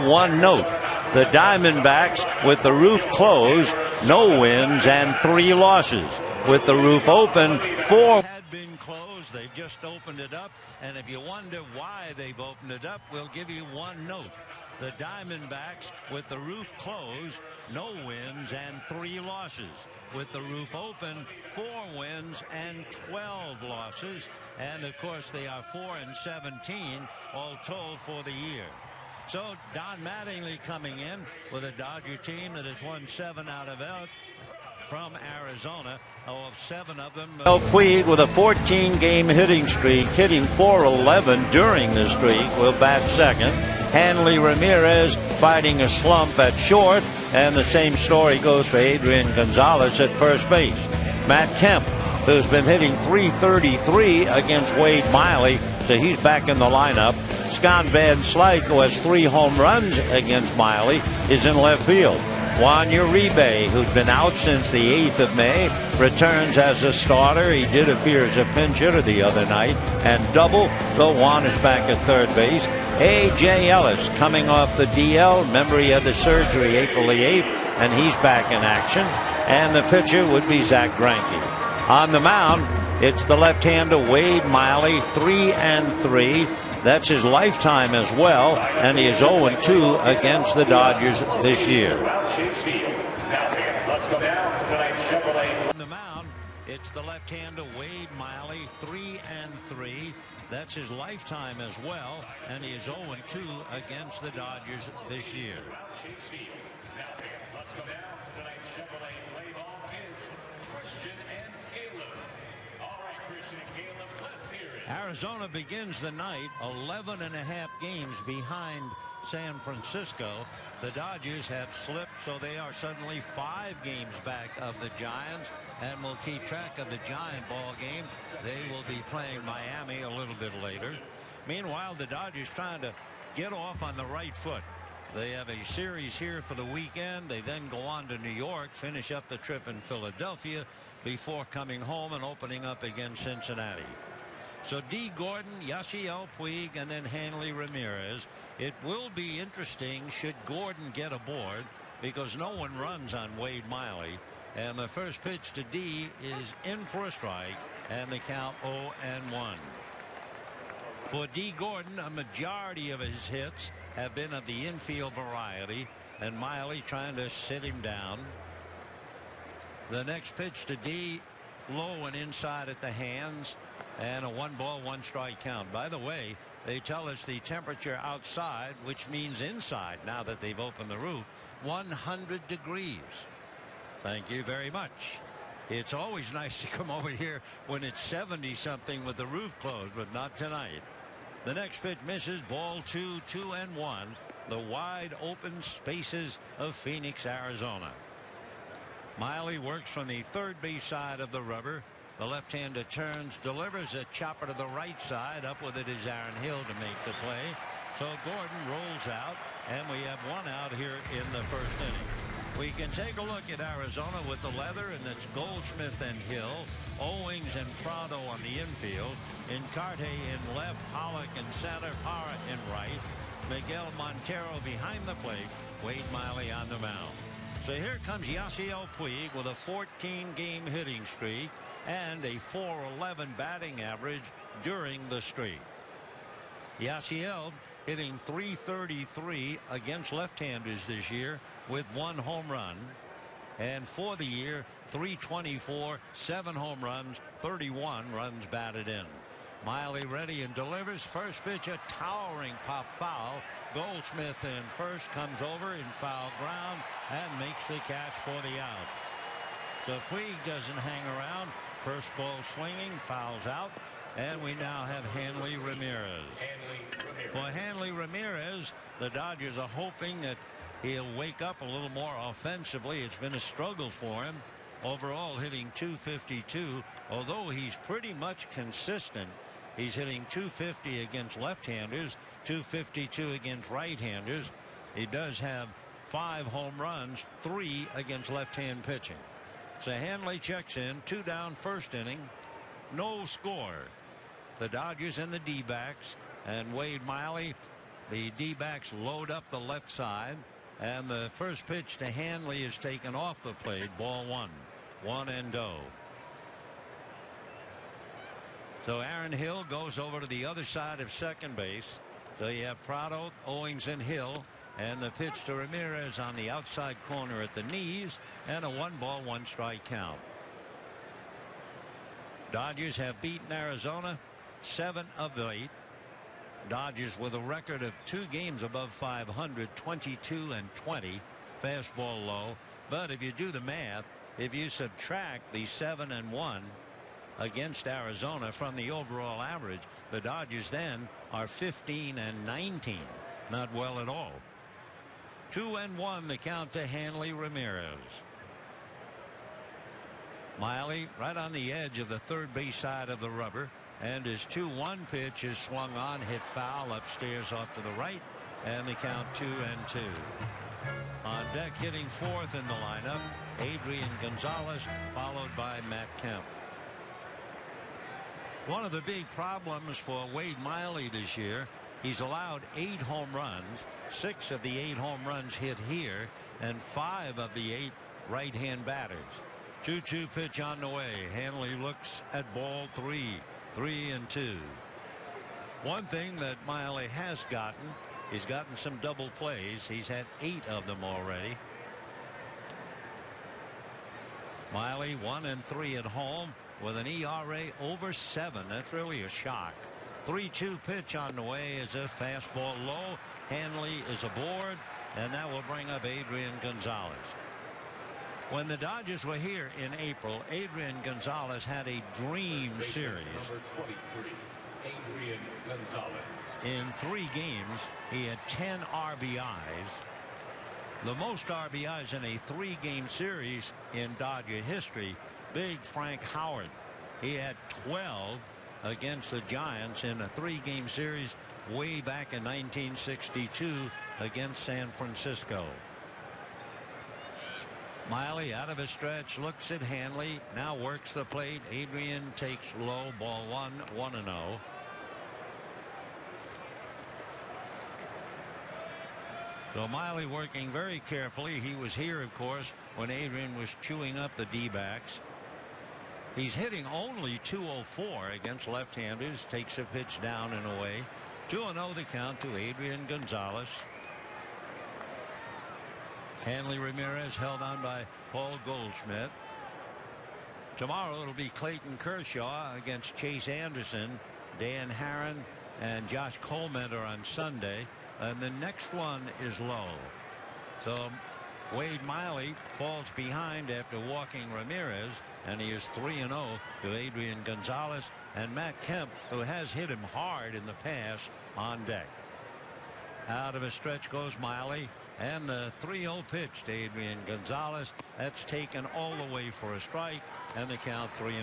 1 note. The Diamondbacks with the roof closed, no wins and 3 losses. With the roof open, 4 had been closed. They just opened it up. And if you wonder why they've opened it up, we'll give you 1 note. The Diamondbacks with the roof closed, no wins and 3 losses. With the roof open, 4 wins and 12 losses. And of course they are 4-17 all told for the year. So Don Mattingly coming in with a Dodger team that has won 7 out of 8 from Arizona. Of 7 of them. Puig with a 14-game hitting streak, hitting .411 during the streak, will bat second. Hanley Ramirez fighting a slump at short, and the same story goes for Adrian Gonzalez at first base. Matt Kemp, who's been hitting .333 against Wade Miley, so he's back in the lineup. Scott Van Slyke, who has 3 home runs against Miley, is in left field. Juan Uribe, who's been out since the 8th of May, returns as a starter. He did appear as a pinch hitter the other night and double, so Juan is back at third base. A.J. Ellis coming off the DL. Remember, he had the surgery April the 8th, and he's back in action. And the pitcher would be Zach Greinke. On the mound, it's the left-hander Wade Miley, 3-3. That's his lifetime as well, and he is 0-2 against the Dodgers this year. On the mound, it's the left-hander Wade Miley, 3-3. That's his lifetime as well, and he is 0-2 against the Dodgers this year. Arizona begins the night 11.5 games behind San Francisco. The Dodgers have slipped, so they are suddenly 5 games back of the Giants, and we'll keep track of the Giant ball game. They will be playing Miami a little bit later. Meanwhile, the Dodgers trying to get off on the right foot. They have a series here for the weekend. They then go on to New York, finish up the trip in Philadelphia before coming home and opening up against Cincinnati. So D. Gordon, Yasiel Puig, and then Hanley Ramirez. It will be interesting should Gordon get aboard, because no one runs on Wade Miley. And the first pitch to D is in for a strike, and the count 0-1. For D. Gordon, a majority of his hits have been of the infield variety, and Miley trying to sit him down. The next pitch to D, low and inside at the hands, and a 1-ball 1-strike count. By the way, they tell us the temperature outside, which means inside now that they've opened the roof, 100 degrees. Thank you very much. It's always nice to come over here when it's 70 something with the roof closed, but not tonight. The next pitch misses, ball 2, 2-1. The wide open spaces of Phoenix, Arizona. Miley works from the third base side of the rubber. The left-hander turns, delivers a chopper to the right side. Up with it is Aaron Hill to make the play. So Gordon rolls out, and we have 1 out here in the first inning. We can take a look at Arizona with the leather, and that's Goldschmidt and Hill, Owings and Prado on the infield, Encarte in left, Pollock in center, Parra in right, Miguel Montero behind the plate, Wade Miley on the mound. So here comes Yasiel Puig with a 14-game hitting streak and a .411 batting average during the streak. Yasiel hitting .333 against left-handers this year with 1 home run, and for the year .324, 7 home runs, 31 runs batted in. Miley ready and delivers. First pitch, a towering pop foul. Goldschmidt in first, comes over in foul ground and makes the catch for the out. So Puig doesn't hang around. First ball swinging, fouls out, and we now have Hanley Ramirez. For Hanley Ramirez, the Dodgers are hoping that he'll wake up a little more offensively. It's been a struggle for him. Overall hitting .252, although he's pretty much consistent. He's hitting .250 against left-handers, .252 against right-handers. He does have 5 home runs, 3 against left-hand pitching. So Hanley checks in, 2 down first inning, no score. The Dodgers and the D-backs, and Wade Miley The D-backs load up the left side, and the first pitch to Hanley is taken off the plate. Ball one. 1-0. So Aaron Hill goes over to the other side of second base. So you have Prado, Owings, and Hill, and the pitch to Ramirez on the outside corner at the knees, and a 1-ball 1-strike count. Dodgers have beaten Arizona 7 of 8. Dodgers with a record of 2 games above 500, 22-20. Fastball low. But if you do the math, if you subtract the 7-1 against Arizona from the overall average, the Dodgers then are 15-19. Not well at all. 2-1 the count to Hanley Ramirez. Miley right on the edge of the third base side of the rubber, and his 2-1 pitch is swung on, hit foul upstairs off to the right, and the count 2-2. On deck hitting fourth in the lineup, Adrian Gonzalez, followed by Matt Kemp. One of the big problems for Wade Miley this year, he's allowed 8 home runs. 6 of the 8 home runs hit here, and 5 of the 8 right-hand batters. 2-2 pitch on the way. Hanley looks at ball 3. 3-2. One thing that Miley has gotten, he's gotten some double plays. He's had 8 of them already. Miley 1-3 at home with an ERA over 7. That's really a shock. 3-2 pitch on the way is a fastball low. Hanley is aboard, and that will bring up Adrian Gonzalez. When the Dodgers were here in April, Adrian Gonzalez had a dream series. Number 23, Adrian Gonzalez. In 3 games, he had 10 RBIs. The most RBIs in a 3-game series in Dodger history. Big Frank Howard. He had 12 against the Giants in a 3-game series way back in 1962 against San Francisco. Miley out of his stretch, looks at Hanley, now works the plate. Adrian takes low, ball 1, 1-0. So Miley working very carefully. He was here, of course, when Adrian was chewing up the D-backs. He's hitting only .204 against left-handers. Takes a pitch down and away. 2-0 the count to Adrian Gonzalez. Hanley Ramirez held on by Paul Goldschmidt. Tomorrow it'll be Clayton Kershaw against Chase Anderson. Dan Herron and Josh Coleman are on Sunday. And the next one is low. So Wade Miley falls behind after walking Ramirez, and he is 3-0 to Adrian Gonzalez, and Matt Kemp, who has hit him hard in the past, on deck. Out of a stretch goes Miley, and the 3-0 pitch to Adrian Gonzalez. That's taken all the way for a strike, and the count 3-1.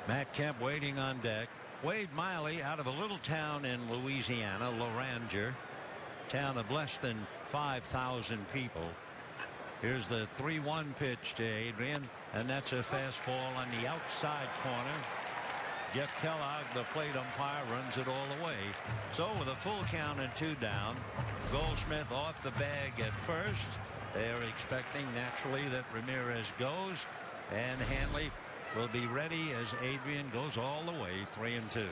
Matt Kemp waiting on deck. Wade Miley out of a little town in Louisiana, Loranger, town of less than 5,000 people. Here's the 3-1 pitch to Adrian, and that's a fastball on the outside corner. Jeff Kellogg, the plate umpire, runs it all the way. So with a full count and 2 down, Goldschmidt off the bag at first. They're expecting naturally that Ramirez goes, and Hanley will be ready as Adrian goes all the way. 3-2.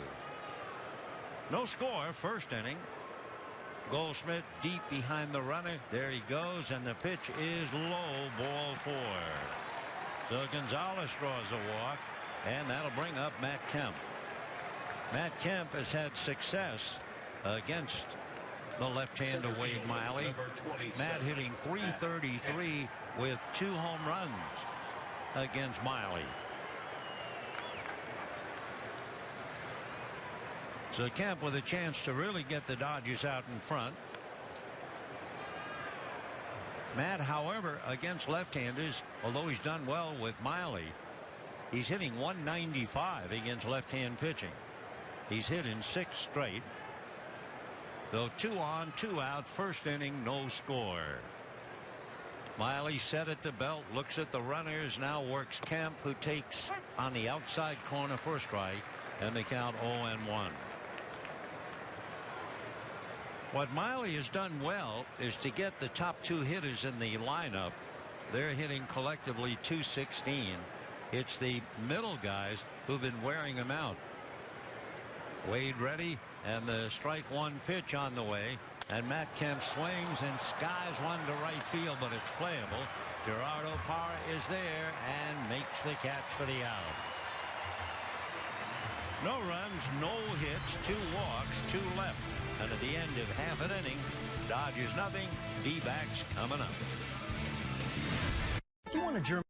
No score, first inning. Goldschmidt deep behind the runner. There he goes, and the pitch is low, ball 4. So Gonzalez draws a walk, and that'll bring up Matt Kemp. Matt Kemp has had success against the left-hander Wade Miley. Matt hitting .333 with 2 home runs against Miley. So Kemp with a chance to really get the Dodgers out in front. Matt, however, against left-handers, although he's done well with Miley, he's hitting .195 against left-hand pitching. He's hit in 6 straight. So 2 on, 2 out, first inning, no score. Miley set at the belt, looks at the runners, now works Kemp, who takes on the outside corner for a strike. and the count 0-1. What Miley has done well is to get the top two hitters in the lineup. They're hitting collectively .216. It's the middle guys who've been wearing them out. Wade ready, and the strike one pitch on the way, and Matt Kemp swings and skies one to right field, but it's playable. Gerardo Parra is there and makes the catch for the out. No runs, no hits, 2 walks, 2 left. And at the end of half an inning, Dodgers nothing, D-backs coming up. If you want a German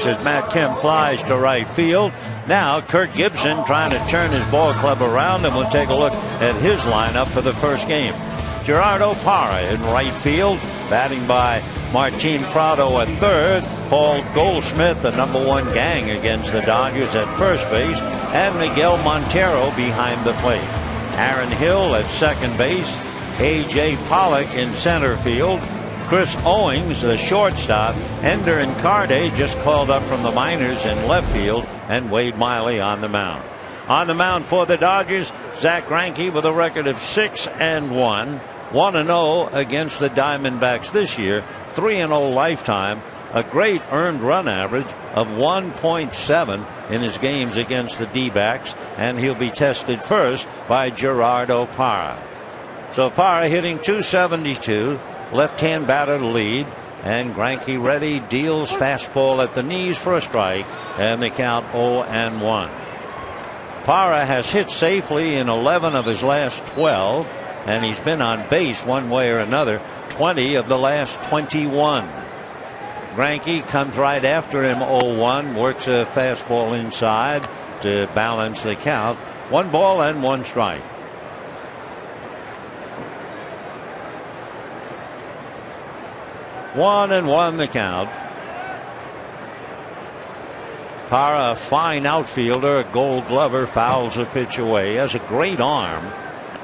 As Matt Kemp flies to right field. Now Kirk Gibson trying to turn his ball club around, and we'll take a look at his lineup for the first game. Gerardo Parra in right field, batting by Martin Prado at third. Paul Goldschmidt, the #1 gang against the Dodgers, at first base, and Miguel Montero behind the plate. Aaron Hill at second base. A.J. Pollock in center field. Chris Owings, the shortstop. Ender Inciarte just called up from the minors in left field, and Wade Miley on the mound. On the mound for the Dodgers, Zach Greinke with a record of 6-1, 1-0 against the Diamondbacks this year, 3-0 lifetime, a great earned run average of 1.7 in his games against the D-backs, and he'll be tested first by Gerardo Parra. So Parra hitting .272. Left-hand batter to lead, and Greinke ready, deals fastball at the knees for a strike, and the count 0-1. Parra has hit safely in 11 of his last 12, and he's been on base one way or another 20 of the last 21. Greinke comes right after him, 0-1, works a fastball inside to balance the count. 1 ball and 1 strike. 1-1 the count. Parra, a fine outfielder, a Gold Glover, fouls a pitch away. He has a great arm.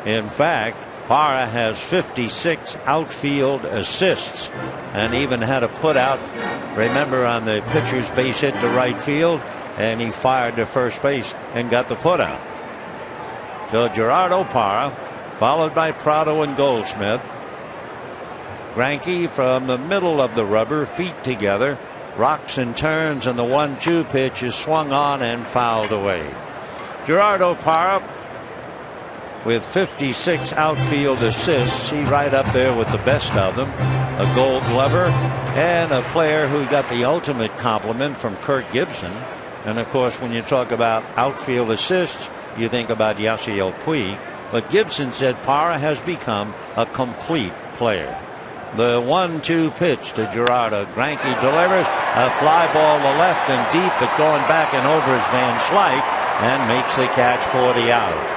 In fact, Parra has 56 outfield assists, and even had a put out, remember, on the pitcher's base hit to right field, and he fired to first base and got the put out. So Gerardo Parra, followed by Prado and Goldschmidt. Greinke from the middle of the rubber, feet together, rocks and turns, and the 1-2 pitch is swung on and fouled away. Gerardo Parra with 56 outfield assists. He's right up there with the best of them. A Gold Glover, and a player who got the ultimate compliment from Kirk Gibson. And of course, when you talk about outfield assists, you think about Yasiel Puig. But Gibson said Parra has become a complete player. The 1-2 pitch to Gerardo. Greinke delivers a fly ball to left and deep, but going back and over is Van Slike, and makes the catch for the out.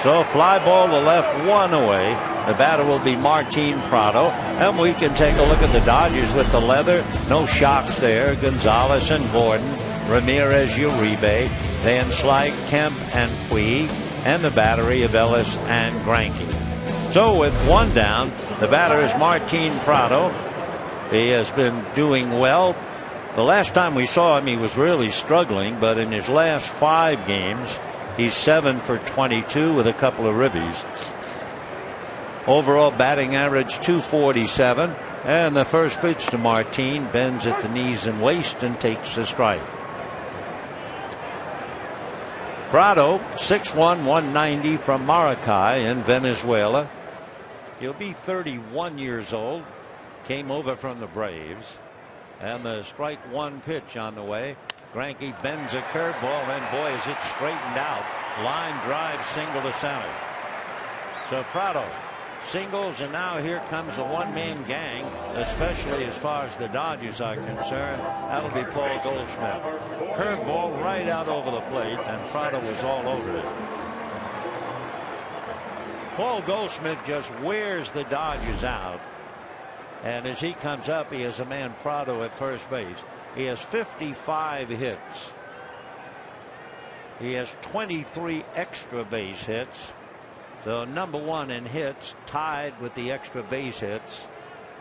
So fly ball to left, 1 away. The batter will be Martin Prado, and we can take a look at the Dodgers with the leather. No shocks there. Gonzalez and Gordon, Ramirez, Uribe, Van Slike, Kemp, and Puig, and the battery of Ellis and Greinke. So with 1 down, The batter is Martin Prado. He has been doing well. The last time we saw him, he was really struggling, but in his last 5 games, he's 7 for 22 with a couple of ribbies. Overall batting average .247, and the first pitch to Martin bends at the knees and waist and takes the strike. Prado, 6'1", 190 from Maracay in Venezuela. He'll be 31 years old. Came over from the Braves. And the strike one pitch on the way. Greinke bends a curveball, and boy, is it straightened out. Line drive, single to center. So Prado singles, and now here comes the one-man gang, especially as far as the Dodgers are concerned. That'll be Paul Goldschmidt. Curveball right out over the plate, and Prado was all over it. Paul Goldschmidt just wears the Dodgers out. And as he comes up, he has a man Prado at first base. He has 55 hits. He has 23 extra base hits. So #1 in hits, tied with the extra base hits.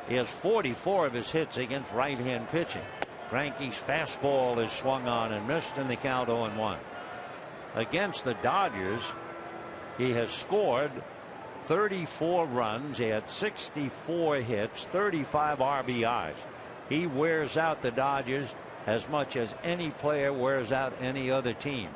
He has 44 of his hits against right-hand pitching. Greinke's fastball is swung on and missed, in the count 0-1. Against the Dodgers, he has scored 34 runs. He had 64 hits, 35 RBIs. He wears out the Dodgers as much as any player wears out any other team.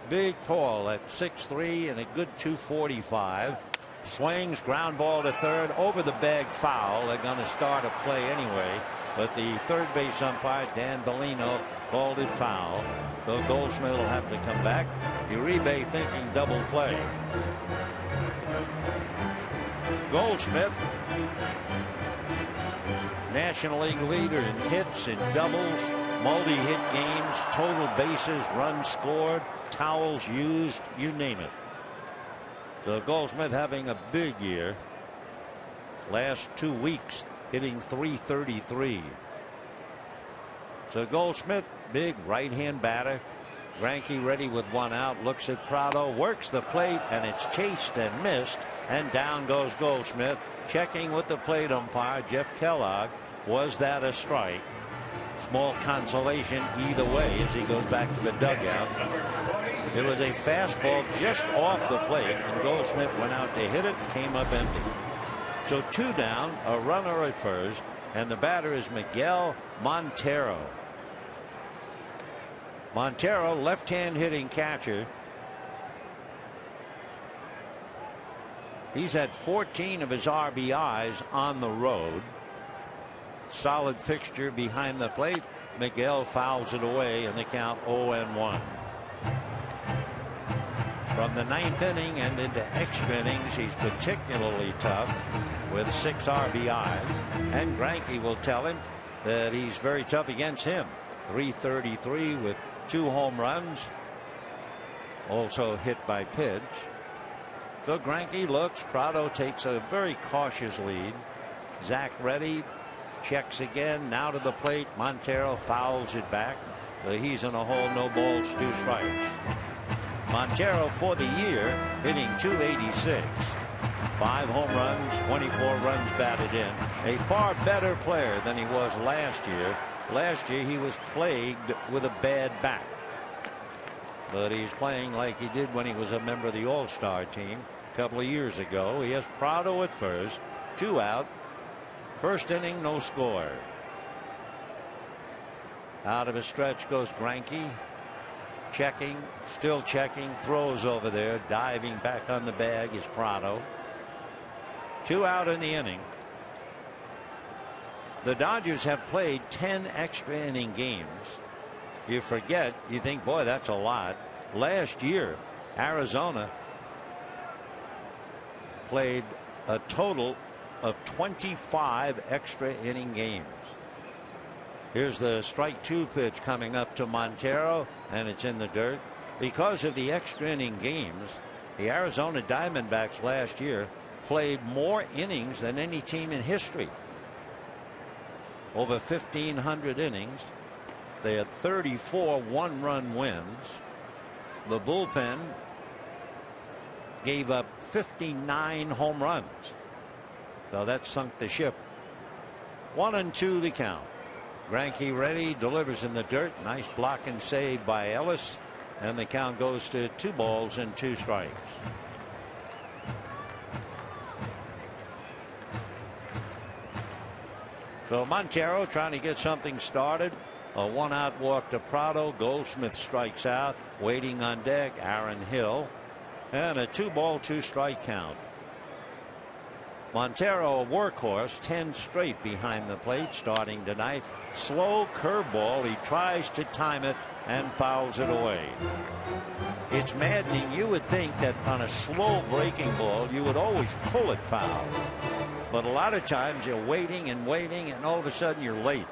Big Paul at 6'3" and a good .245. Swings, ground ball to third, over the bag, foul. They're going to start a play anyway, but the third base umpire, Dan Bellino, called it foul. So Goldschmidt will have to come back. Uribe thinking double play. Goldschmidt, National League leader in hits and doubles, multi-hit games, total bases, runs scored, towels used, you name it. So Goldschmidt having a big year. Last 2 weeks hitting .333. So Goldschmidt, big right-hand batter. Greinke ready with 1 out, looks at Prado, works the plate, and it's chased and missed, and down goes Goldschmidt. Checking with the plate umpire, Jeff Kellogg, was that a strike? Small consolation either way as he goes back to the dugout. It was a fastball just off the plate, and Goldschmidt went out to hit it, came up empty. So 2 down, a runner at first, and the batter is Miguel Montero. Montero, left-hand hitting catcher. He's had 14 of his RBIs on the road. Solid fixture behind the plate. Miguel fouls it away, in the count 0-1. From the 9th inning and into extra innings, he's particularly tough with 6 RBIs. And Greinke will tell him that he's very tough against him. .333 with 2 home runs. Also hit by pitch. So Greinke looks. Prado takes a very cautious lead. Zach ready. Checks again. Now to the plate. Montero fouls it back. So he's in a hole. No balls, 2 strikes. Montero for the year hitting .286. 5 home runs, 24 runs batted in. A far better player than he was last year. Last year he was plagued with a bad back. But he's playing like he did when he was a member of the All-Star team a couple of years ago. He has Prado at first. 2 out. First inning, no score. Out of a stretch goes Greinke. Checking, still checking, throws over there, diving back on the bag is Prado. 2 out in the inning. The Dodgers have played 10 extra inning games. You forget, you think, boy, that's a lot. Last year, Arizona played a total of 25 extra inning games. Here's the strike 2 pitch coming up to Montero, and it's in the dirt. Because of the extra inning games, the Arizona Diamondbacks last year played more innings than any team in history. Over 1,500 innings. They had 34 one-run wins. The bullpen gave up 59 home runs. So that sunk the ship. 1-2 the count. Greinke ready, delivers in the dirt. Nice block and save by Ellis. And the count goes to 2 balls and 2 strikes. So Montero trying to get something started. A 1-out walk to Prado. Goldschmidt strikes out. Waiting on deck, Aaron Hill. And a 2-ball, 2-strike count. Montero, a workhorse, 10 straight behind the plate starting tonight. Slow curveball. He tries to time it and fouls it away. It's maddening. You would think that on a slow breaking ball you would always pull it foul. But a lot of times you're waiting and waiting and all of a sudden you're late.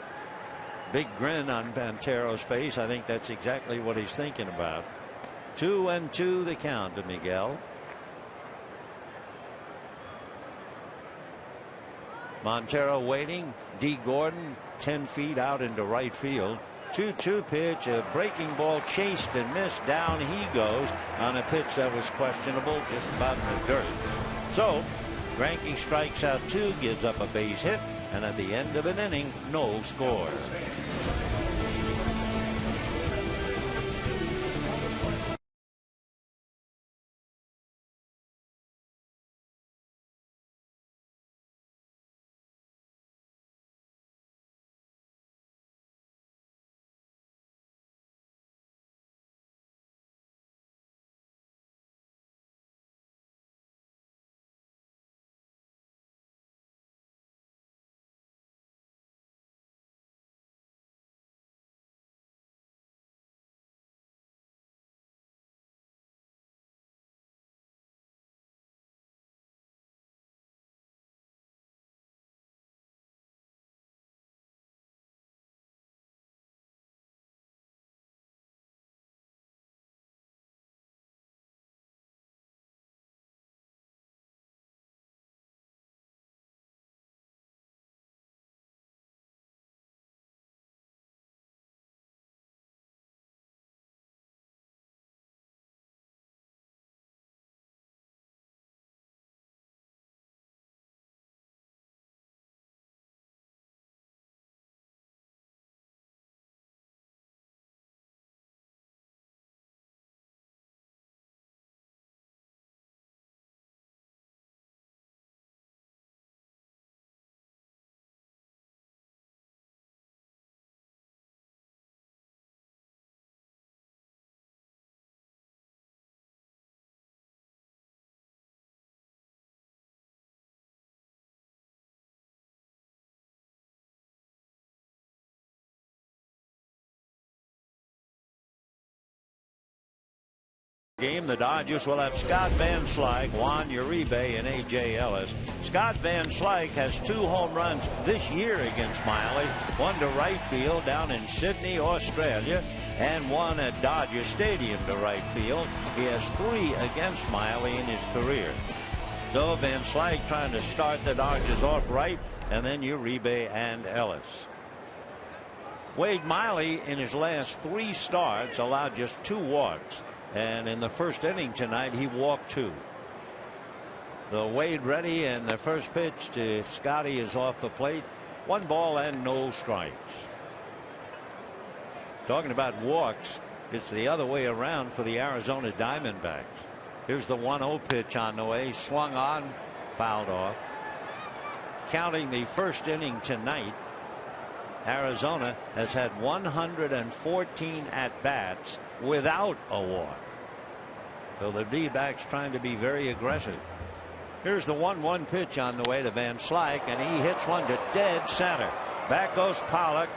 Big grin on Montero's face. I think that's exactly what he's thinking about. 2-2 the count to Miguel. Montero waiting. D. Gordon 10 feet out into right field. 2-2 pitch. A breaking ball chased and missed. Down he goes on a pitch that was questionable, just about in the dirt. So Greinke strikes out 2, gives up a base hit, and at the end of an inning, no score. Game, the Dodgers will have Scott Van Slyke, Juan Uribe, and A.J. Ellis. Scott Van Slyke has 2 home runs this year against Miley. 1 to right field down in Sydney, Australia, and 1 at Dodger Stadium to right field. He has 3 against Miley in his career. So Van Slyke trying to start the Dodgers off right, and then Uribe and Ellis. Wade Miley in his last 3 starts allowed just 2 walks. And in the first inning tonight, he walked 2. The Wade ready, and the first pitch to Scotty is off the plate. 1 ball and no strikes. Talking about walks, it's the other way around for the Arizona Diamondbacks. Here's the 1-0 pitch on the way. Swung on, fouled off. Counting the first inning tonight, Arizona has had 114 at-bats without a walk. So the D-backs trying to be very aggressive. Here's the 1-1 pitch on the way to Van Slyke, and he hits one to dead center. Back goes Pollock,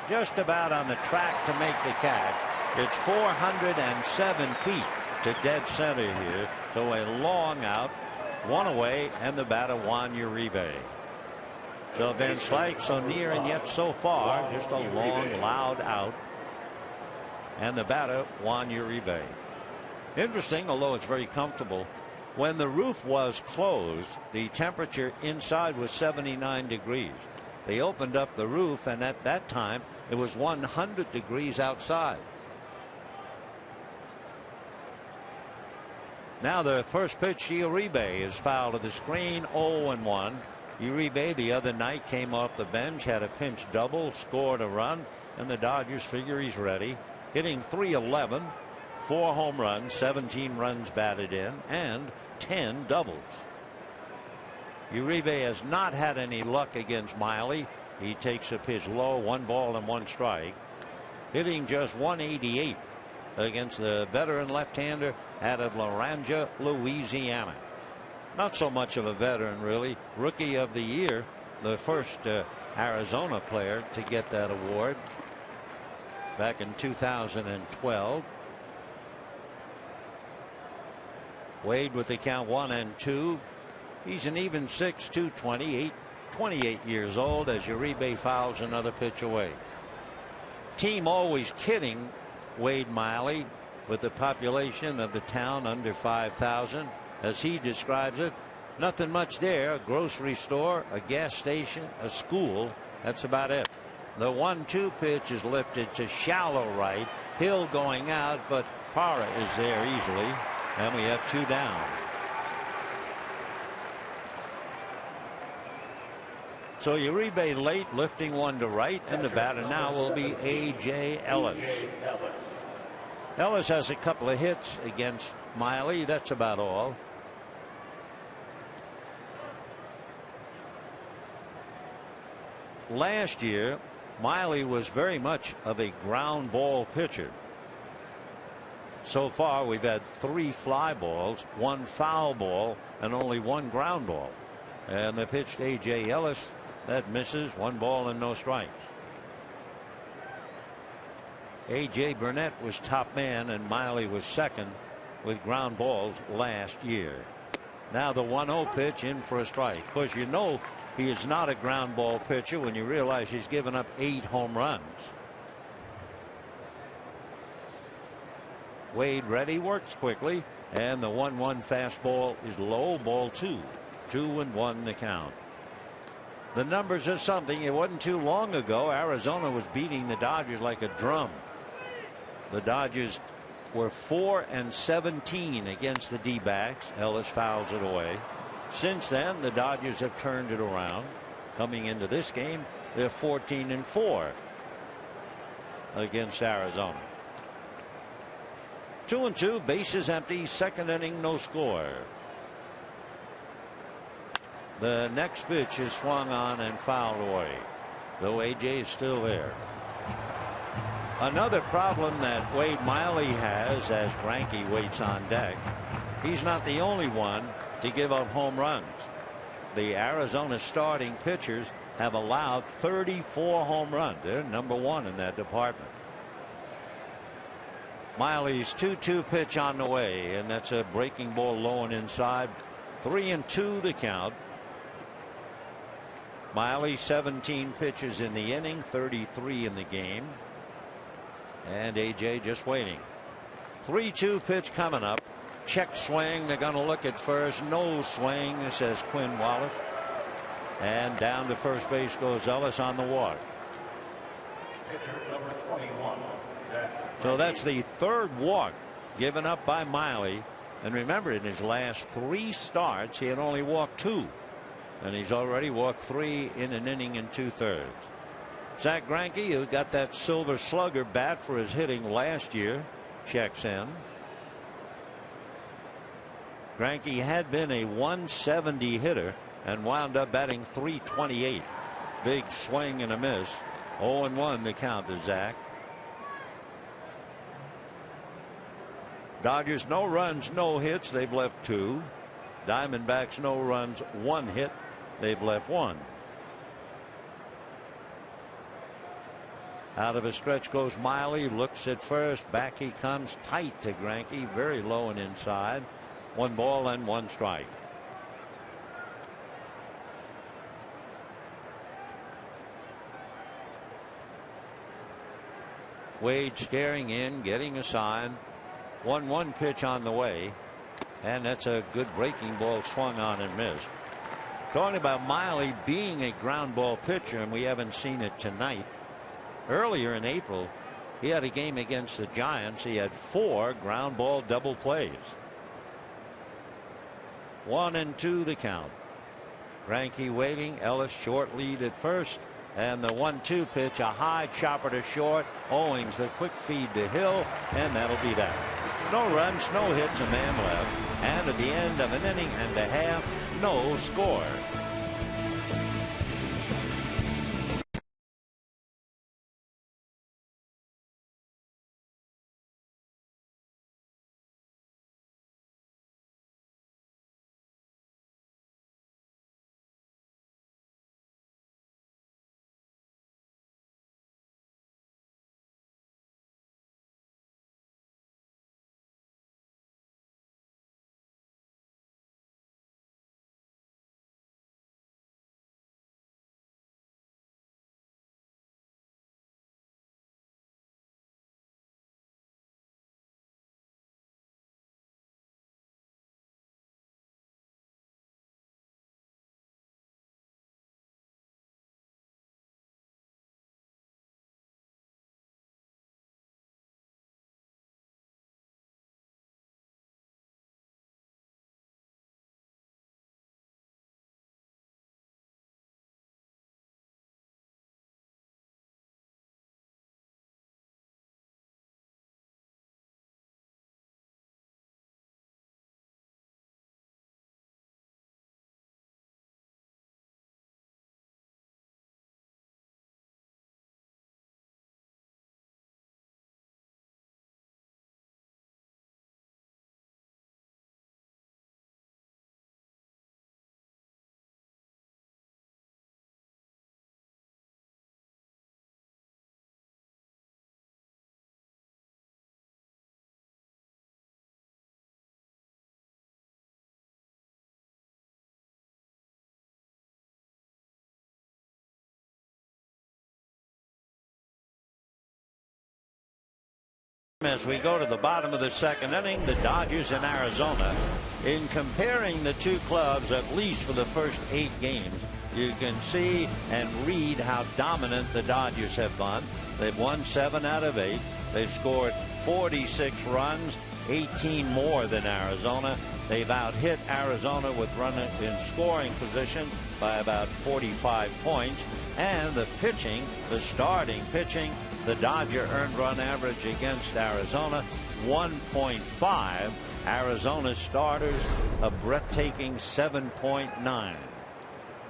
just about on the track to make the catch. It's 407 feet to dead center here. So a long out, 1 away, and the batter Juan Uribe. So Van Slyke so near and yet so far, just a long, loud out. And the batter Juan Uribe. Interesting, although it's very comfortable. When the roof was closed, the temperature inside was 79 degrees. They opened up the roof, and at that time it was 100 degrees outside. Now the first pitch to Uribe is foul to the screen. 0-1. Uribe the other night came off the bench, had a pinch double, scored a run, and the Dodgers figure he's ready. Hitting .311, 4 home runs, 17 runs batted in, and 10 doubles. Uribe has not had any luck against Miley. He takes a pitch low, 1 ball and 1 strike. Hitting just .188 against the veteran left-hander out of Laranja, Louisiana. Not so much of a veteran, really. Rookie of the Year, the first Arizona player to get that award back in 2012. Wade with the count 1-2. He's an even 6, 28 years old as Uribe fouls another pitch away. Team always kidding Wade Miley with the population of the town under 5,000. As he describes it, nothing much there. A grocery store, a gas station, a school. That's about it. The 1-2 pitch is lifted to shallow right. Hill going out, but Parra is there easily. And we have 2 down. So Uribe late, lifting 1 to right, and the batter now will be A.J. Ellis. Ellis has a couple of hits against Miley. That's about all. Last year, Miley was very much of a ground ball pitcher. So far, we've had 3 fly balls, 1 foul ball, and only 1 ground ball. And the pitch to A.J. Ellis, that misses, 1 ball and no strikes. A.J. Burnett was top man, and Miley was second with ground balls last year. Now the 1-0 pitch in for a strike. Of course, you know he is not a ground ball pitcher when you realize he's given up 8 home runs. Wade ready, works quickly, and the 1-1 fastball is low, ball 2. 2-1 the count. The numbers are something. It wasn't too long ago Arizona was beating the Dodgers like a drum. The Dodgers were 4-17 against the D-backs. Ellis fouls it away. Since then, the Dodgers have turned it around. Coming into this game, they're 14-4 against Arizona. 2-2, bases empty, second inning, no score. The next pitch is swung on and fouled away, though A.J. is still there. Another problem that Wade Miley has as Greinke waits on deck, he's not the only one to give up home runs. The Arizona starting pitchers have allowed 34 home runs. They're number 1 in that department. Miley's 2-2 pitch on the way, and that's a breaking ball low and inside. 3-2 the count. Miley 17 pitches in the inning, 33 in the game. And A.J. just waiting. 3-2 pitch coming up. Check swing. They're going to look at first. No swing, says Quinn Wallace. And down to first base goes Ellis on the walk. Pitcher number 21. So that's the 3rd walk given up by Miley. And remember, in his last 3 starts, he had only walked 2. And he's already walked 3 in an inning and 2/3. Zach Greinke, who got that Silver Slugger bat for his hitting last year, checks in. Greinke had been a 170 hitter and wound up batting .328. Big swing and a miss. 0-1 the count to Zach. Dodgers no runs, no hits. They've left 2. Diamondbacks no runs, 1 hit. They've left 1. Out of a stretch goes Miley, looks at first, back he comes, tight to Greinke, very low and inside. 1 ball and 1 strike. Wade staring in, getting a sign. 1-1 pitch on the way, and that's a good breaking ball swung on and missed. Talking about Miley being a ground ball pitcher, and we haven't seen it tonight. Earlier in April, he had a game against the Giants. He had 4 ground ball double plays. 1-2 the count. Greinke waiting. Ellis short lead at first. And the 1-2 pitch, a high chopper to short. Owings the quick feed to Hill, and that'll be that. No runs, no hits, a man left. And at the end of an inning and a half, no score. As we go to the bottom of the second inning, the Dodgers in Arizona. In comparing the two clubs, at least for the first 8 games, you can see and read how dominant the Dodgers have been. They've won 7 out of 8. They've scored 46 runs, 18 more than Arizona. They've out-hit Arizona with runners in scoring position by about 45 points. And the pitching, the starting pitching, the Dodger earned run average against Arizona 1.5. Arizona starters a breathtaking 7.9.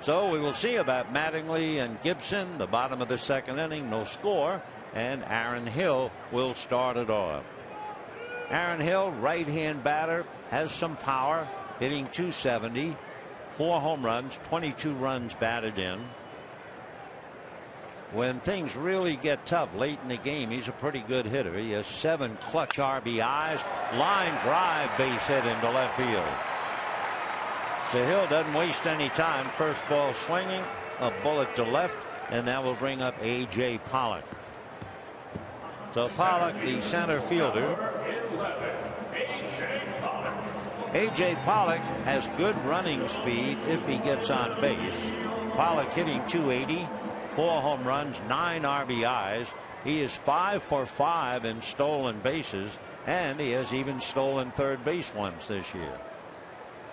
So we will see about Mattingly and Gibson. The bottom of the second inning, no score, and Aaron Hill will start it off. Aaron Hill, right-hand batter, has some power, hitting .270, 4 home runs, 22 runs batted in. When things really get tough late in the game, he's a pretty good hitter. He has 7 clutch RBIs, line drive base hit into left field. So Hill doesn't waste any time. First ball swinging, a bullet to left, and that will bring up A.J. Pollock. So Pollock, the center fielder. A.J. Pollock has good running speed if he gets on base. Pollock hitting .280. 4 home runs, 9 RBIs. He is 5 for 5 in stolen bases, and he has even stolen third base once this year.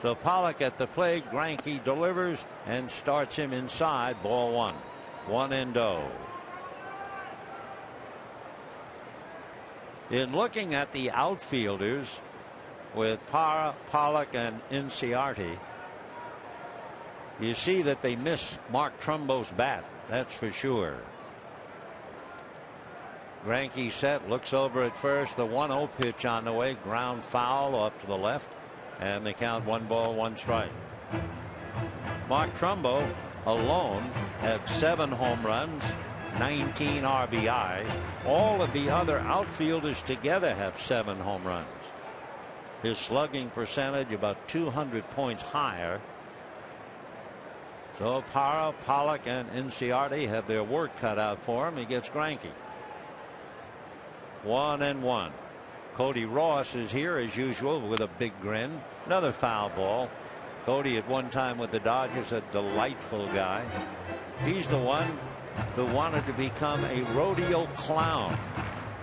So Pollock at the plate. Greinke delivers and starts him inside. Ball 1. 1-0. In looking at the outfielders with Parra, Pollock, and Inciarte, you see that they miss Mark Trumbo's bat. That's for sure. Greinke set, looks over at first. The 1-0 pitch on the way. Ground foul off to the left. And they count 1 ball, 1 strike. Mark Trumbo alone had 7 home runs, 19 RBIs. All of the other outfielders together have 7 home runs. His slugging percentage about 200 points higher. So Parra, Pollock, and Inciarte have their work cut out for him. He gets Greinke. 1-1. Cody Ross is here as usual with a big grin. Another foul ball. Cody at one time with the Dodgers, a delightful guy. He's the one who wanted to become a rodeo clown.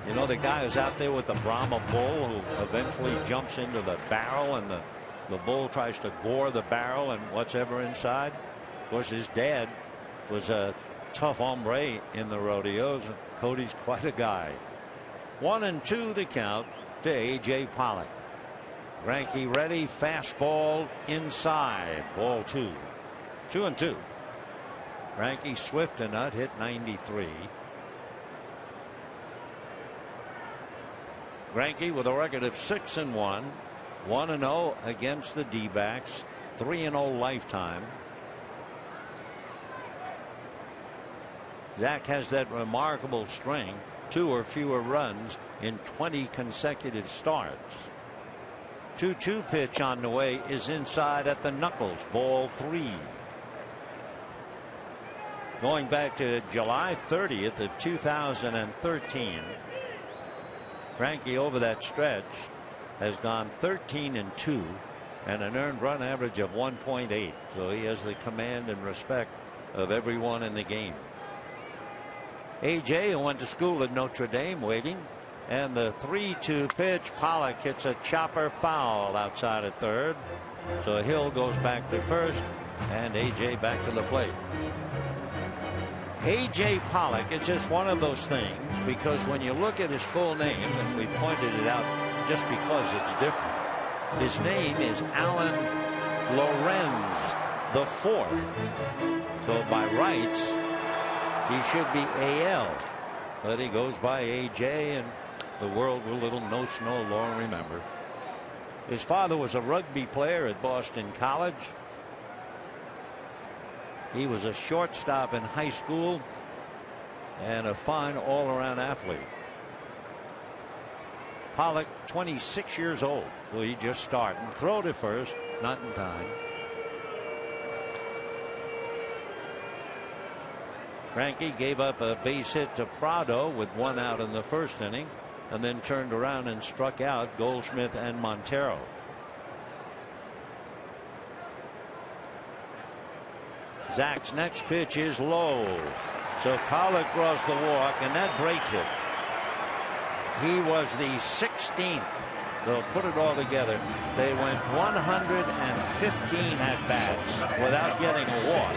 You know, the guy who's out there with the Brahma bull who eventually jumps into the barrel and the bull tries to gore the barrel and what's ever inside. Of course, his dad was a tough hombre in the rodeos. Cody's quite a guy. 1-2 the count to A.J. Pollock. Greinke ready, fastball inside, ball 2. 2-2. Greinke swift and nut, hit 93. Greinke with a record of 6-1, 1-0 against the D-backs, 3-0 lifetime. Zach has that remarkable string, 2 or fewer runs in 20 consecutive starts. 2-2 pitch on the way is inside at the knuckles, ball 3. Going back to July 30th of 2013, Greinke over that stretch has gone 13-2 and an earned run average of 1.8. So he has the command and respect of everyone in the game. AJ, who went to school at Notre Dame, waiting, and the 3-2 pitch. Pollock hits a chopper foul outside of third. So Hill goes back to first and AJ back to the plate. A.J. Pollock, it's just one of those things, because when you look at his full name, and we pointed it out just because it's different, his name is Alan Lorenz the Fourth. So by rights, he should be A.L., but he goes by A.J., and the world will little no long remember. His father was a rugby player at Boston College. He was a shortstop in high school and a fine all-around athlete. Pollock, 26 years old. Well, he just starting. Throw to first, not in time. Greinke gave up a base hit to Prado with 1 out in the first inning, and then turned around and struck out Goldschmidt and Montero. Zach's next pitch is low. So Pollock draws the walk, and that breaks it. He was the 16th. So put it all together. They went 115 at bats without getting a walk.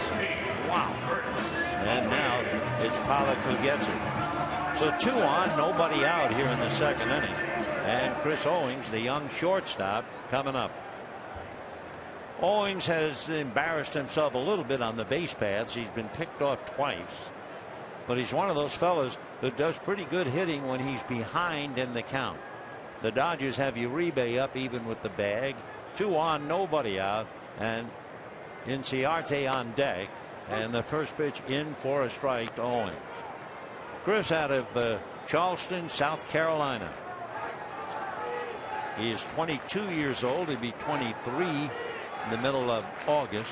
Wow. And now it's Pollock who gets it. So 2 on, nobody out here in the second inning. And Chris Owings, the young shortstop, coming up. Owings has embarrassed himself a little bit on the base paths. He's been picked off twice, but he's one of those fellas that does pretty good hitting when he's behind in the count. The Dodgers have Uribe up even with the bag. 2 on, nobody out, and Inciarte on deck, and the first pitch in for a strike to Owings. Chris out of Charleston, South Carolina. He is 22 years old. He'll be 23 in the middle of August.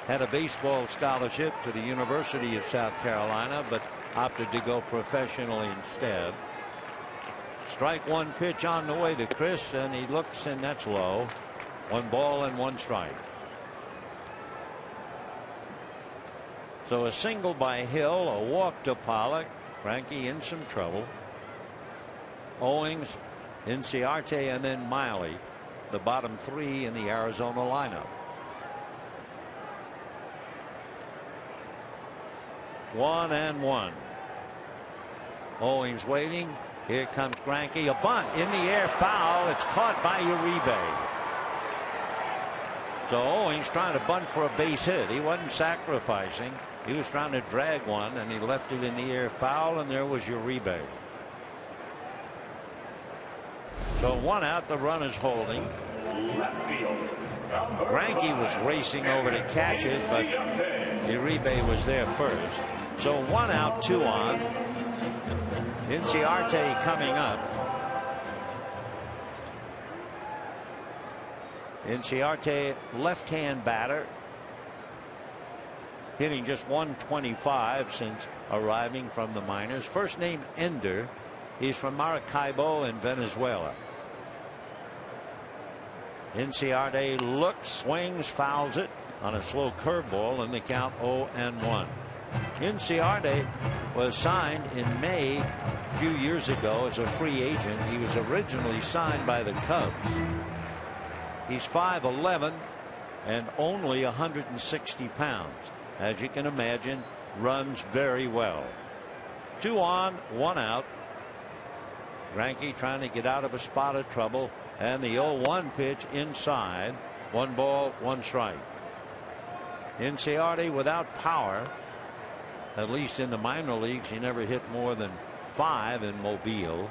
Had a baseball scholarship to the University of South Carolina, but opted to go professionally instead. Strike 1 pitch on the way to Chris, and he looks, and that's low. 1 ball and 1 strike. So a single by Hill, a walk to Pollock. Greinke in some trouble. Owings, Inciarte, and then Miley, the bottom 3 in the Arizona lineup. 1-1. Owings waiting. Here comes Greinke. A bunt in the air, foul. It's caught by Uribe. So Owings trying to bunt for a base hit. He wasn't sacrificing. He was trying to drag one, and he left it in the air, foul, and there was Uribe. So 1 out, the run is holding. Greinke was racing over to catch it, but Uribe was there first. So 1 out, 2 on. Inciarte coming up. Inciarte, left-hand batter, hitting just 125 since arriving from the minors. First name Ender. He's from Maracaibo in Venezuela. Inciarte looks, swings, fouls it on a slow curveball, and the count 0-1. Inciarte was signed in May a few years ago as a free agent. He was originally signed by the Cubs. He's 5'11", and only 160 pounds. As you can imagine, runs very well. 2 on, 1 out. Greinke trying to get out of a spot of trouble, and the 0-1 pitch inside. 1 ball, 1 strike. Inciarte without power. At least in the minor leagues, he never hit more than 5 in Mobile.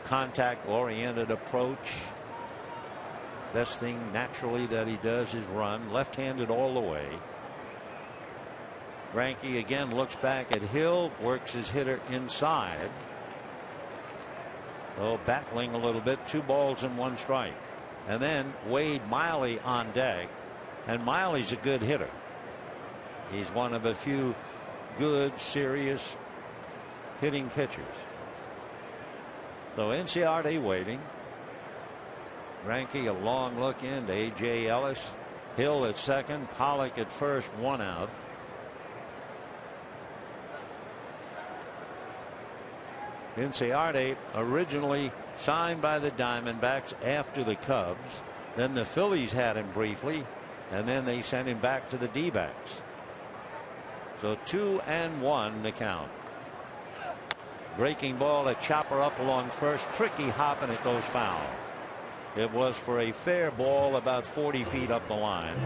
Contact oriented approach. Best thing naturally that he does is run. Left-handed all the way. Greinke again looks back at Hill, works his hitter inside. Oh, battling a little bit. 2 balls and 1 strike. And then Wade Miley on deck. And Miley's a good hitter. He's one of a few good, serious hitting pitchers. So Inciarte waiting. Greinke a long look into A.J. Ellis. Hill at second. Pollock at first. 1 out. Inciarte originally signed by the Diamondbacks after the Cubs. Then the Phillies had him briefly, and then they sent him back to the D-backs. So 2-1 the count. Breaking ball, a chopper up along first. Tricky hop, and it goes foul. It was for a fair ball about 40 feet up the line.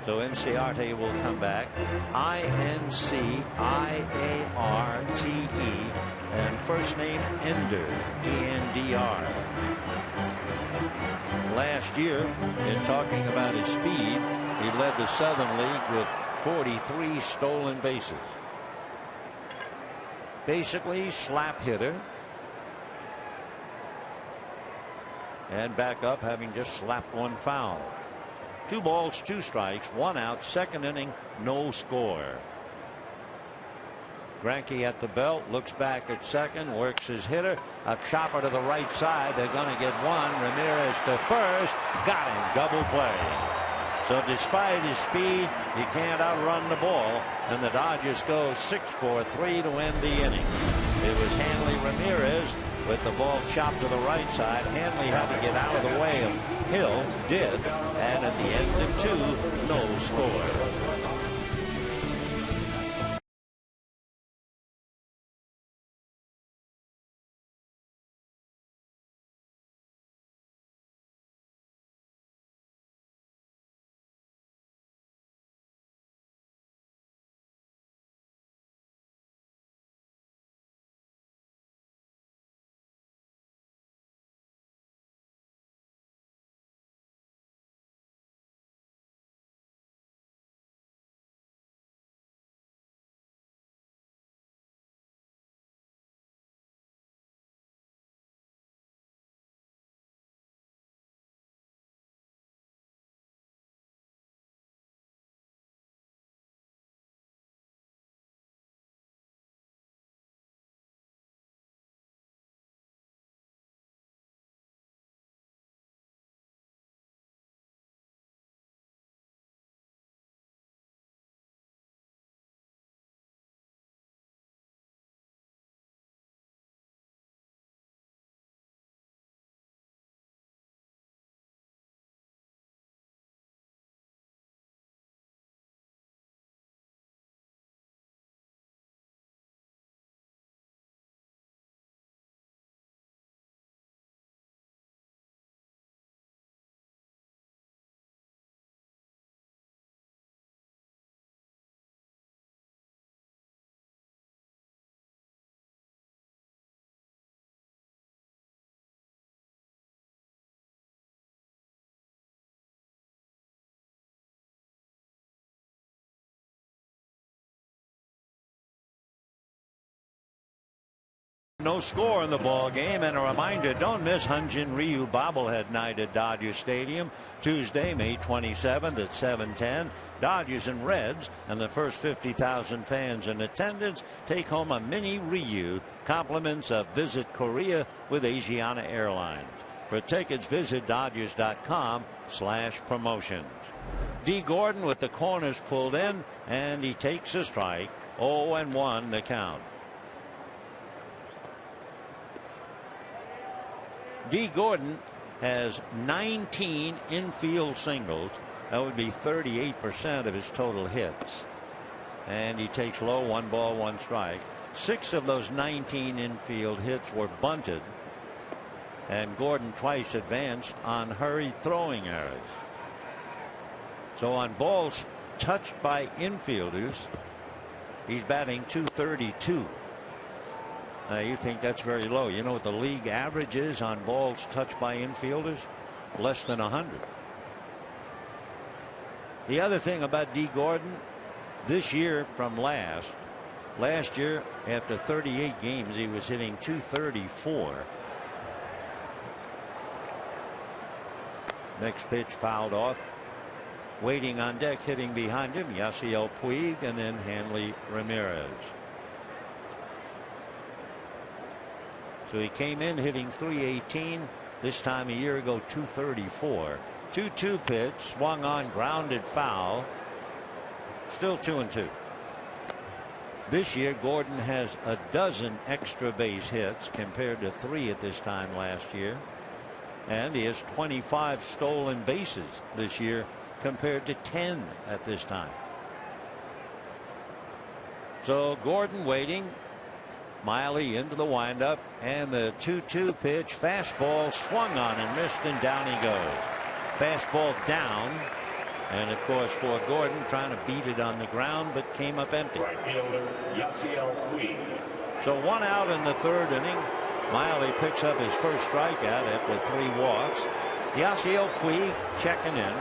So Inciarte will come back. I-N-C-I-A-R-T-E, and first name Ender, E-N-D-R. Last year, in talking about his speed, he led the Southern League with 43 stolen bases. Basically slap hitter. And back up, having just slapped 1 foul. 2 balls, 2 strikes, 1 out. Second inning, no score. Greinke at the belt, looks back at second, works his hitter. A chopper to the right side. They're going to get 1. Ramirez to first. Got him. Double play. So despite his speed, he can't outrun the ball. And the Dodgers go 6-4-3 to end the inning. It was Hanley Ramirez with the ball chopped to the right side. Hanley had to get out of the way of Hill. Did. And at the end of 2, no score. No score in the ball game, and a reminder, don't miss Hyun-Jin Ryu bobblehead night at Dodger Stadium Tuesday, May 27th at 7:10. Dodgers and Reds, and the first 50,000 fans in attendance take home a mini Ryu. Compliments of Visit Korea with Asiana Airlines. For tickets, visit Dodgers.com/promotions. D. Gordon with the corners pulled in, and he takes a strike. 0-1 the count. D. Gordon has 19 infield singles. That would be 38% of his total hits. And he takes low, 1 ball, 1 strike. 6 of those 19 infield hits were bunted. And Gordon twice advanced on hurried throwing errors. So on balls touched by infielders, he's batting .232. Now you think that's very low. You know what the league average is on balls touched by infielders? Less than 100. The other thing about D. Gordon, this year from last year after 38 games he was hitting .234. Next pitch fouled off. Waiting on deck, hitting behind him, Yasiel Puig and then Hanley Ramirez. So he came in hitting .318. This time a year ago .234. 2-2 pitch, swung on, grounded foul. Still 2-2. This year Gordon has a dozen extra base hits compared to 3 at this time last year. And he has 25 stolen bases this year compared to 10 at this time. So Gordon waiting. Miley into the windup, and the 2-2 pitch, fastball swung on and missed, and down he goes. Fastball down, and of course for Gordon trying to beat it on the ground, but came up empty. Right fielder Yasiel Puig. So 1 out in the 3rd inning. Miley picks up his first strikeout after 3 walks. Yasiel Puig checking in.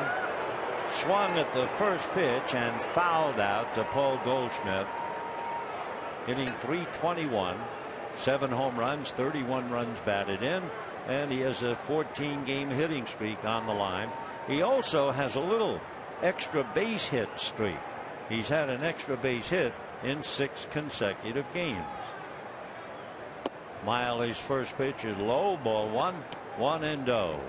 Swung at the first pitch and fouled out to Paul Goldschmidt. Hitting .321, 7 home runs, 31 runs batted in, and he has a 14-game hitting streak on the line. He also has a little extra base hit streak. He's had an extra base hit in 6 consecutive games. Miley's first pitch is low, ball 1, 1-0.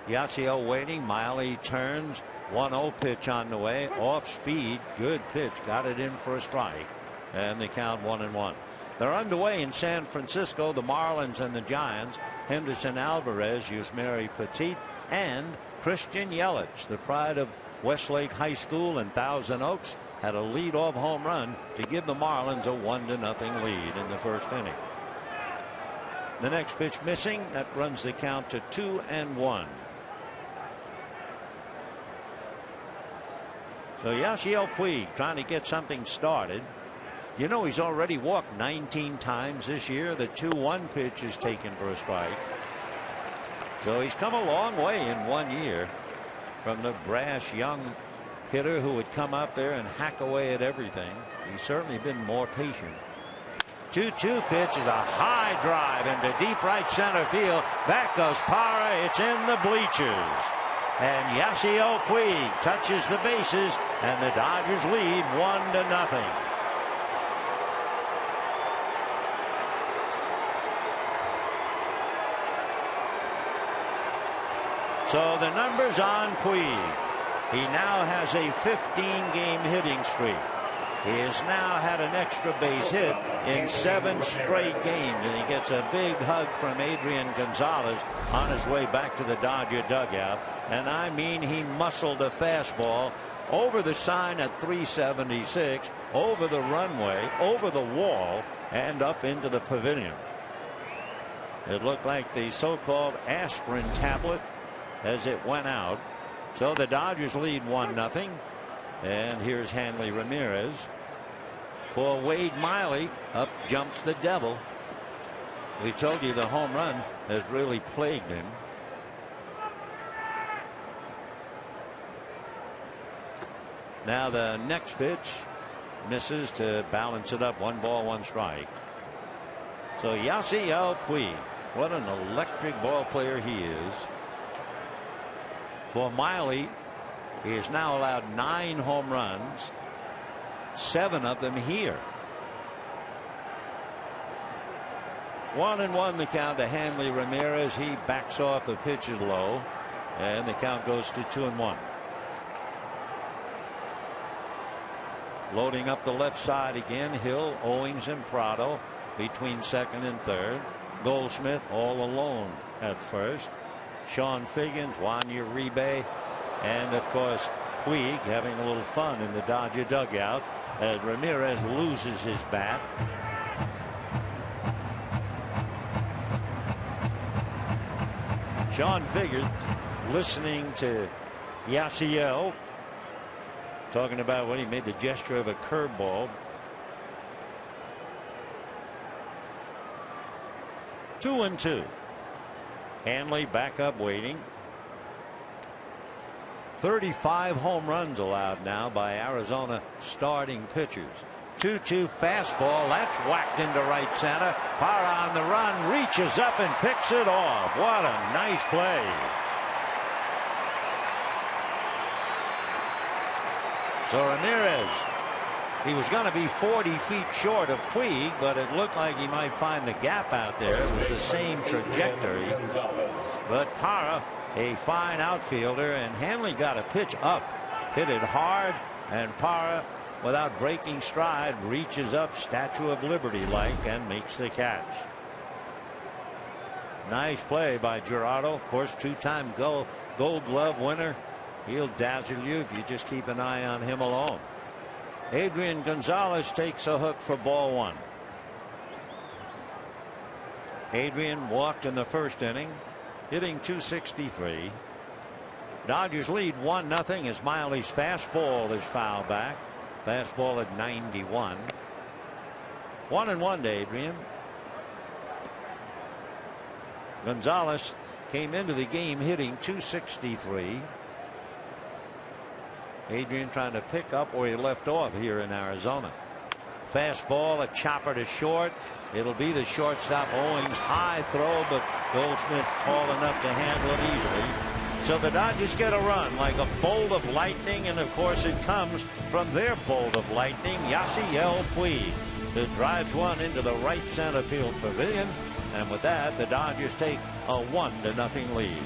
Yasiel waiting. Miley turns. 1-0 pitch on the way. Off speed. Good pitch. Got it in for a strike. And they count 1-1. They're underway in San Francisco. The Marlins and the Giants. Henderson Alvarez, Yusmery Petit, and Christian Yelich, the pride of Westlake High School in Thousand Oaks, had a lead-off home run to give the Marlins a 1-0 lead in the first inning. The next pitch missing. That runs the count to 2-1. So Yasiel Puig trying to get something started. You know, he's already walked 19 times this year. The 2-1 pitch is taken for a strike. So he's come a long way in 1 year from the brash young hitter who would come up there and hack away at everything. He's certainly been more patient. 2-2 pitch is a high drive into deep right center field. Back goes Parra. It's in the bleachers. And Yasiel Puig touches the bases, and the Dodgers lead 1-0. So the numbers on Puig. He now has a 15-game hitting streak. He has now had an extra base hit in 7 straight games, and he gets a big hug from Adrian Gonzalez on his way back to the Dodger dugout. And I mean, he muscled a fastball over the sign at 376, over the runway, over the wall, and up into the pavilion. It looked like the so-called aspirin tablet as it went out. So the Dodgers lead 1-0. And here's Hanley Ramirez. For Wade Miley, up jumps the devil. We told you the home run has really plagued him. Now the next pitch misses to balance it up. 1 ball, 1 strike. So Yasiel Puig, what an electric ball player he is. For Miley, he has now allowed 9 home runs, 7 of them here. 1-1 the count to Hanley Ramirez. He backs off, the pitch is low, and the count goes to 2-1. Loading up the left side again. Hill, Owings, and Prado between second and third. Goldschmidt all alone at first. Sean Figgins, Wanya Uribe, and of course Puig having a little fun in the Dodger dugout as Ramirez loses his bat. Sean Figgins listening to Yasiel talking about when he made the gesture of a curveball. 2-2. Hanley back up waiting. 35 home runs allowed now by Arizona starting pitchers. 2-2 fastball. That's whacked into right center. Parra on the run, reaches up and picks it off. What a nice play. So Ramirez, he was going to be 40 feet short of Puig, but it looked like he might find the gap out there. It was the same trajectory. But Parra, a fine outfielder, and Hanley got a pitch up, hit it hard, and Parra, without breaking stride, reaches up Statue of Liberty like and makes the catch. Nice play by Gerardo. Of course, two-time Gold Glove winner. He'll dazzle you if you just keep an eye on him alone. Adrian Gonzalez takes a hook for ball one. Adrian walked in the first inning, hitting .263. Dodgers lead 1-0 as Miley's fastball is fouled back. Fastball at 91. 1-1 to Adrian. Gonzalez came into the game hitting .263. Adrian trying to pick up where he left off here in Arizona. Fastball, a chopper to short. It'll be the shortstop Owings. High throw, but Goldschmidt tall enough to handle it easily. So the Dodgers get a run like a bolt of lightning, and of course it comes from their bolt of lightning, Yasiel Puig, that drives one into the right center field pavilion, and with that the Dodgers take a 1-0 lead.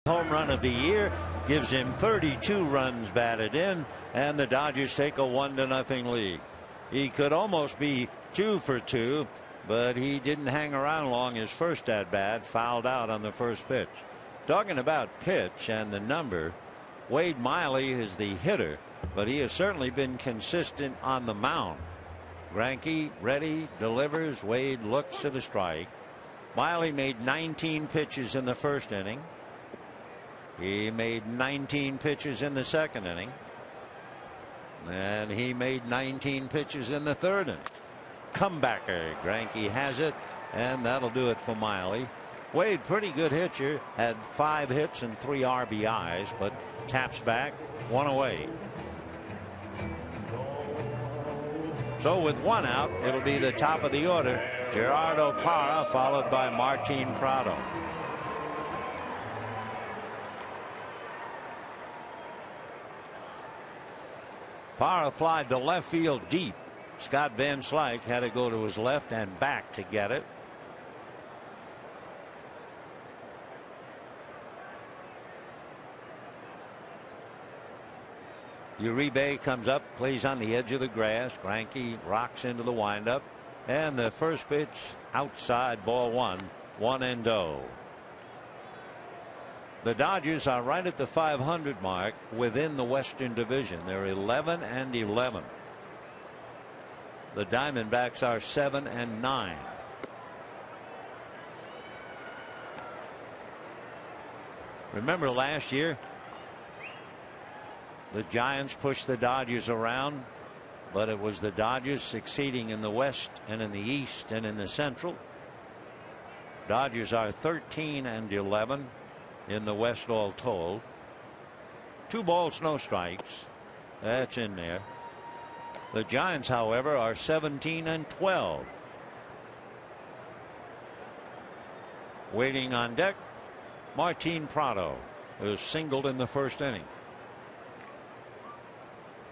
Home run of the year, gives him 32 runs batted in, and the Dodgers take a 1-0 lead. He could almost be 2 for 2, but he didn't hang around long. His first at bat fouled out on the first pitch. Talking about pitch and the number, Wade Miley is the hitter, but he has certainly been consistent on the mound. Greinke ready, delivers. Wade looks at a strike. Miley made 19 pitches in the first inning. He made 19 pitches in the second inning. And he made 19 pitches in the third inning. comebacker. Greinke has it, and that'll do it for Miley. Wade, pretty good hitcher, had 5 hits and 3 RBIs, but taps back, 1 away. So with 1 out, it'll be the top of the order. Gerardo Parra, followed by Martin Prado. Parra flied to left field deep. Scott Van Slyke had to go to his left and back to get it. Uribe comes up, plays on the edge of the grass. Greinke rocks into the windup, and the first pitch outside, ball 1, 1-0. The Dodgers are right at the 500 mark within the Western Division. They're 11-11. The Diamondbacks are 7-9. Remember last year, the Giants pushed the Dodgers around, but it was the Dodgers succeeding in the West and in the East and in the Central. Dodgers are 13-11 in the West all told. 2 balls, no strikes. That's in there. The Giants, however, are 17-12. Waiting on deck, Martin Prado, who singled in the first inning.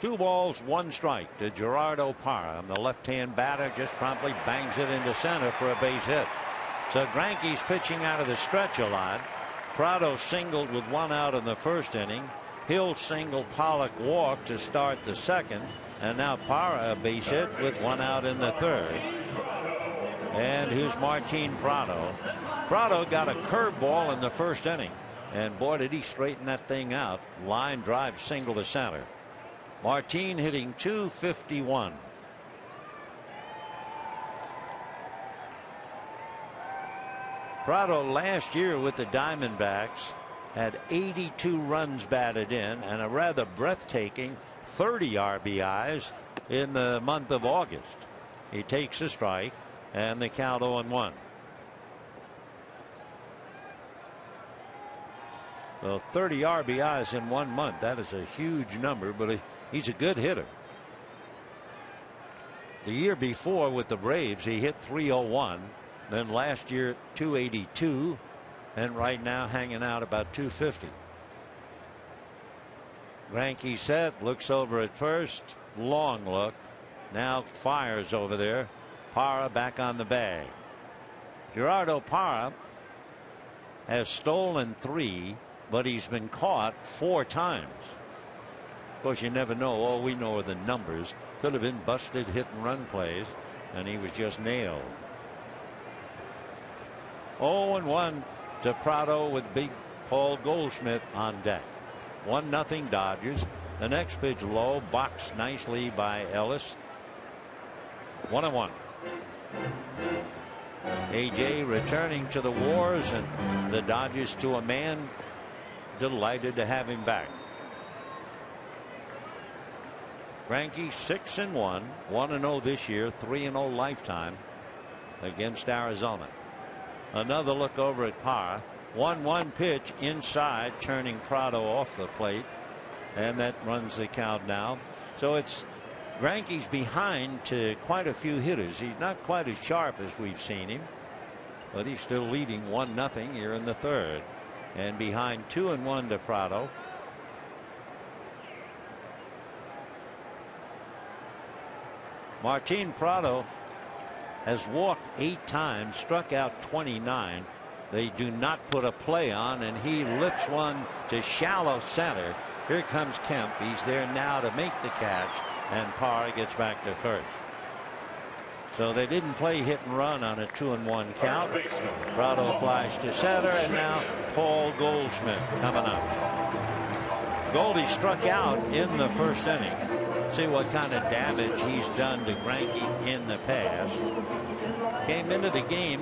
2 balls, 1 strike to Gerardo Parra, and the left-hand batter just promptly bangs it into center for a base hit. So Greinke's pitching out of the stretch a lot. Prado singled with 1 out in the first inning. Hill single, Pollock walked to start the second, and now Parra a base hit with 1 out in the third. And here's Martin Prado. Prado got a curveball in the first inning, and boy, did he straighten that thing out. Line drive single to center. Martin hitting .251. Prado last year with the Diamondbacks had 82 runs batted in and a rather breathtaking 30 RBIs in the month of August. He takes a strike, and the count 0-1. Well, 30 RBIs in 1 month, that is a huge number, but he's a good hitter. The year before with the Braves, he hit .301. Then last year, .282. And right now hanging out about .250. Greinke set, looks over at first. Long look. Now fires over there. Parra back on the bag. Gerardo Parra has stolen 3, but he's been caught 4 times. Of course, you never know. All we know are the numbers. Could have been busted hit and run plays, and he was just nailed. 0-1 to Prado with big Paul Goldschmidt on deck. 1-0 Dodgers. The next pitch low, boxed nicely by Ellis. 1-1. AJ returning to the wars, and the Dodgers to a man delighted to have him back. Greinke 6-1, 1-0 this year, 3-0 lifetime against Arizona. Another look over at Parra. 1-1 pitch inside, turning Prado off the plate, and that runs the count now. So it's Greinke's behind to quite a few hitters. He's not quite as sharp as we've seen him, but he's still leading 1-0 here in the third, and behind 2-1 to Prado. Martin Prado has walked 8 times, struck out 29. They do not put a play on, and he lifts one to shallow center. Here comes Kemp. He's there now to make the catch, and Parra gets back to first. So they didn't play hit and run on a 2-1 count. Prado flies to center, and now Paul Goldschmidt coming up. Goldie struck out in the first inning. See what kind of damage he's done to Greinke in the past. Came into the game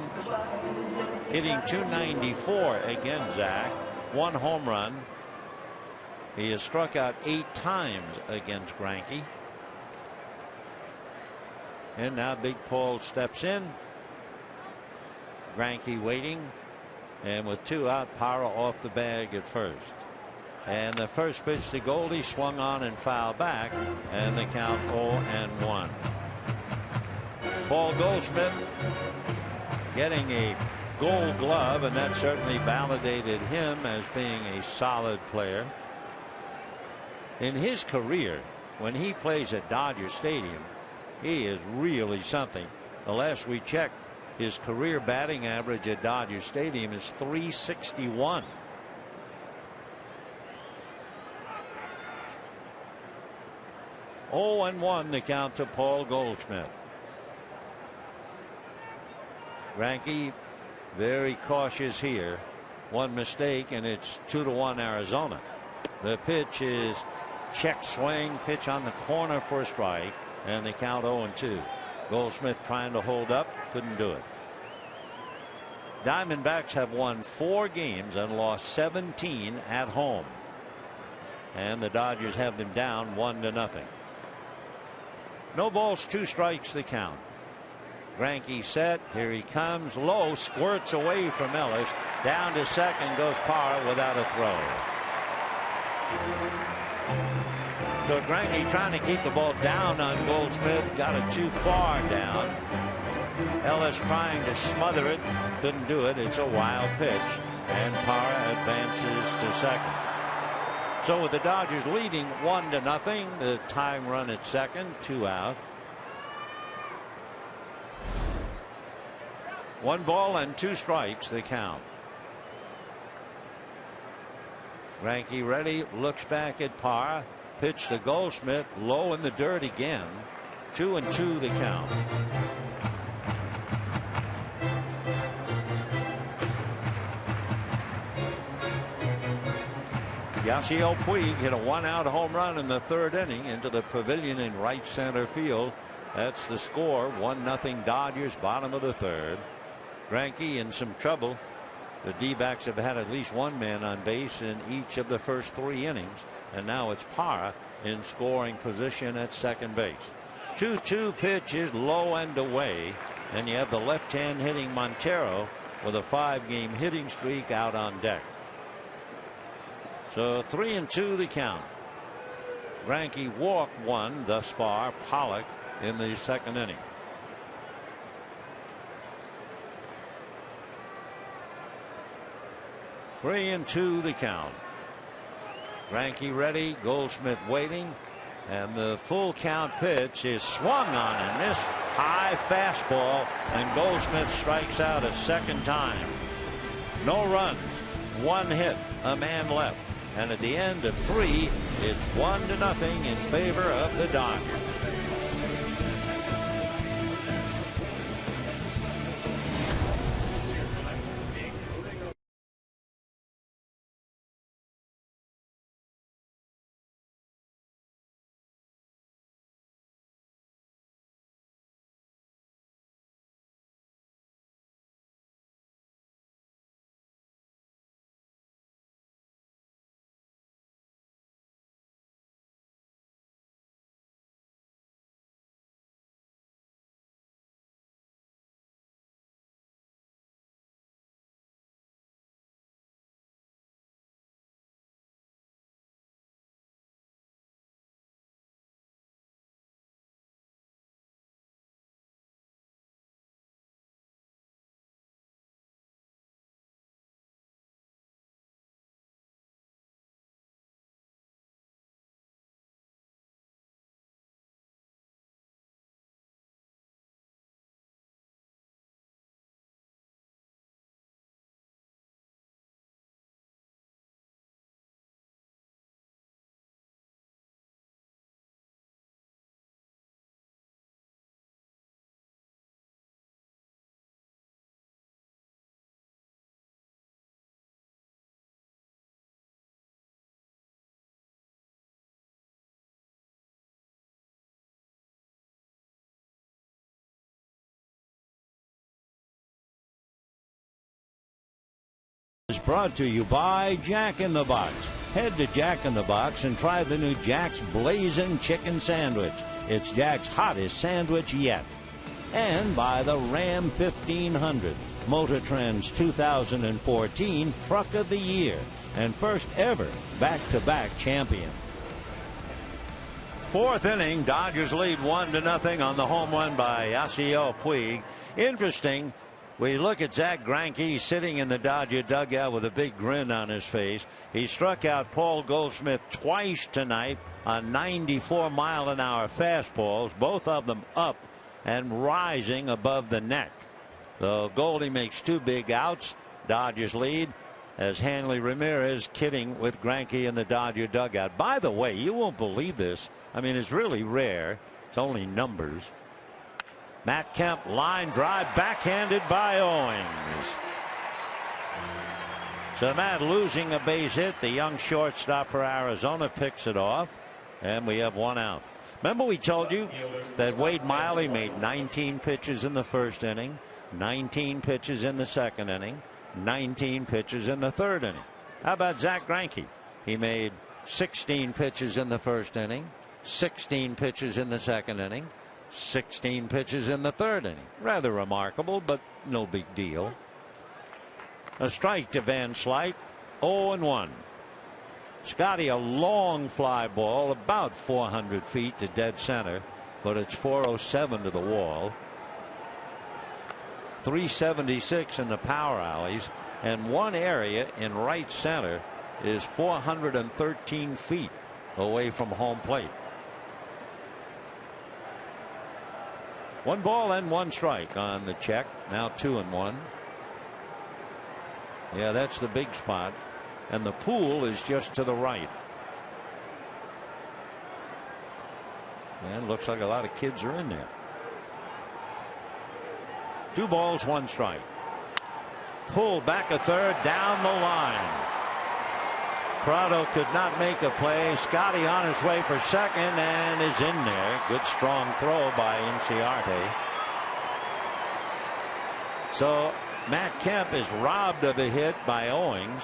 hitting .294 again, Zach. 1 home run. He has struck out 8 times against Greinke. And now Big Paul steps in. Greinke waiting. And with 2 out, Parra off the bag at first. And the first pitch to Goldie swung on and fouled back. And the count 0-1. Paul Goldschmidt getting a Gold Glove, and that certainly validated him as being a solid player. In his career, when he plays at Dodger Stadium, he is really something. The last we checked, his career batting average at Dodger Stadium is .361. (0-1) the count to Paul Goldschmidt. Greinke very cautious here. One mistake and it's 2-1 Arizona. The pitch is check swing, pitch on the corner for a strike, and the count 0-2. Goldschmidt trying to hold up, couldn't do it. Diamondbacks have won 4 games and lost 17 at home. And the Dodgers have them down 1-0. No balls, 2 strikes the count. Greinke set. Here he comes. Low, squirts away from Ellis. Down to second goes Parra without a throw. So Greinke trying to keep the ball down on Goldschmidt. Got it too far down. Ellis trying to smother it. Couldn't do it. It's a wild pitch. And Parra advances to second. So with the Dodgers leading 1-0, the tying run at second, 2 out. 1 ball and 2 strikes the count. Greinke ready, looks back at Parra. Pitch to Goldschmidt, low in the dirt again. 2-2 the count. Yasiel Puig hit a 1-out home run in the 3rd inning into the pavilion in right center field. That's the score. 1-0 Dodgers, bottom of the 3rd. Greinke in some trouble. The D-backs have had at least 1 man on base in each of the first 3 innings. And now it's Parra in scoring position at second base. 2-2 pitch is low and away. And you have the left-hand hitting Montero with a 5-game hitting streak out on deck. So 3-2 the count. Greinke walked 1 thus far. Pollock in the 2nd inning. Three and 2 the count. Greinke ready. Goldschmidt waiting. And the full count pitch is swung on and this high fastball, and Goldschmidt strikes out a 2nd time. No runs, 1 hit, a man left. And at the end of 3, it's 1-0 in favor of the Dodgers. Is brought to you by Jack in the Box. Head to Jack in the Box and try the new Jack's Blazing Chicken Sandwich. It's Jack's hottest sandwich yet. and by the Ram 1500, Motor Trend's 2014 Truck of the Year and first ever back-to-back champion. Fourth inning, Dodgers lead 1-0 on the home run by Yasiel Puig. Interesting, we look at Zach Greinke sitting in the Dodger dugout with a big grin on his face. He struck out Paul Goldschmidt twice tonight on 94-mile-an-hour fastballs, both of them up and rising above the neck. The Goldie makes 2 big outs. Dodgers lead as Hanley Ramirez kidding with Greinke in the Dodger dugout. By the way, you won't believe this. I mean, it's really rare. It's only numbers. Matt Kemp line drive backhanded by Owings. So Matt losing a base hit. The young shortstop for Arizona picks it off, and we have 1 out. Remember we told you that Wade Miley made 19 pitches in the first inning, 19 pitches in the second inning, 19 pitches in the third inning. How about Zach Greinke? He made 16 pitches in the first inning, 16 pitches in the second inning, 16 pitches in the third inning. Rather remarkable, but no big deal. A strike to Van Slyke, 0-1. Scotty, a long fly ball about 400 feet to dead center, but it's 407 to the wall. 376 in the power alleys, and one area in right center is 413 feet away from home plate. 1 ball and 1 strike on the check. Now 2-1. Yeah, that's the big spot. And the pool is just to the right. And looks like a lot of kids are in there. 2 balls, 1 strike. Pulled back a third, down the line. Prado could not make a play. Scotty on his way for second and is in there. Good strong throw by Inciarte. So Matt Kemp is robbed of a hit by Owings,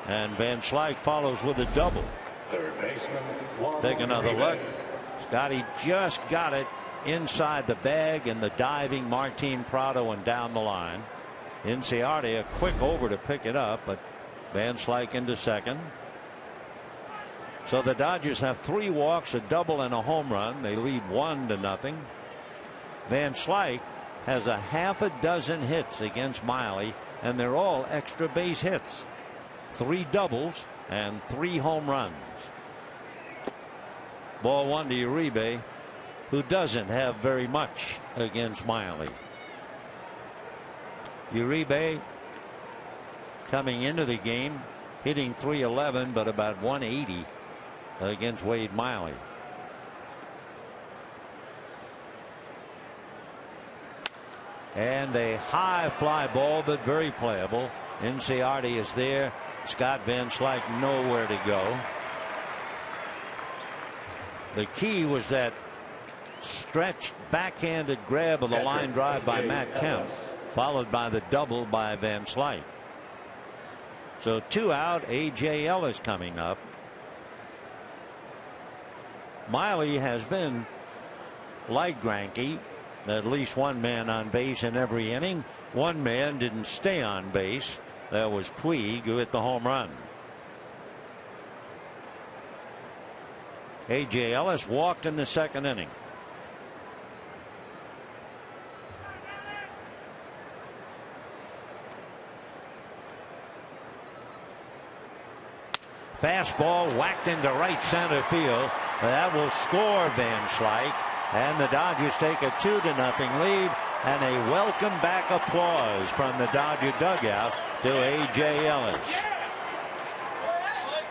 and Van Slyke follows with a double. Third baseman. Take another look. Scotty just got it inside the bag, and the diving Martin Prado and down the line. Inciarte a quick over to pick it up, but Van Slyke into second. So the Dodgers have 3 walks, a double, and a home run. They lead 1-0. Van Slyke has a half a dozen hits against Miley, and they're all extra base hits. 3 doubles and 3 home runs. Ball 1 to Uribe, who doesn't have very much against Miley. Uribe coming into the game hitting .311, but about 180 against Wade Miley. And a high fly ball, but very playable. Inciarte is there. Scott Van Slyke nowhere to go. The key was that stretched backhanded grab of the line drive by Matt Kemp, followed by the double by Van Slyke. So 2 out. A.J. Ellis coming up. Miley has been like Greinke, at least 1 man on base in every inning. 1 man didn't stay on base. That was Puig, who hit the home run. A.J. Ellis walked in the second inning. Fastball whacked into right center field. That will score Van Slyke, and the Dodgers take a 2-0 lead, and a welcome back applause from the Dodger dugout to A.J. Ellis.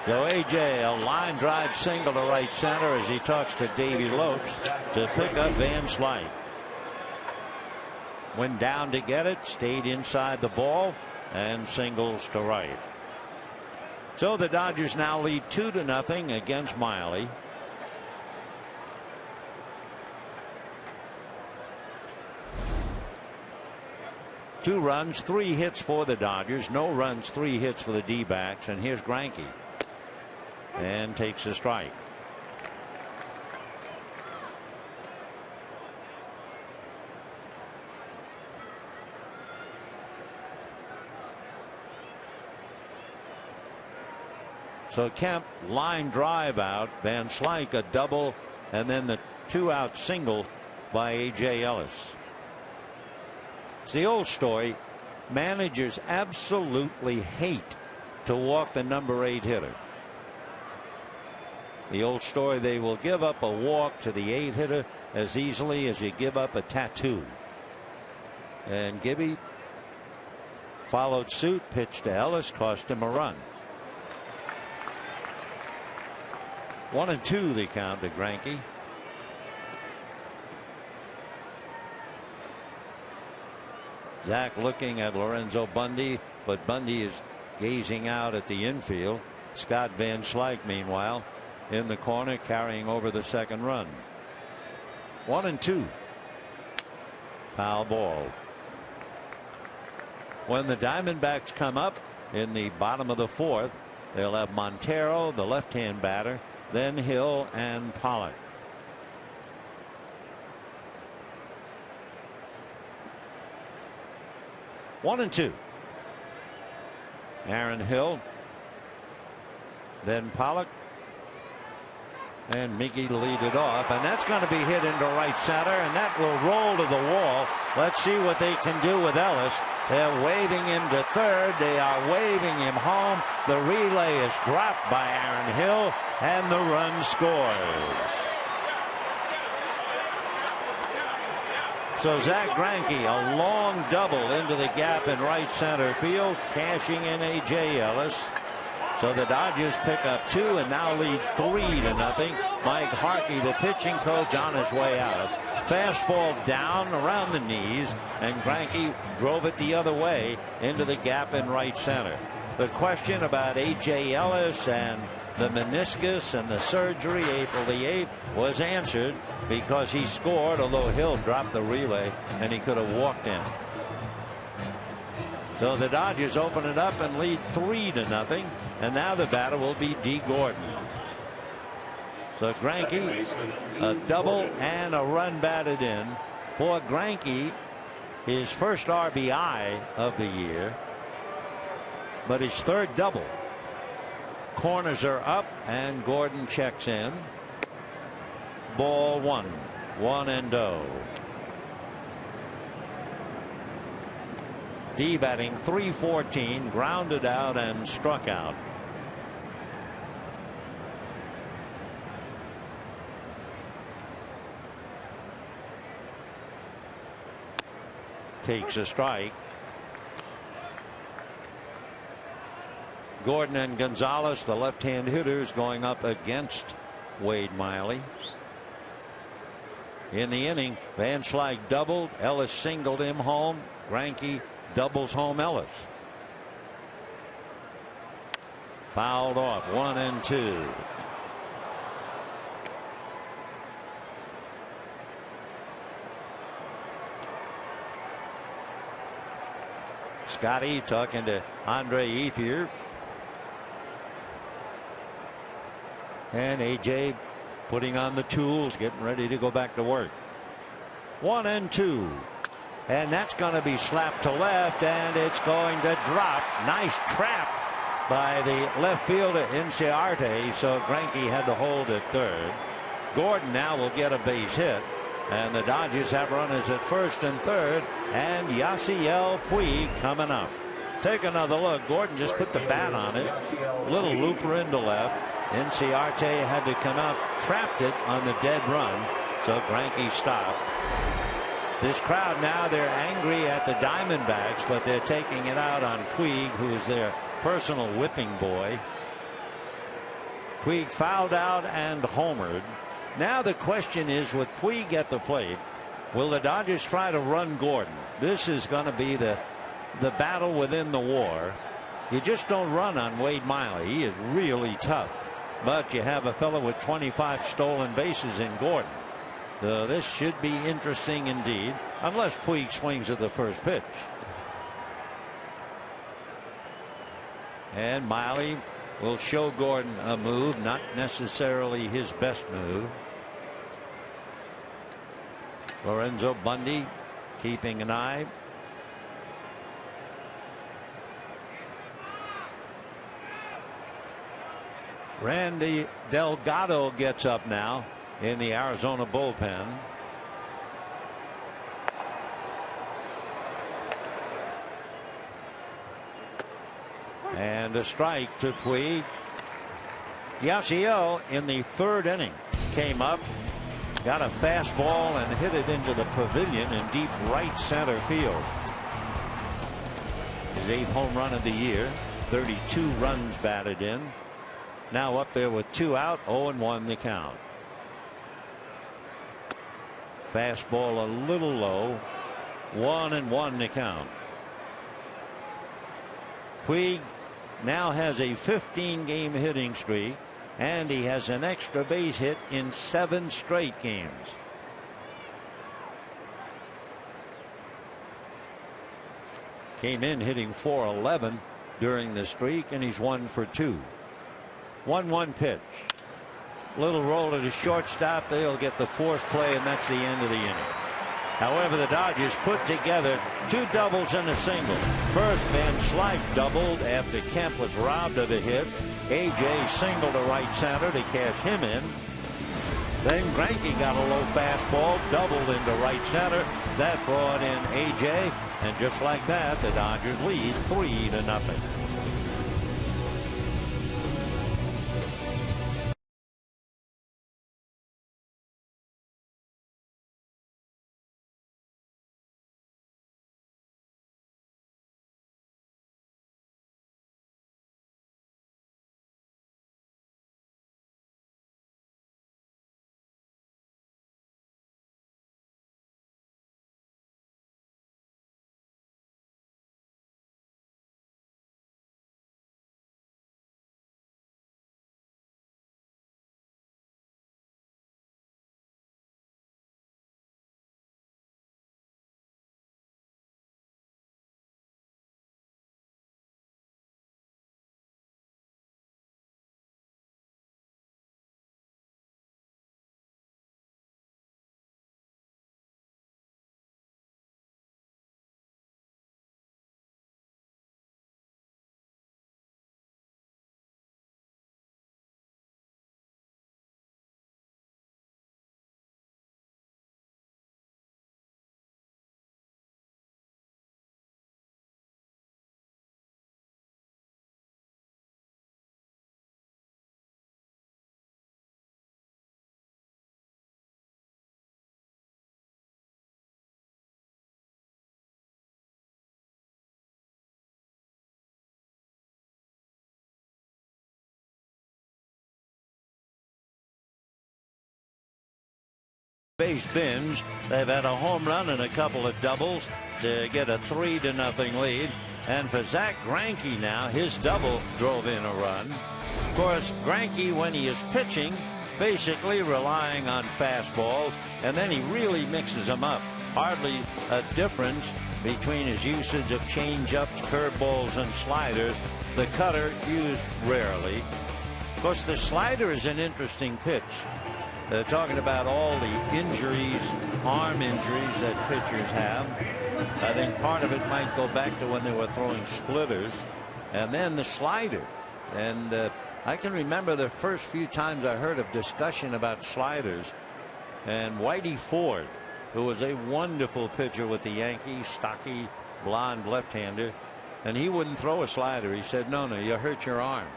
So A.J. a line drive single to right center as he talks to Davey Lopes to pick up Van Slyke. Went down to get it, stayed inside the ball, and singles to right. So the Dodgers now lead 2-0 against Miley. Two runs, 3 hits for the Dodgers. No runs, 3 hits for the D-backs. And here's Greinke. And takes a strike. So Kemp line drive out, Van Slyke a double, and then the 2-out single by A.J. Ellis. It's the old story. Managers absolutely hate to walk the number 8 hitter. The old story, they will give up a walk to the 8 hitter as easily as you give up a tattoo. And Gibby followed suit, pitched to Ellis, cost him a run. 1-2 the count to Greinke. Zach looking at Lorenzo Bundy, but Bundy is gazing out at the infield. Scott Van Slyke, meanwhile, in the corner, carrying over the second run. 1-2. Foul ball. When the Diamondbacks come up in the bottom of the 4th, they'll have Montero, the left-hand batter, then Hill and Pollock. One and two. Aaron Hill, then Pollock, and Miggy to lead it off, and that's going to be hit into right center, and that will roll to the wall. Let's see what they can do with Ellis. They're waving him to third. They are waving him home. The relay is dropped by Aaron Hill, and the run scores. So Zach Greinke, a long double into the gap in right center field, cashing in A.J. Ellis. So the Dodgers pick up 2 and now lead 3-0. Mike Harkey, the pitching coach, on his way out. Fastball down around the knees, and Greinke drove it the other way into the gap in right center. The question about A.J. Ellis and the meniscus and the surgery April the 8th was answered because he scored, although Hill dropped the relay and he could have walked in. So the Dodgers open it up and lead 3-0, and now the batter will be D. Gordon. So Greinke, a double and a run batted in for Greinke, his first RBI of the year, but his third double. Corners are up, and Gordon checks in. Ball 1, 1-0. D batting .314, grounded out and struck out. Takes a strike. Gordon and Gonzalez, the left-hand hitters, going up against Wade Miley. In the inning, Van Slyke doubled. Ellis singled him home. Greinke doubles home Ellis. Fouled off. 1-2. Scotty talking to Andre Ethier. And A.J. putting on the tools, getting ready to go back to work. 1-2. And that's going to be slapped to left, and it's going to drop. Nice trap by the left fielder Inciarte, so Greinke had to hold at third. Gordon now will get a base hit, and the Dodgers have runners at first and third, and Yasiel Puig coming up. Take another look. Gordon just put the bat on it. Little looper into left. Inciarte had to come out, trapped it on the dead run, so Greinke stopped. This crowd now, they're angry at the Diamondbacks, but they're taking it out on Puig, who is their personal whipping boy. Puig fouled out and homered. Now the question is, with Puig at the plate, will the Dodgers try to run Gordon? This is going to be the battle within the war. You just don't run on Wade Miley. He is really tough. But you have a fellow with 25 stolen bases in Gordon. So this should be interesting indeed, unless Puig swings at the first pitch. And Miley will show Gordon a move, not necessarily his best move. Lorenzo Bundy keeping an eye. Randy Delgado gets up now in the Arizona bullpen. And a strike to Puig. Yasiel in the third inning came up, got a fastball and hit it into the pavilion in deep right center field. His 8th home run of the year, 32 runs batted in. Now up there with 2 out, 0-1 the count. Fastball a little low, 1-1 the count. Puig now has a 15-game hitting streak, and he has an extra base hit in 7 straight games. Came in hitting .411 during the streak, and he's 1 for 2. 1-1 pitch. Little roller to shortstop. They'll get the force play, and that's the end of the inning. However, the Dodgers put together 2 doubles and a single. First, Van Slike doubled after Kemp was robbed of a hit. A.J. singled to right center to cash him in. Then Greinke got a low fastball, doubled into right center. That brought in A.J. And just like that, the Dodgers lead 3-0. Base bins. They've had a home run and a couple of doubles to get a 3-0 lead. And for Zach Greinke now, his double drove in a run. Of course, Greinke, when he is pitching, basically relying on fastballs, and then he really mixes them up. Hardly a difference between his usage of changeups, curveballs, and sliders. The cutter used rarely. Of course, the slider is an interesting pitch. They're talking about all the injuries, arm injuries that pitchers have. I think part of it might go back to when they were throwing splitters. And then the slider. And I can remember the first few times I heard of discussion about sliders. And Whitey Ford, who was a wonderful pitcher with the Yankees, stocky, blonde left-hander, and he wouldn't throw a slider. He said, no, you hurt your arm.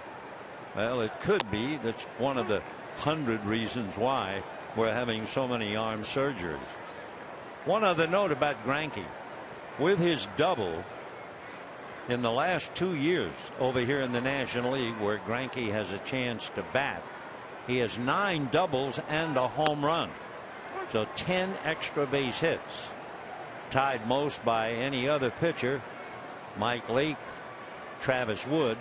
Well, it could be. That's one of the 100 reasons why we're having so many arm surgeries. One other note about Greinke. With his double in the last 2 years over here in the National League, where Greinke has a chance to bat, he has 9 doubles and a home run. So 10 extra base hits, tied most by any other pitcher. Mike Leake, Travis Wood,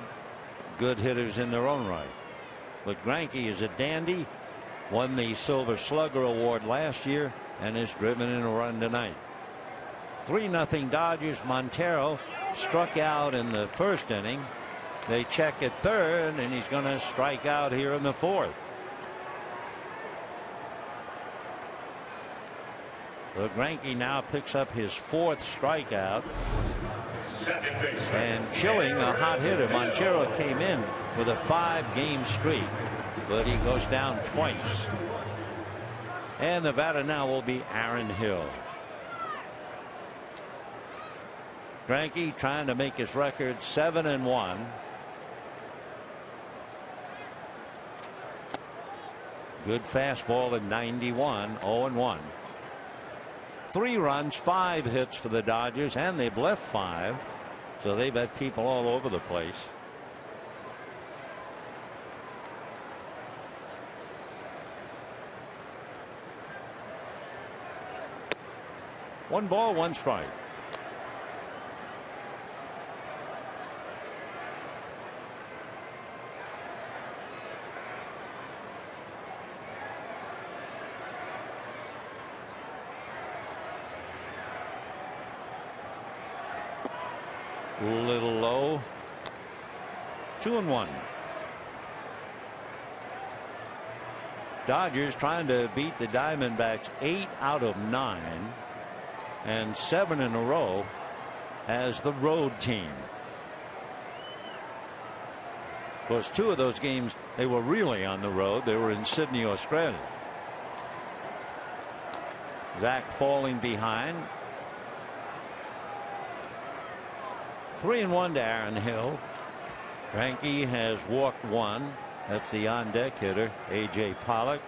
good hitters in their own right. But Greinke is a dandy, won the Silver Slugger Award last year, and is driven in a run tonight. 3-0 Dodgers. Montero struck out in the first inning. They check at third, and he's going to strike out here in the fourth. So Greinke now picks up his 4th strikeout. Second baseman. And chilling a hot hitter. Montero came in with a 5-game streak, but he goes down twice. And the batter now will be Aaron Hill. Greinke trying to make his record 7-1. Good fastball at 91. 0-1. 3 runs, 5 hits for the Dodgers, and they've left 5, so they've had people all over the place. One ball, one strike. Little low. 2-1. Dodgers trying to beat the Diamondbacks 8 out of 9, and 7 in a row as the road team. Of course, 2 of those games they were really on the road. They were in Sydney, Australia. Zach falling behind. 3-1 to Aaron Hill. Greinke has walked 1. That's the on-deck hitter, A.J. Pollock.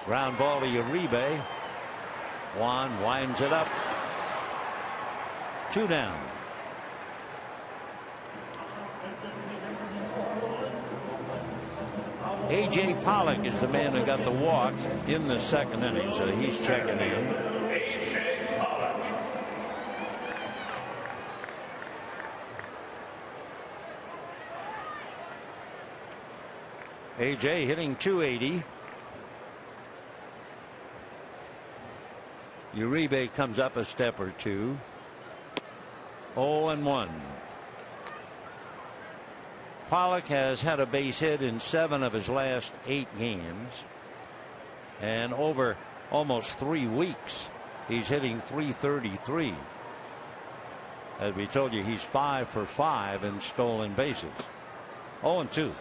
Ground ball to Uribe. Juan winds it up. 2 down. A.J. Pollock is the man who got the walk in the 2nd inning, so he's checking in. AJ hitting .280. Uribe comes up a step or 2. 0-1. Pollock has had a base hit in 7 of his last 8 games, and over almost 3 weeks he's hitting .333. As we told you, he's 5 for 5 in stolen bases. 0-2.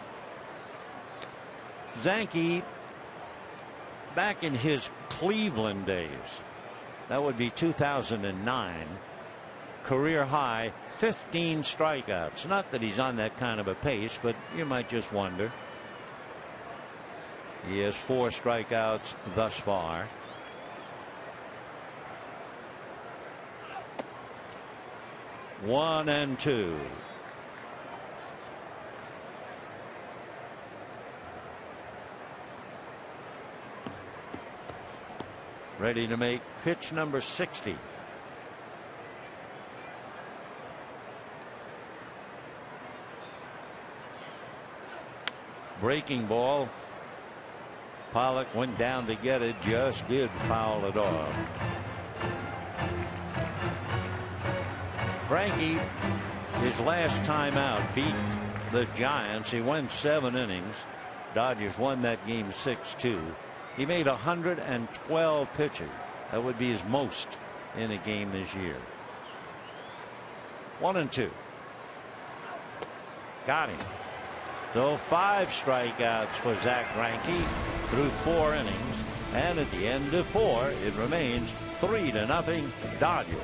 Greinke, back in his Cleveland days, that would be 2009, career high 15 strikeouts. Not that he's on that kind of a pace, but you might just wonder. He has 4 strikeouts thus far. One and 2. Ready to make pitch number 60. Breaking ball. Pollock went down to get it, just did foul it off. Greinke, his last time out, beat the Giants. He went 7 innings. Dodgers won that game 6-2. He made 112 pitches. That would be his most in a game this year. 1-2. Got him. So 5 strikeouts for Zach Greinke through 4 innings. And at the end of 4, it remains 3-0 Dodgers.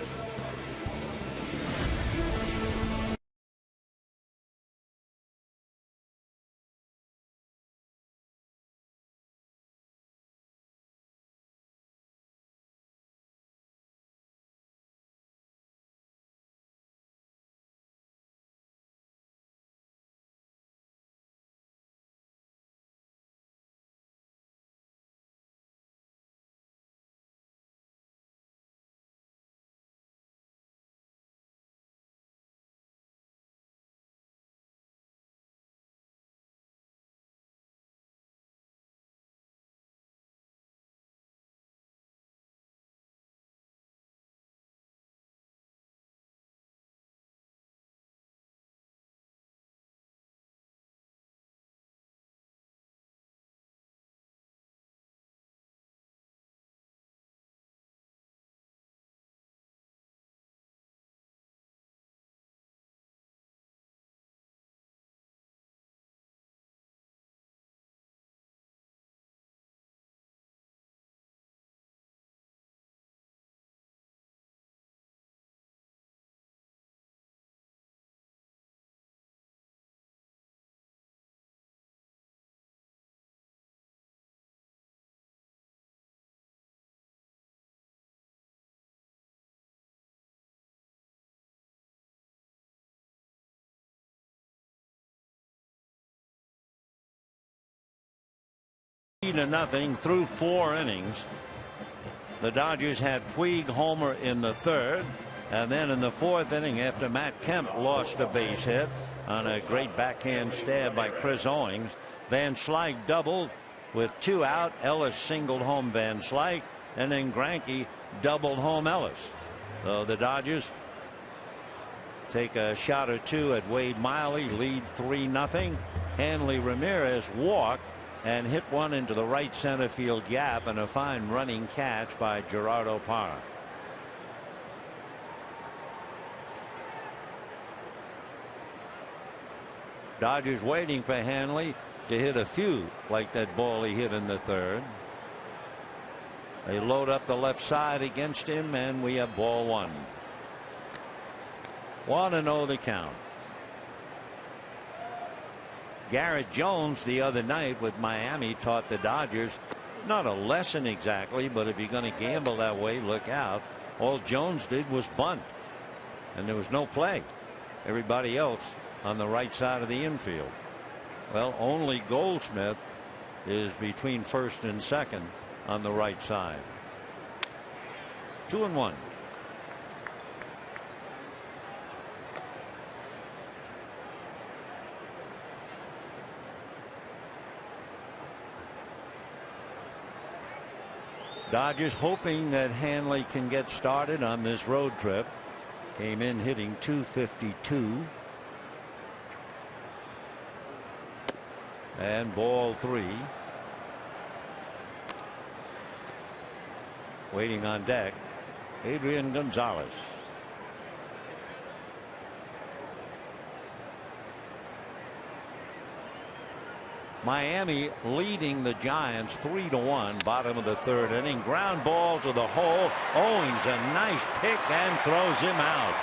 3-0 through 4 innings. The Dodgers had Puig homer in the 3rd, and then in the 4th inning, after Matt Kemp lost a base hit on a great backhand stab by Chris Owings, Van Slike doubled with 2 out. Ellis singled home Van Slike, and then Greinke doubled home Ellis. So the Dodgers take a shot or 2 at Wade Miley, lead 3-0. Hanley Ramirez walked and hit one into the right center field gap, and a fine running catch by Gerardo Parra. Dodgers waiting for Hanley to hit a few like that ball he hit in the 3rd. They load up the left side against him, and we have ball 1. 1-0 the count. Garrett Jones the other night with Miami taught the Dodgers, not a lesson exactly, but if you're going to gamble that way, look out. All Jones did was bunt, and there was no play. Everybody else on the right side of the infield. Well, only Goldschmidt is between 1st and 2nd on the right side. 2-1. Dodgers hoping that Hanley can get started on this road trip. Came in hitting .252. And ball 3. Waiting on deck, Adrian Gonzalez. Miami leading the Giants 3-1, bottom of the 3rd inning. Ground ball to the hole. Owings a nice pick and throws him out.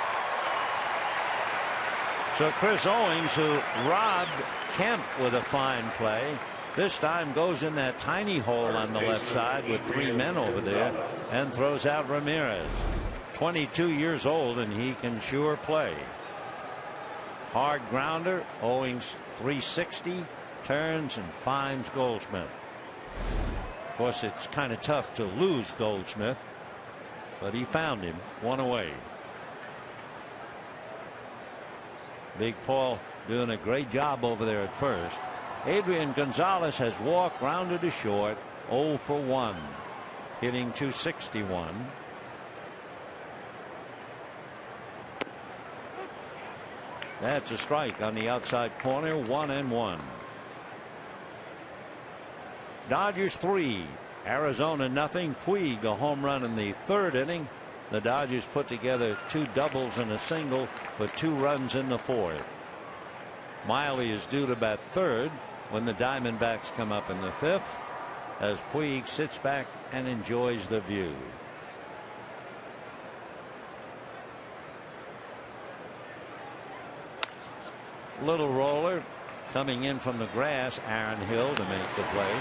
So Chris Owings, who robbed Kemp with a fine play, this time goes in that tiny hole on the left side with 3 men over there and throws out Ramirez. 22 years old, and he can sure play. Hard grounder. Owings 360. Turns and finds Goldschmidt. Of course, it's kind of tough to lose Goldschmidt, but he found him. 1 away. Big Paul doing a great job over there at first. Adrian Gonzalez has walked, grounded to short, 0 for 1, hitting .261. That's a strike on the outside corner. 1-1. Dodgers 3, Arizona nothing. Puig a home run in the 3rd inning. The Dodgers put together 2 doubles and a single for 2 runs in the 4th. Miley is due to bat 3rd when the Diamondbacks come up in the 5th, as Puig sits back and enjoys the view. Little roller coming in from the grass. Aaron Hill to make the play.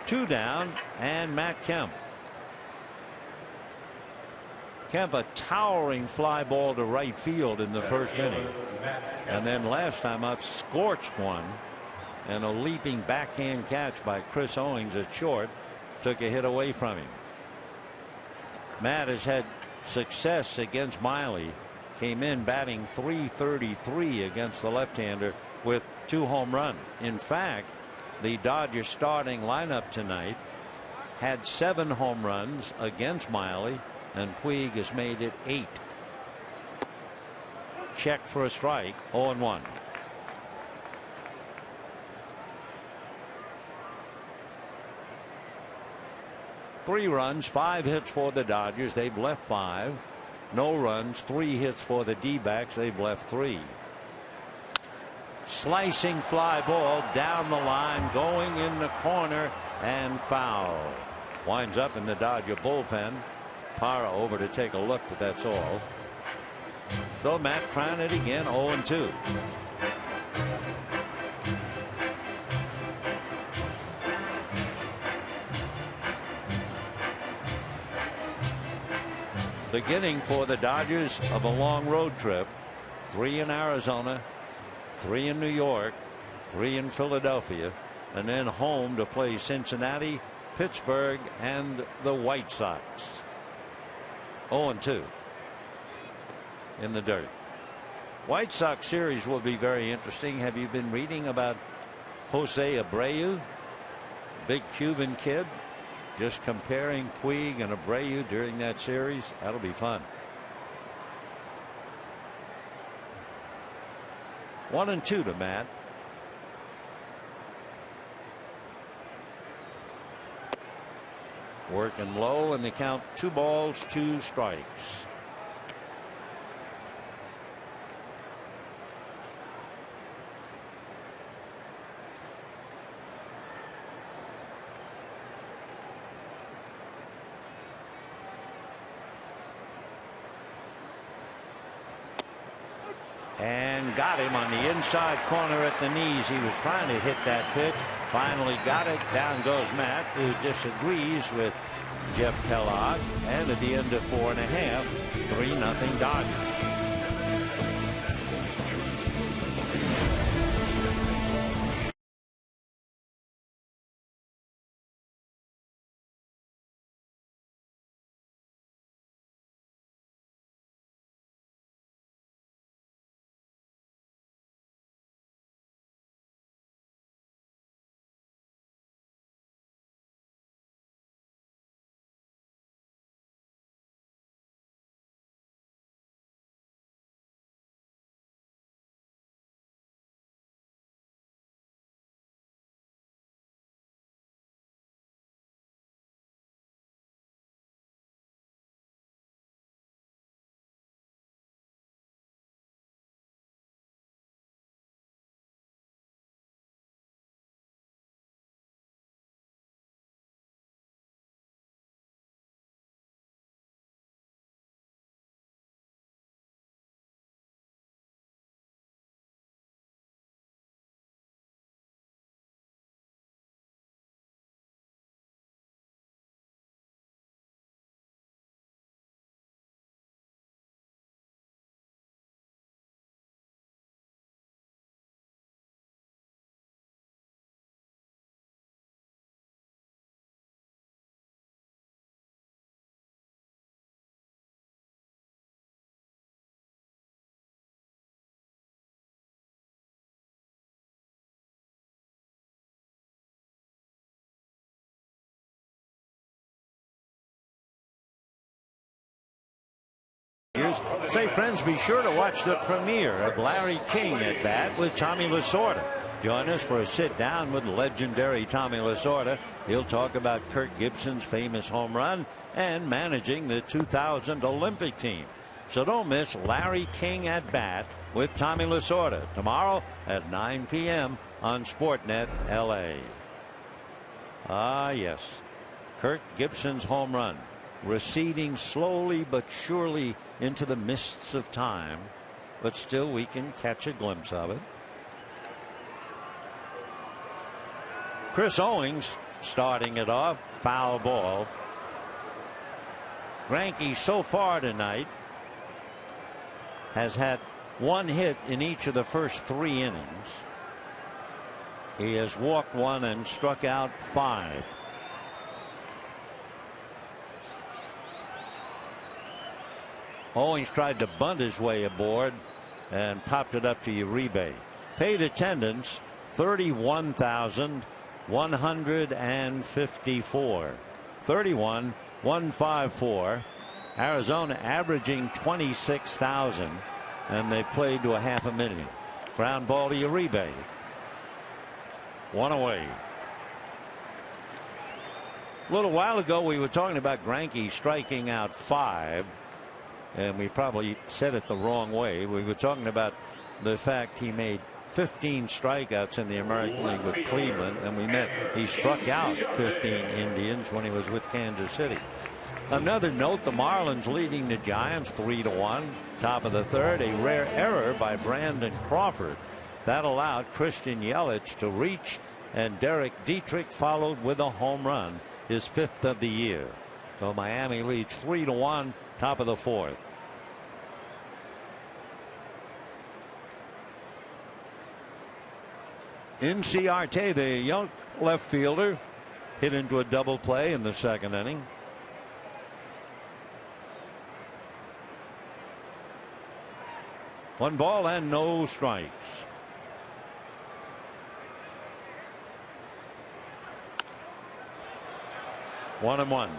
Two down, and Matt Kemp. Kemp a towering fly ball to right field in the 1st inning, and then last time up scorched one, and a leaping backhand catch by Chris Owings at short took a hit away from him. Matt has had success against Miley. Came in batting .333 against the left-hander with 2 home runs. In fact, the Dodgers starting lineup tonight had 7 home runs against Miley, and Puig has made it 8. Check for a strike. 0-1. Three runs, 5 hits for the Dodgers. They've left 5. No runs, 3 hits for the D-backs. They've left 3. Slicing fly ball down the line, going in the corner, and foul. Winds up in the Dodger bullpen. Parra over to take a look, but that's all. So Matt trying it again. 0-2. Beginning for the Dodgers of a long road trip. 3 in Arizona, 3 in New York, 3 in Philadelphia, and then home to play Cincinnati, Pittsburgh, and the White Sox. 0-2 in the dirt. White Sox series will be very interesting. Have you been reading about Jose Abreu, big Cuban kid? Just comparing Puig and Abreu during that series. That'll be fun. 1-2 to Matt. Working low, and the count 2 balls, 2 strikes. And got him on the inside corner at the knees. He was trying to hit that pitch. Finally got it. Down goes Matt, who disagrees with Jeff Kellogg. And at the end of 4.5, 3-0 Dodgers. Say, friends, be sure to watch the premiere of Larry King at bat with Tommy Lasorda. Join us for a sit down with legendary Tommy Lasorda. He'll talk about Kirk Gibson's famous home run and managing the 2000 Olympic team. So don't miss Larry King at bat with Tommy Lasorda tomorrow at 9 p.m. on Sportnet LA. Ah, yes. Kirk Gibson's home run, receding slowly but surely into the mists of time, but still we can catch a glimpse of it. Chris Owings starting it off, foul ball. Greinke so far tonight has had 1 hit in each of the first 3 innings. He has walked 1 and struck out 5. Owings tried to bunt his way aboard and popped it up to Uribe. Paid attendance 31,154. 31,154. Arizona averaging 26,000, and they played to a half a million. Ground ball to Uribe. 1 away. A little while ago we were talking about Greinke striking out 5. And we probably said it the wrong way. We were talking about the fact he made 15 strikeouts in the American League with Cleveland, and we meant he struck out 15 Indians when he was with Kansas City. Another note, the Marlins leading the Giants 3-1. Top of the 3rd, a rare error by Brandon Crawford. That allowed Christian Yelich to reach, and Derek Dietrich followed with a home run, his 5th of the year. So Miami leads 3-1. Top of the 4th. Inciarte, the young left fielder, hit into a double play in the second inning. One ball and no strikes. One and one.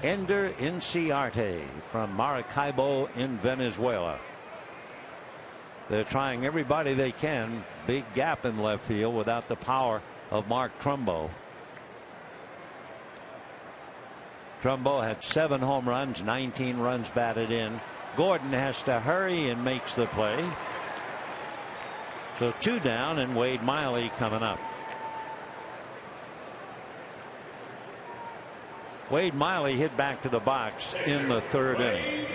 Ender Inciarte from Maracaibo in Venezuela. They're trying everybody they can. Big gap in left field without the power of Mark Trumbo. Trumbo had 7 home runs, 19 runs batted in. Gordon has to hurry and makes the play. So 2 down, and Wade Miley coming up. Wade Miley hit back to the box in the third inning.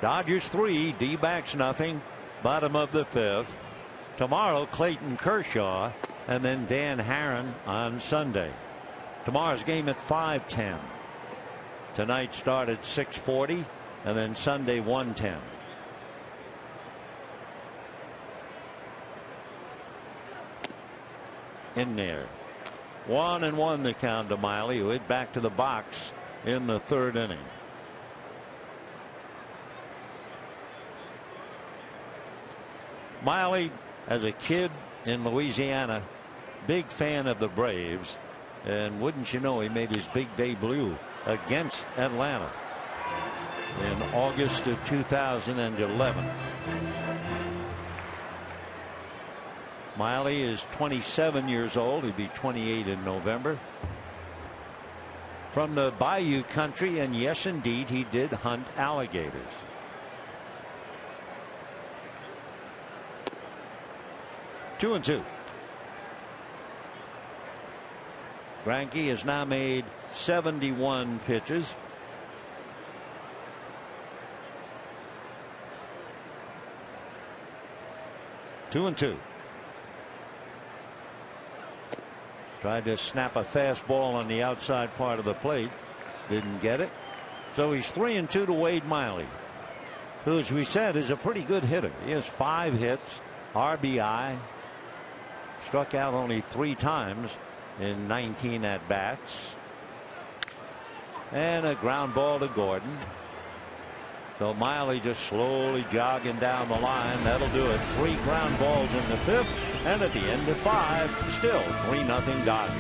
Dodgers 3, D-backs nothing. Bottom of the 5th. Tomorrow, Clayton Kershaw and then Dan Harron on Sunday. Tomorrow's game at 5:10. Tonight start at 6:40 and then Sunday 1:10. In there. 1-1 the count to Miley, who hit back to the box in the third inning. Miley, as a kid in Louisiana, big fan of the Braves, and wouldn't you know, he made his big debut against Atlanta in August of 2011. Miley is 27 years old. He'll be 28 in November. From the Bayou country, and yes, indeed, he did hunt alligators. 2-2. Greinke has now made 71 pitches. Two and two. Tried to snap a fastball on the outside part of the plate. Didn't get it. So he's 3-2 to Wade Miley, who, as we said, is a pretty good hitter. He has 5 hits, RBI. Struck out only 3 times in 19 at bats. And a ground ball to Gordon. So Miley just slowly jogging down the line. That'll do it. 3 ground balls in the 5th. And at the end of 5, still 3-0 Dodgers.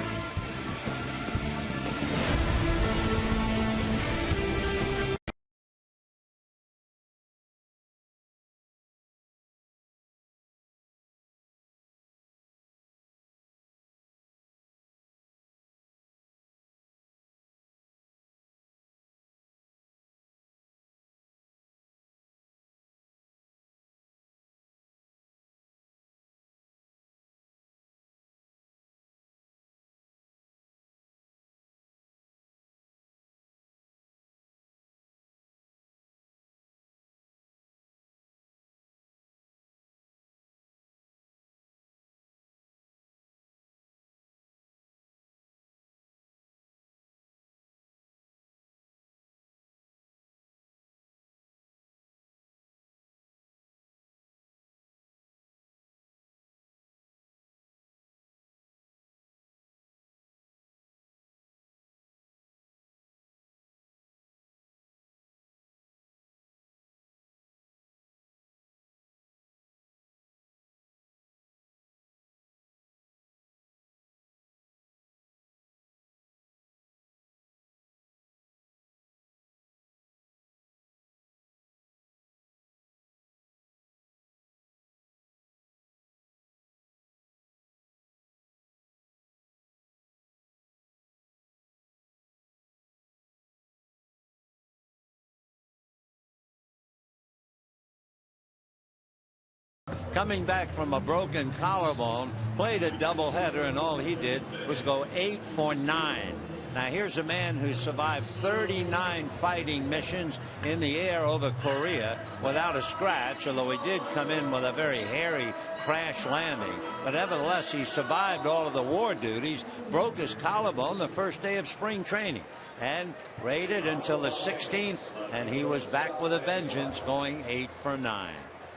Coming back from a broken collarbone, played a doubleheader, and all he did was go 8 for 9. Now here's a man who survived 39 fighting missions in the air over Korea without a scratch, although he did come in with a very hairy crash landing. But nevertheless, he survived all of the war duties, broke his collarbone the first day of spring training, and waited until the 16th, and he was back with a vengeance, going 8 for 9.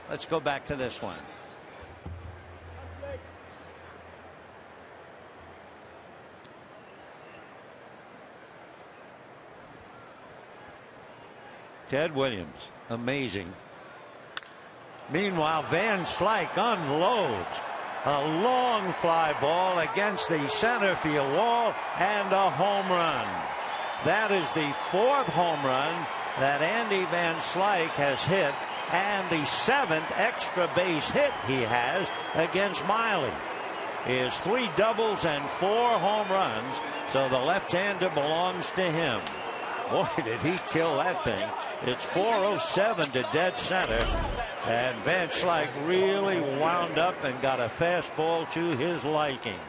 Let's go back to this one. Ted Williams, amazing. Meanwhile, Van Slike unloads a long fly ball against the center field wall and a home run. That is the 4th home run that Andy Van Slike has hit, and the 7th extra base hit he has against Miley. He has 3 doubles and 4 home runs, so the left-hander belongs to him. Boy, did he kill that thing. It's 407 to dead center, and Van Slike really wound up and got a fastball to his liking.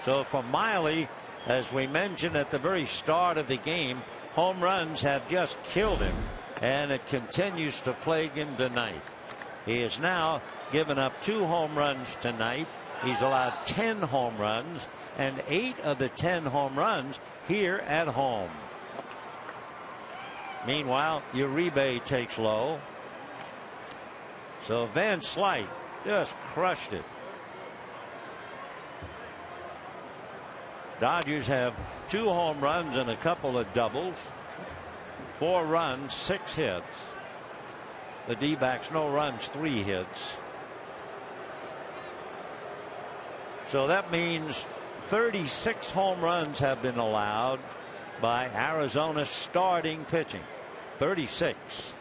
So for Miley, as we mentioned at the very start of the game, home runs have just killed him, and it continues to plague him tonight. He has now given up 2 home runs tonight. He's allowed 10 home runs, and 8 of the 10 home runs here at home. Meanwhile, Uribe takes low. So Van Slike just crushed it. Dodgers have 2 home runs and a couple of doubles. 4 runs, 6 hits. The D-backs, no runs, 3 hits. So that means 36 home runs have been allowed by Arizona's starting pitching. 36.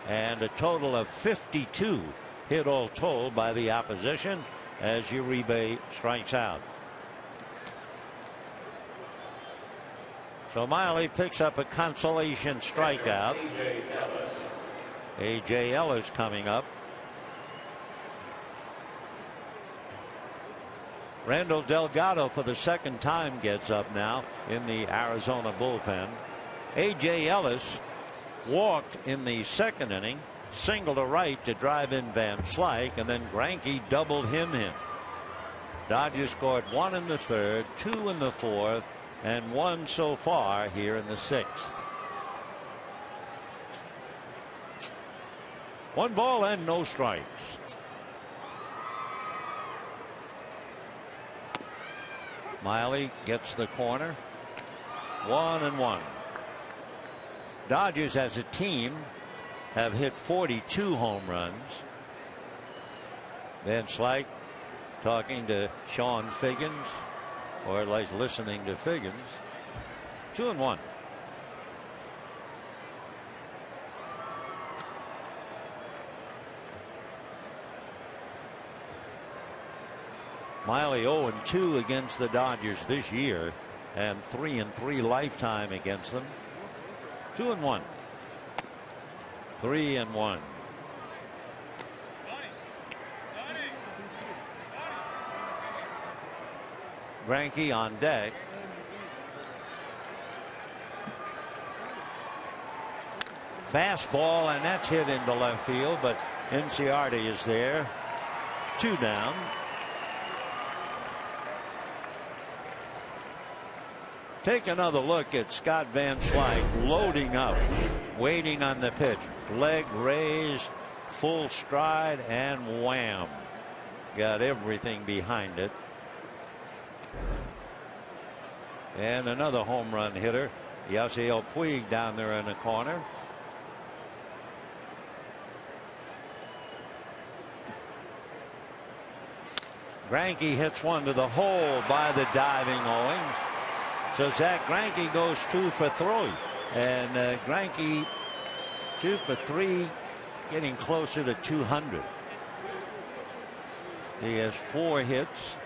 And a total of 52 hit all told by the opposition as Uribe strikes out. So Miley picks up a consolation strikeout. A.J. Ellis coming up. Randall Delgado for the 2nd time gets up now in the Arizona bullpen. A.J. Ellis walked in the 2nd inning, single to right to drive in Van Slike, and then Greinke doubled him in. Dodgers scored 1 in the 3rd, 2 in the 4th, and 1 so far here in the 6th. 1 ball and no strikes. Miley gets the corner. 1-1. Dodgers as a team have hit 42 home runs. Van Slike talking to Sean Figgins, or at least listening to Figgins. 2-1. Miley 0-2 against the Dodgers this year, and 3-3 lifetime against them. 2-1. 3-1. Greinke on deck. Fastball, and that's hit into left field, but Inciarte is there. 2 down. Take another look at Scott Van Slyke loading up, waiting on the pitch. Leg raised, full stride, and wham. Got everything behind it. And another home run hitter, Yasiel Puig, down there in the corner. Greinke hits one to the hole by the diving Owings. So Zach Greinke goes 2 for 3. And Greinke 2 for 3, getting closer to 200. He has 4 hits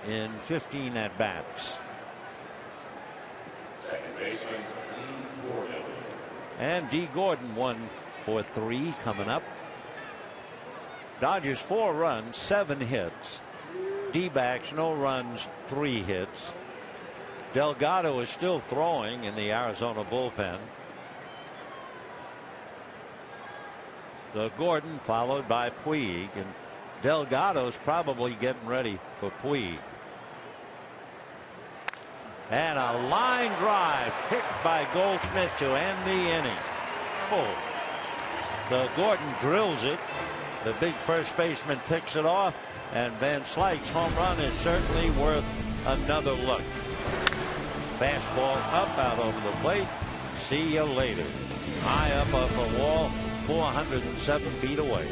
in 15 at bats. Second baseman, D. Gordon. And D. Gordon 1 for 3 coming up. Dodgers 4 runs, 7 hits. D-backs no runs, 3 hits. Delgado is still throwing in the Arizona bullpen. So Gordon followed by Puig, and Delgado's probably getting ready for Puig. And a line drive picked by Goldschmidt to end the inning. Oh. So Gordon drills it. The big first baseman picks it off, and Van Slyke's home run is certainly worth another look. Fastball up out over the plate. See you later. High up off the wall, 407 feet away.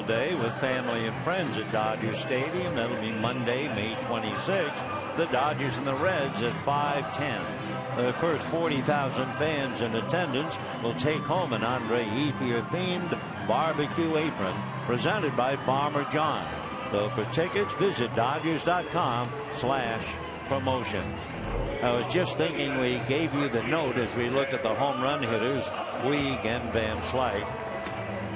Day with family and friends at Dodger Stadium. That'll be Monday, May 26th. The Dodgers and the Reds at 5:10. The first 40,000 fans in attendance will take home an Andre Ethier themed barbecue apron presented by Farmer John. So for tickets, visit Dodgers.com/promotion. I was just thinking we gave you the note as we look at the home run hitters, Puig and Van Slyke.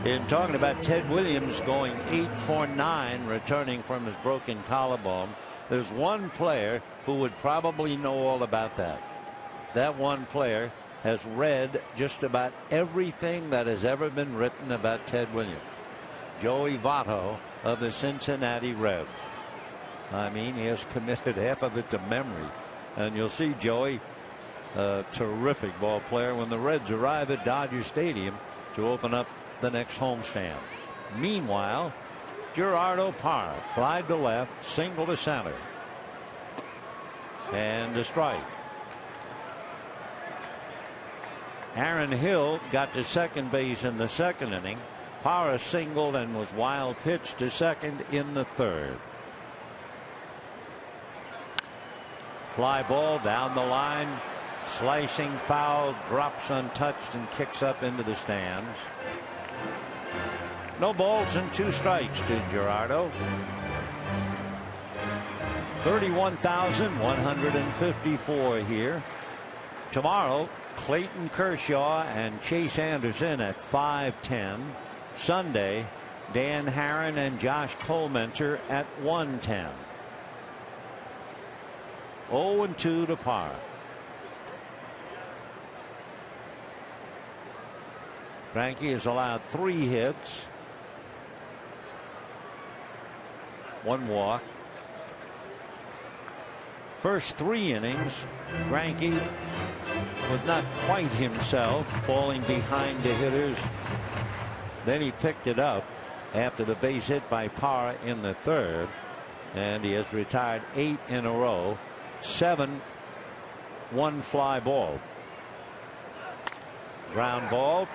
In talking about Ted Williams going 8 for 9 returning from his broken collarbone, there's one player who would probably know all about that. That one player has read just about everything that has ever been written about Ted Williams. Joey Votto of the Cincinnati Reds. I mean, he has committed half of it to memory. And you'll see Joey, a terrific ball player, when the Reds arrive at Dodger Stadium to open up the next homestand. Meanwhile, Gerardo Parra flied to left, single to center, and a strike. Aaron Hill got to second base in the second inning. Parra singled and was wild pitched to second in the third. Fly ball down the line, slicing foul, drops untouched and kicks up into the stands. No balls and 2 strikes to Gerardo. 31,154 here. Tomorrow, Clayton Kershaw and Chase Anderson at 5:10. Sunday, Dan Harron and Josh Colmenter at 1:10. 0-2 to Parra. Greinke has allowed 3 hits, 1 walk. First 3 innings, Greinke was not quite himself, falling behind the hitters. Then he picked it up after the base hit by Parra in the third, and he has retired 8 in a row, 7 1 fly ball. Ground ball.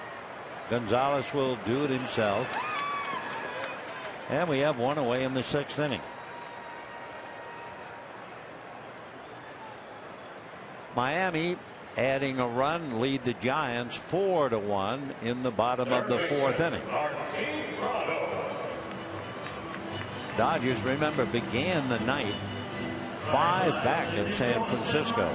Gonzalez will do it himself. And we have 1 away in the 6th inning. Miami adding a run, lead the Giants 4-1 in the bottom of the fourth inning. Dodgers, remember, began the night 5 back of San Francisco.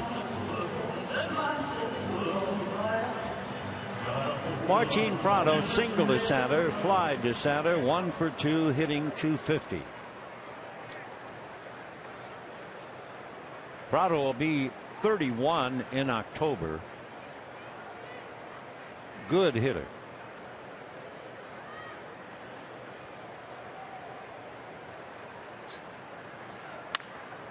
Martin Prado single to center, fly to center, 1 for 2, hitting .250. Prado will be 31 in October. Good hitter.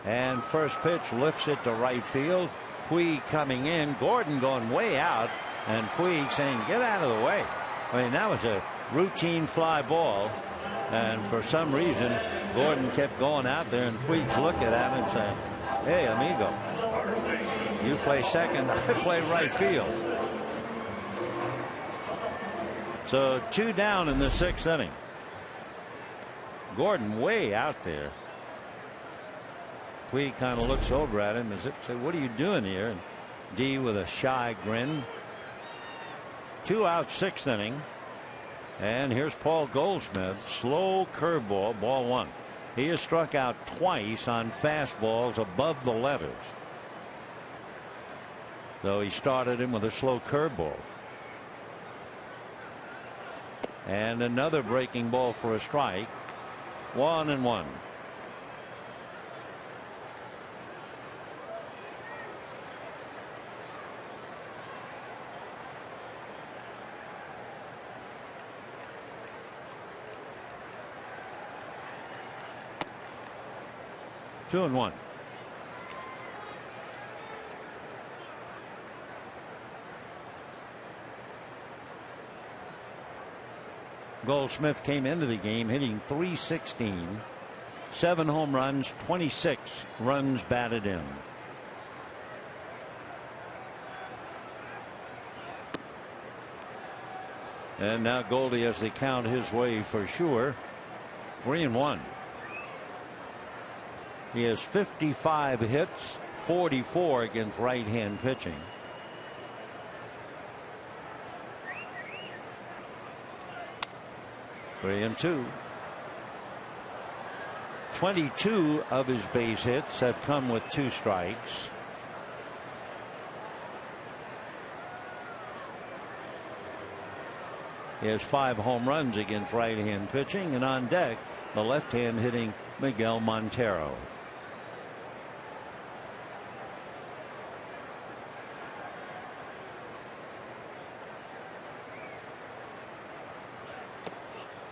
And first pitch lifts it to right field. Puig coming in. Gordon going way out. And Puig saying, get out of the way. I mean, that was a routine fly ball. And for some reason, Gordon kept going out there. And Puig's looking at him and saying, hey, amigo, you play second, I play right field. So 2 down in the 6th inning. Gordon way out there. Puig kind of looks over at him as if to say, what are you doing here? And D with a shy grin. 2 out, 6th inning. And here's Paul Goldschmidt. Slow curveball, ball 1. He has struck out twice on fastballs above the letters. So he started him with a slow curveball. And another breaking ball for a strike. 1-1. Two and 1. Goldschmidt came into the game hitting .316, 7 home runs, 26 runs batted in. And now Goldie has the count his way for sure. 3-1. He has 55 hits, 44 against right-hand pitching. Three and 2. 22 of his base hits have come with 2 strikes. He has 5 home runs against right-hand pitching, and on deck, the left-hand hitting Miguel Montero.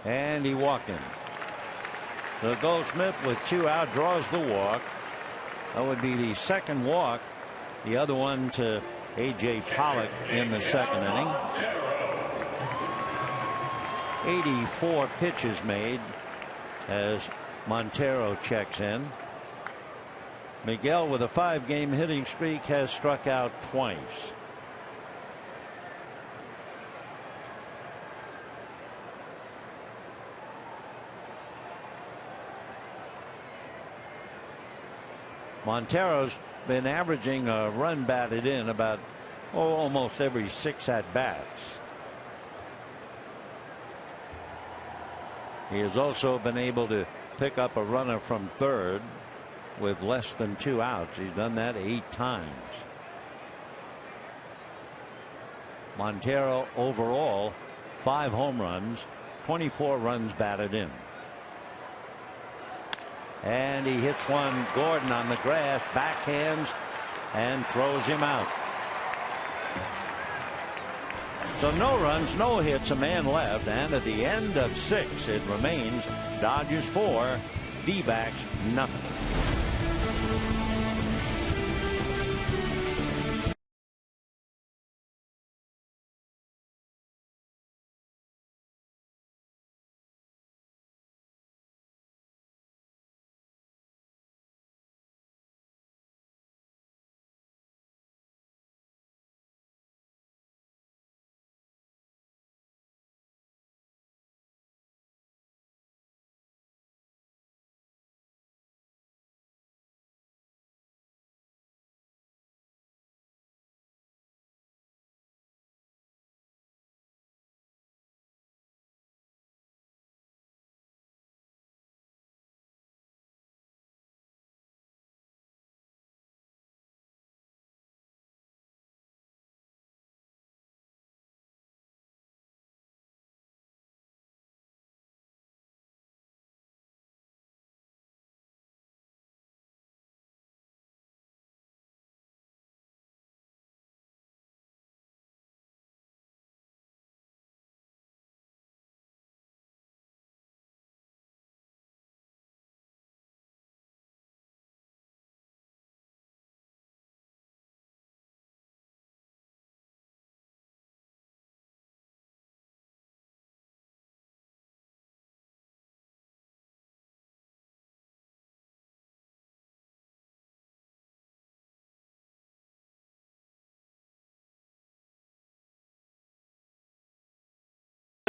And he walked him. So Goldschmidt with 2 out draws the walk. That would be the 2nd walk. The other one to A.J. Pollock in the 2nd inning. 84 pitches made as Montero checks in. Miguel with a 5-game hitting streak has struck out twice. Montero's been averaging a run batted in about almost every 6 at bats. He has also been able to pick up a runner from third with less than 2 outs. He's done that 8 times. Montero overall 5 home runs, 24 runs batted in. And he hits one. Gordon on the grass, backhands, and throws him out. So no runs, no hits, a man left, and at the end of 6 it remains Dodgers 4, D-backs nothing.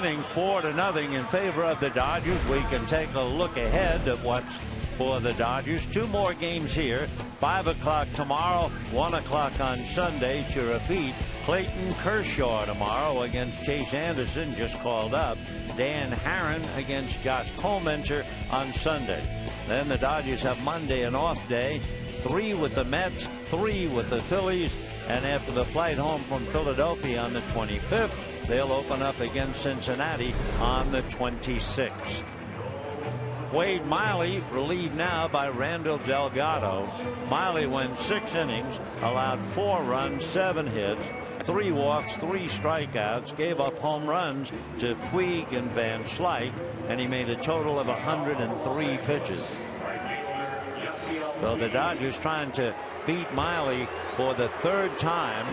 4-0 in favor of the Dodgers. We can take a look ahead at what's for the Dodgers. 2 more games here. 5 o'clock tomorrow, 1 o'clock on Sunday. To repeat, Clayton Kershaw tomorrow against Chase Anderson, just called up. Dan Harron against Josh Comenter on Sunday. Then the Dodgers have Monday an off day. 3 with the Mets, 3 with the Phillies, and after the flight home from Philadelphia on the 25th, they'll open up against Cincinnati on the 26th. Wade Miley relieved now by Randall Delgado. Miley went 6 innings, allowed 4 runs, 7 hits, 3 walks, 3 strikeouts, gave up home runs to Puig and Van Slike, and he made a total of 103 pitches. So the Dodgers trying to beat Miley for the 3rd time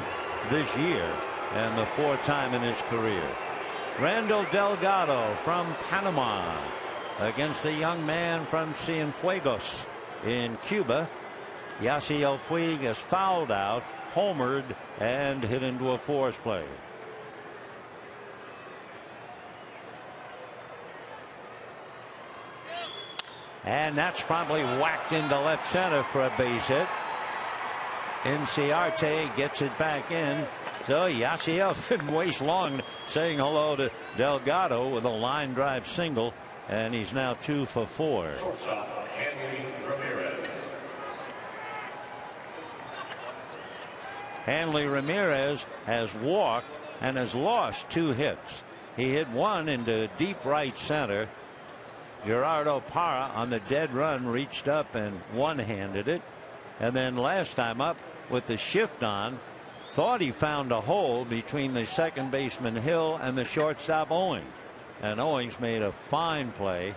this year and the 4th time in his career. Randall Delgado from Panama against the young man from Cienfuegos in Cuba. Yasiel Puig is fouled out, homered, and hit into a force play. And that's probably whacked into left center for a base hit. Inciarte gets it back in. So Yasiel didn't waste long saying hello to Delgado with a line drive single, and he's now 2 for 4. Shortstop, Hanley Ramirez. Hanley Ramirez has walked and has lost 2 hits. He hit one into deep right center. Gerardo Parra on the dead run reached up and one-handed it, and then last time up with the shift on, thought he found a hole between the second baseman Hill and the shortstop Owings, and Owings made a fine play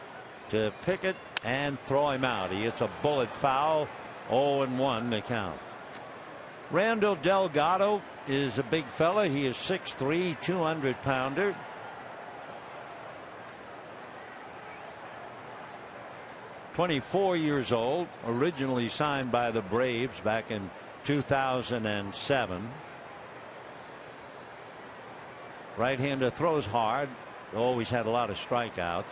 to pick it and throw him out. He hits a bullet foul. 0-1 to count. Randall Delgado is a big fella. He is 6'3", 200-pounder. "24 years old, originally signed by the Braves back in 2007. Right-hander, throws hard, always had a lot of strikeouts.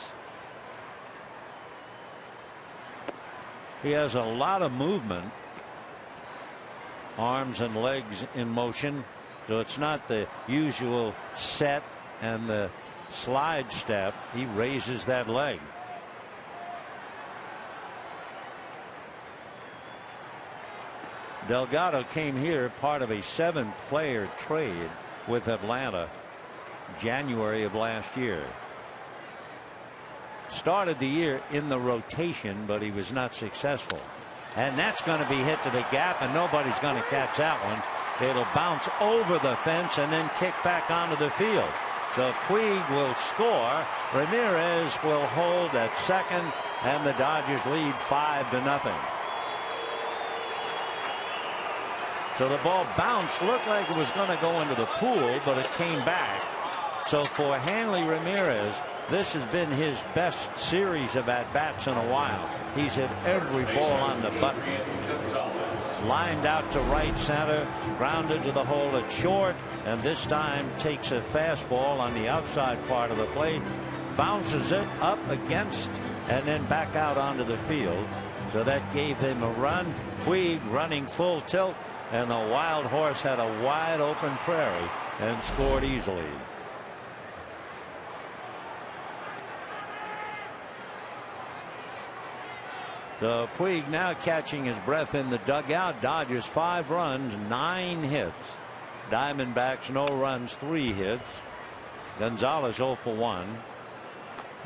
He has a lot of movement, arms and legs in motion, so it's not the usual set and the slide step. He raises that leg. Delgado came here part of a 7-player trade with Atlanta January of last year. Started the year in the rotation, but he was not successful. And that's going to be hit to the gap, and nobody's going to catch that one. It'll bounce over the fence and then kick back onto the field. So Puig will score. Ramirez will hold at second, and the Dodgers lead 5-0. So the ball bounced, looked like it was going to go into the pool, but it came back. So for Hanley Ramirez, this has been his best series of at-bats in a while. He's hit every ball on the button. Lined out to right center, grounded to the hole at short, and this time takes a fastball on the outside part of the plate, bounces it up against, and then back out onto the field. So that gave him a run. Puig running full tilt, and the Wild Horse had a wide open prairie and scored easily. So Puig now catching his breath in the dugout. Dodgers 5 runs, 9 hits. Diamondbacks no runs, 3 hits. Gonzalez 0 for 1.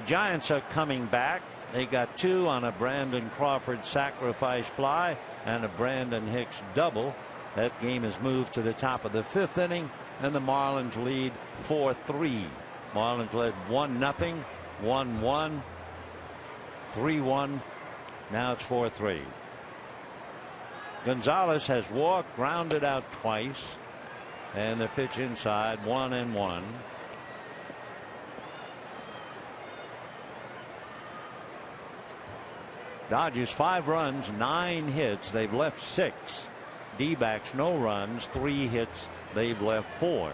Giants are coming back. They got 2 on a Brandon Crawford sacrifice fly and a Brandon Hicks double. That game is moved to the top of the 5th inning, and the Marlins lead 4-3. Marlins led 1-0, 1-1, 3-1. Now it's 4-3. Gonzalez has walked, grounded out twice, and the pitch inside, 1-1. Dodgers 5 runs, 9 hits. They've left 6. D-backs no runs, 3 hits. They've left 4.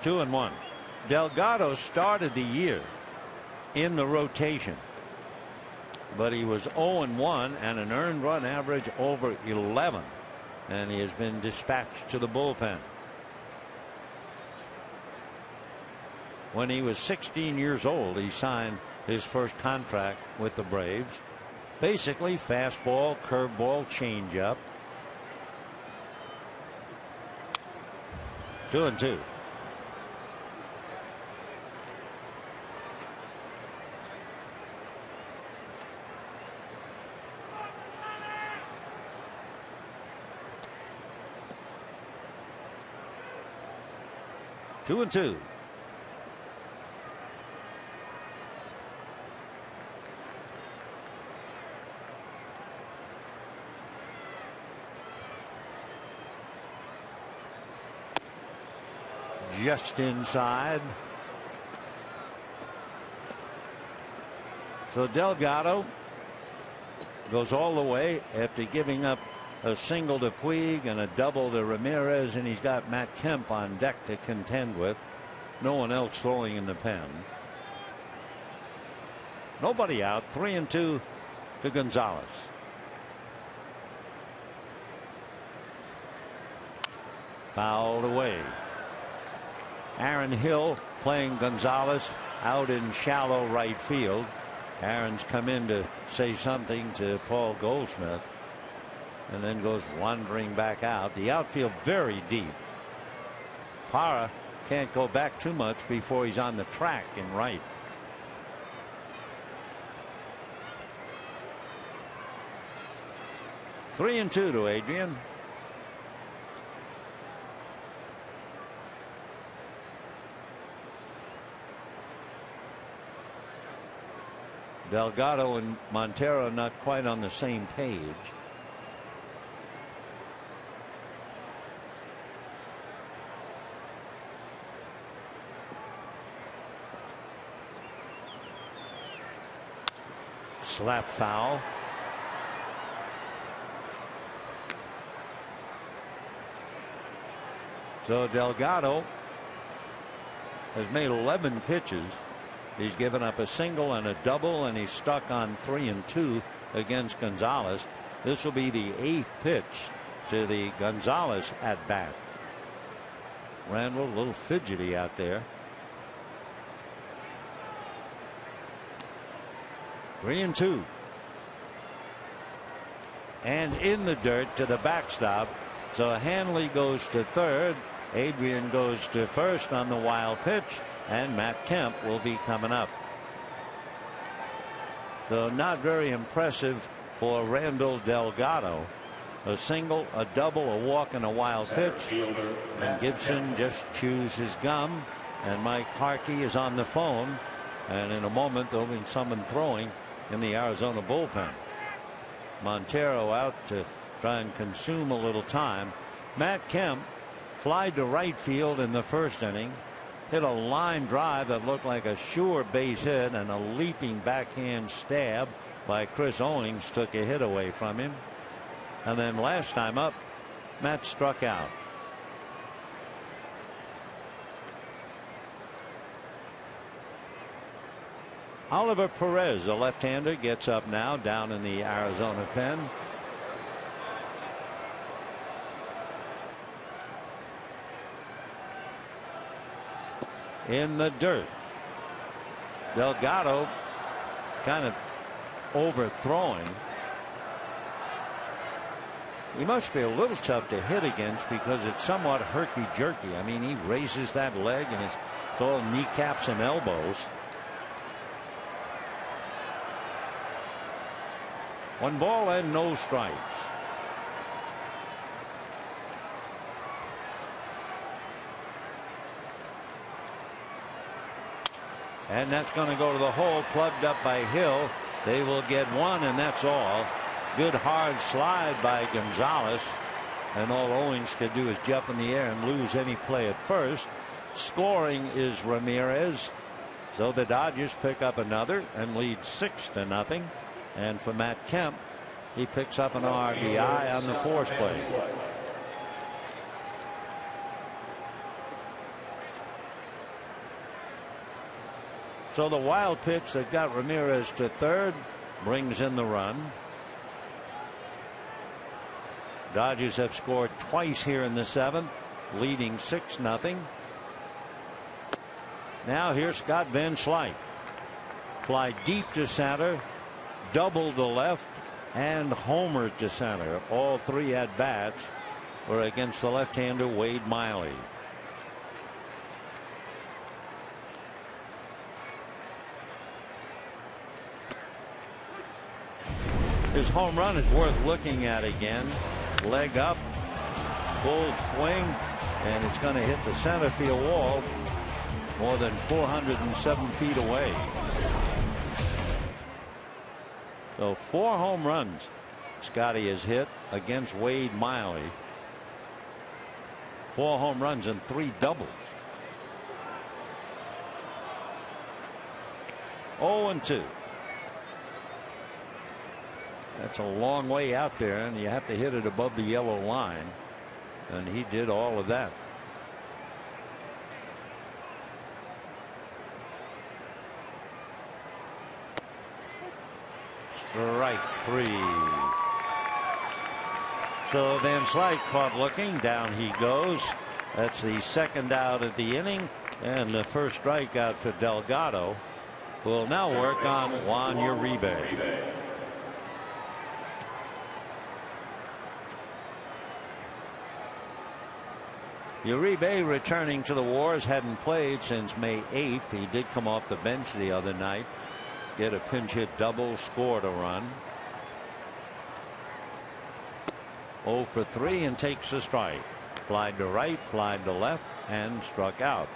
2-1. Delgado started the year in the rotation, but he was 0-1 and an earned run average over 11, and he has been dispatched to the bullpen. When he was 16 years old, he signed his first contract with the Braves. Basically fastball, curveball, changeup. 2-2. Two and two. Just inside. So Delgado goes all the way after giving up a single to Puig and a double to Ramirez, and he's got Matt Kemp on deck to contend with. No one else throwing in the pen. Nobody out. 3-2 to Gonzalez. Fouled away. Aaron Hill playing Gonzalez out in shallow right field. Aaron's come in to say something to Paul Goldschmidt and then goes wandering back out. The outfield very deep. Parra can't go back too much before he's on the track in right. Three and two to Adrian. Delgado and Montero not quite on the same page. Slap foul. So Delgado has made 11 pitches. He's given up a single and a double, and he's stuck on 3-2 against Gonzalez. This will be the 8th pitch to the Gonzalez at bat. Randall a little fidgety out there. 3-2. And in the dirt to the backstop. So Hanley goes to third. Adrian goes to first on the wild pitch. And Matt Kemp will be coming up. Though not very impressive for Randall Delgado. A single, a double, a walk, and a wild pitch. And Gibson just chews his gum. And Mike Harkey is on the phone. And in a moment there'll be someone throwing in the Arizona bullpen. Montero out to try and consume a little time. Matt Kemp flied to right field in the first inning. Hit a line drive that looked like a sure base hit, and a leaping backhand stab by Chris Owings took a hit away from him. And then last time up, Matt struck out. Oliver Perez, a left-hander, gets up now down in the Arizona pen. In the dirt. Delgado kind of overthrowing. He must be a little tough to hit against because it's somewhat herky-jerky. I mean, he raises that leg and it's all kneecaps and elbows. 1 ball and no strikes. And that's going to go to the hole, plugged up by Hill. They will get one, and that's all. Good hard slide by Gonzalez. And all Owings could do is jump in the air and lose any play at first. Scoring is Ramirez. So the Dodgers pick up another and lead 6-0. And for Matt Kemp, he picks up an RBI on the force play. So the wild pitch that got Ramirez to third brings in the run. Dodgers have scored twice here in the seventh, leading 6-0. Now here's Scott Van Slyke. Fly deep to center, double to left, and homer to center. All three at bats were against the left-hander Wade Miley. His home run is worth looking at again. Leg up, full swing, and it's going to hit the center field wall more than 407 feet away. So 4 home runs Scotty has hit against Wade Miley. 4 home runs and 3 doubles. 0-2. That's a long way out there, and you have to hit it above the yellow line, and he did all of that. Strike 3. So Van Slyke caught looking. Down he goes. That's the second out of the inning, and the first strikeout for Delgado, who will now work on Juan Uribe. Uribe returning to the Wars, hadn't played since May 8th. He did come off the bench the other night, get a pinch hit double, scored a run. 0 for 3 and takes a strike. Flied to right, flied to left, and struck out.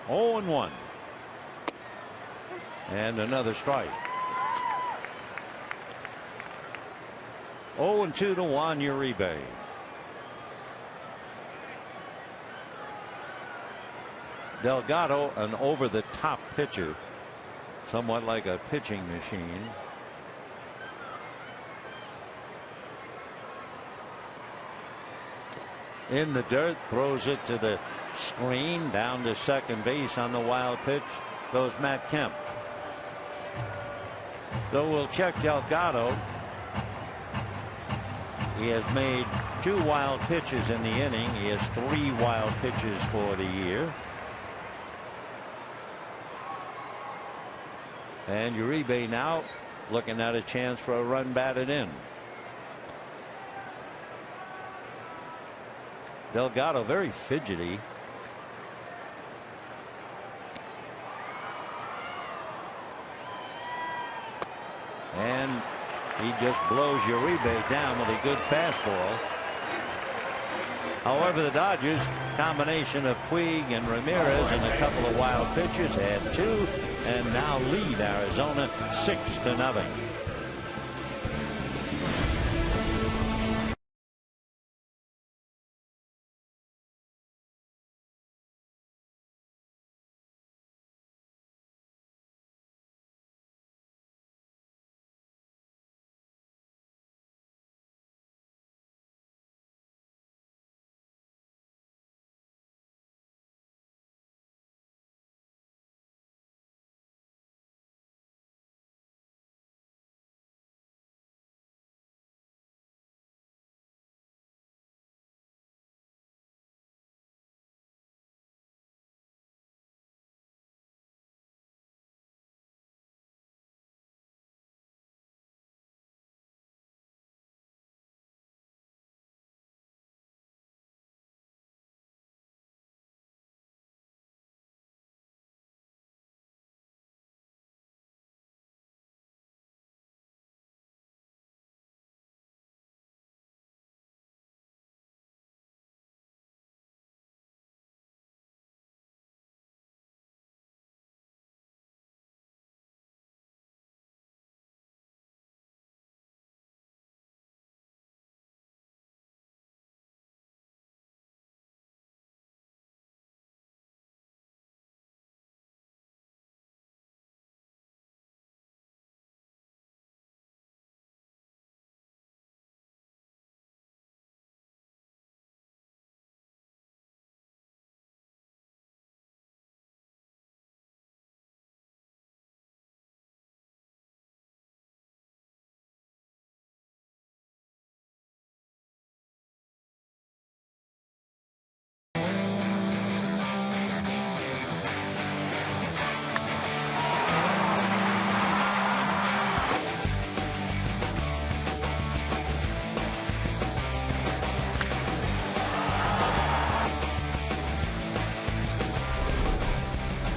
Oh and 1. And another strike. 0-2 to Juan Uribe. Delgado, an over-the-top pitcher, somewhat like a pitching machine. In the dirt, throws it to the screen, down to second base. On the wild pitch goes Matt Kemp. So we'll check Delgado. He has made 2 wild pitches in the inning. He has 3 wild pitches for the year. And Uribe now looking at a chance for a run batted in. Delgado very fidgety. And he just blows Uribe down with a good fastball. However, the Dodgers, combination of Puig and Ramirez and a couple of wild pitches, had 2 and now lead Arizona 6-0.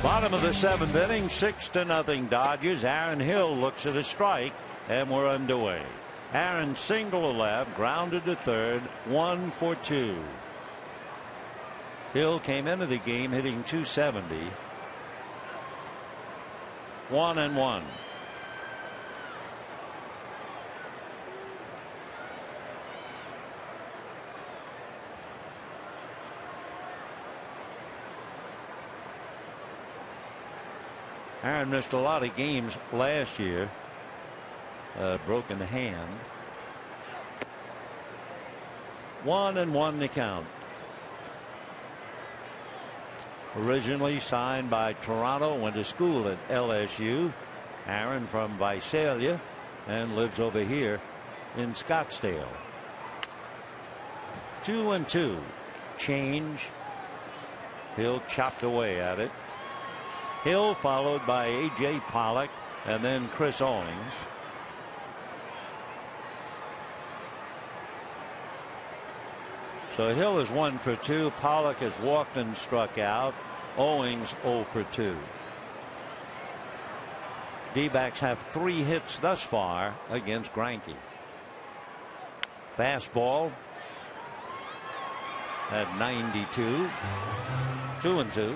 Bottom of the 7th inning, 6-0 Dodgers. Aaron Hill looks at a strike, and we're underway. Aaron single to left, grounded to third, 1 for 2. Hill came into the game hitting .270. 1-1. Aaron missed a lot of games last year. Broken hand. 1-1 to count. Originally signed by Toronto, went to school at LSU. Aaron from Visalia and lives over here in Scottsdale. 2-2. Change. Hill chopped away at it. Hill followed by A.J. Pollock and then Chris Owings. So Hill is 1 for 2. Pollock has walked and struck out. Owings 0 for 2. D-backs have 3 hits thus far against Greinke. Fastball at 92. 2-2.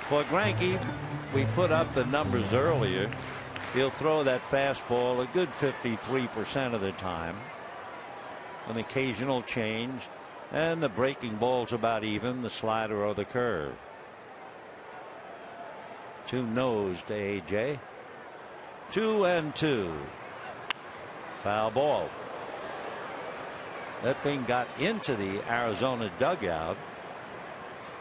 For Greinke, we put up the numbers earlier. He'll throw that fastball a good 53% of the time. An occasional change, and the breaking ball's about even, the slider or the curve. 2 nose to A.J. 2-2. Foul ball. That thing got into the Arizona dugout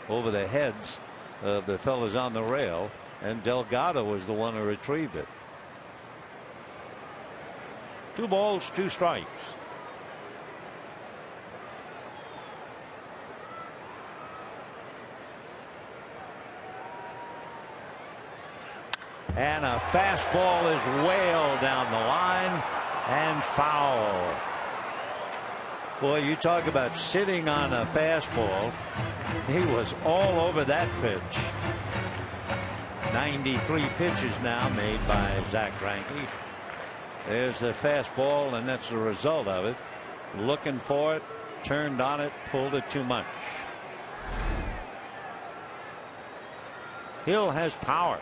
over the heads of the fellas on the rail, and Delgado was the one who retrieved it. 2 balls, 2 strikes. And a fastball is wailed down the line and foul. Boy, you talk about sitting on a fastball. He was all over that pitch. 93 pitches now made by Zach Greinke. There's the fastball, and that's the result of it. Looking for it, turned on it, pulled it too much. Hill has power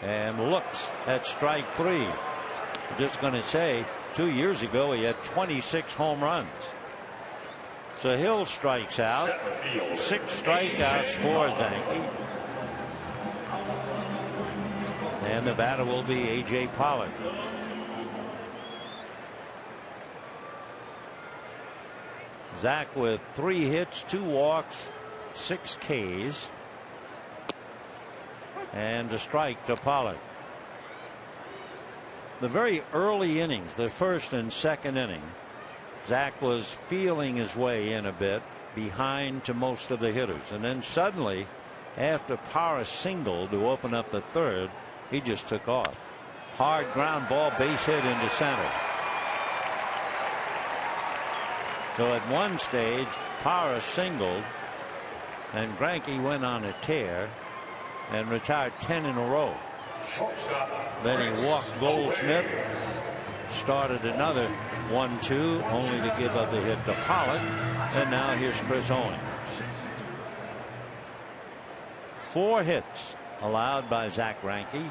and looks at strike 3. I'm just going to say 2 years ago he had 26 home runs. So Hill strikes out. 6 strikeouts for Greinke. And the batter will be A.J. Pollock. Zach with 3 hits, 2 walks, 6 Ks. And a strike to Pollock. The very early innings, the first and second inning, Zach was feeling his way in a bit behind to most of the hitters. And then suddenly, after Parra singled to open up the third, he just took off. Hard ground ball, base hit into center. So at one stage, Parra singled, and Greinke went on a tear and retired 10 in a row. Then he walked Goldschmidt, started another 1-2, only to give up the hit to Pollock, and now here's Chris Owings. 4 hits allowed by Zach Greinke.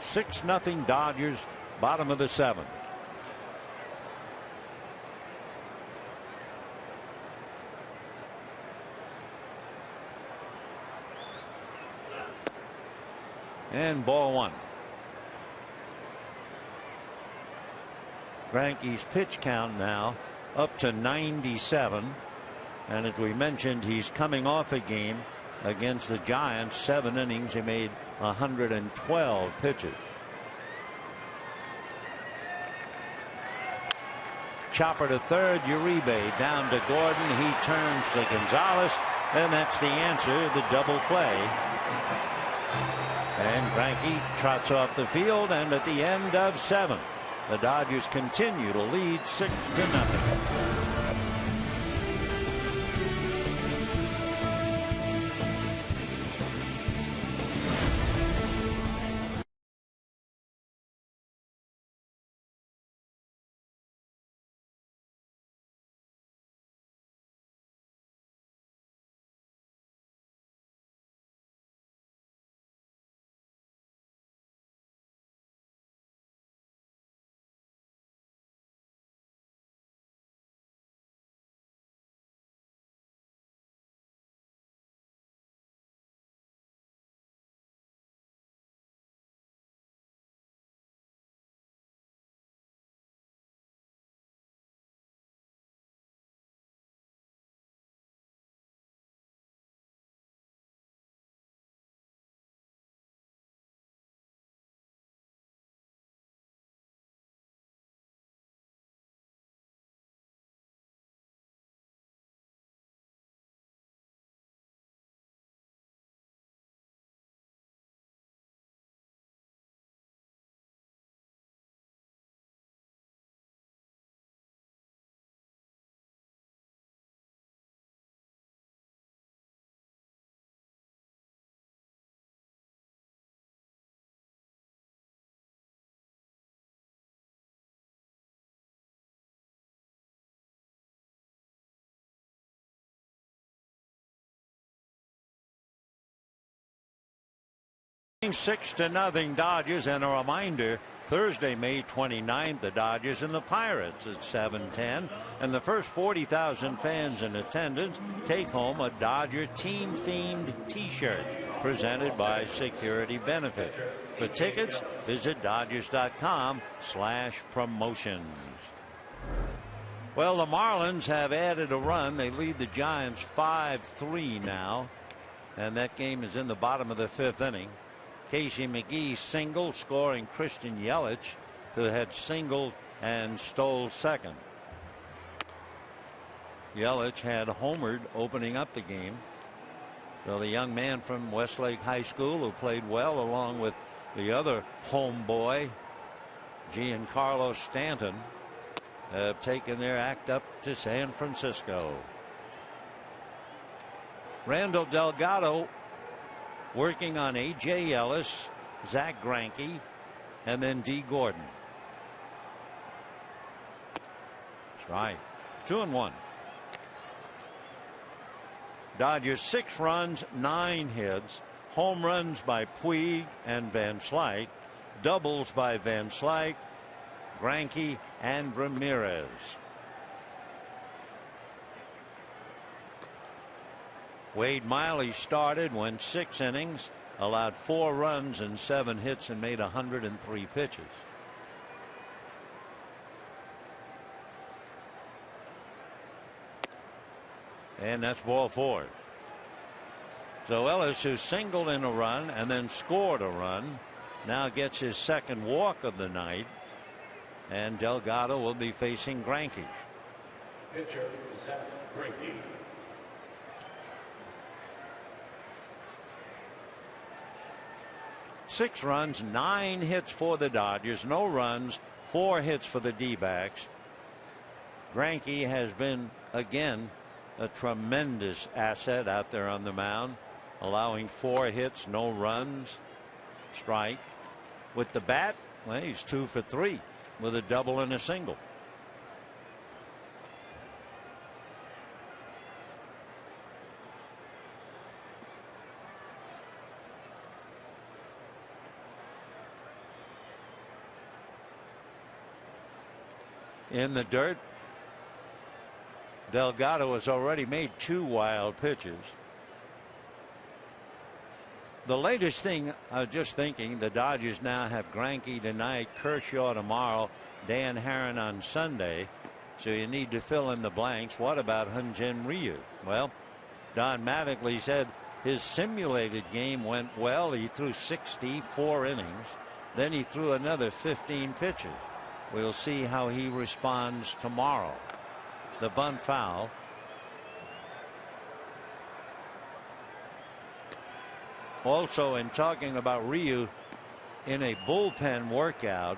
6-0 Dodgers, bottom of the 7th. And ball 1. Greinke's pitch count now up to 97. And as we mentioned, he's coming off a game against the Giants. 7 innings. He made 112 pitches. Chopper to third. Uribe down to Gordon. He turns to Gonzalez. And that's the answer. The double play. And Greinke trots off the field, and at the end of 7, the Dodgers continue to lead 6-0. 6-0 Dodgers, and a reminder, Thursday, May 29th, the Dodgers and the Pirates at 7:10, and the first 40,000 fans in attendance take home a Dodger team-themed T-shirt presented by Security Benefit. For tickets, visit Dodgers.com/promotions. Well, the Marlins have added a run. They lead the Giants 5-3 now, and that game is in the bottom of the 5th inning. Casey McGee single, scoring Christian Yelich, who had singled and stole second. Yelich had homered opening up the game. So the young man from Westlake High School, who played well along with the other homeboy, Giancarlo Stanton, have taken their act up to San Francisco. Randall Delgado working on A.J. Ellis, Zach Greinke, and then D. Gordon. That's right. 2-1. Dodgers 6 runs, 9 hits, home runs by Puig and Van Slyke, doubles by Van Slyke, Greinke, and Ramirez. Wade Miley started, went 6 innings, allowed 4 runs and 7 hits, and made 103 pitches. And that's ball 4. So Ellis, who singled in a run and then scored a run, now gets his second walk of the night, and Delgado will be facing Greinke. Pitcher, Zach Greinke. 6 runs, 9 hits for the Dodgers, no runs, 4 hits for the D-backs. Greinke has been, again, a tremendous asset out there on the mound, allowing 4 hits, no runs. Strike. With the bat, well, he's 2 for 3 with a double and a single. In the dirt, Delgado has already made 2 wild pitches. The latest thing, I was just thinking, the Dodgers now have Greinke tonight, Kershaw tomorrow, Dan Haren on Sunday. So you need to fill in the blanks. What about Hyun-Jin Ryu? Well, Don Mattingly said his simulated game went well. He threw 64 innings. Then he threw another 15 pitches. We'll see how he responds tomorrow. The bunt foul. Also, in talking about Ryu in a bullpen workout,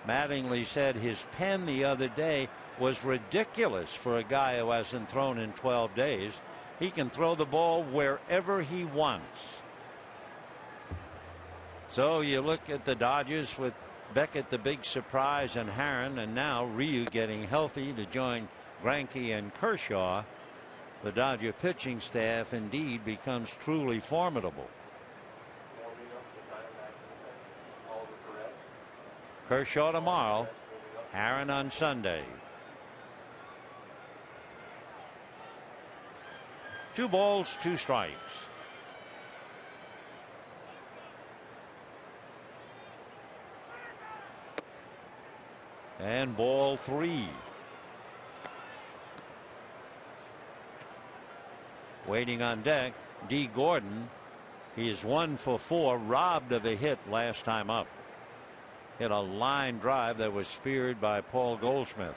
Mattingly said his pen the other day was ridiculous for a guy who hasn't thrown in 12 days. He can throw the ball wherever he wants. So you look at the Dodgers with Beckett the big surprise and Haren, and now Ryu getting healthy to join Greinke and Kershaw. The Dodger pitching staff indeed becomes truly formidable. Kershaw tomorrow, Haren on Sunday. 2 balls, 2 strikes. And ball 3. Waiting on deck, D. Gordon. He is 1 for 4, robbed of a hit last time up. Hit a line drive that was speared by Paul Goldschmidt.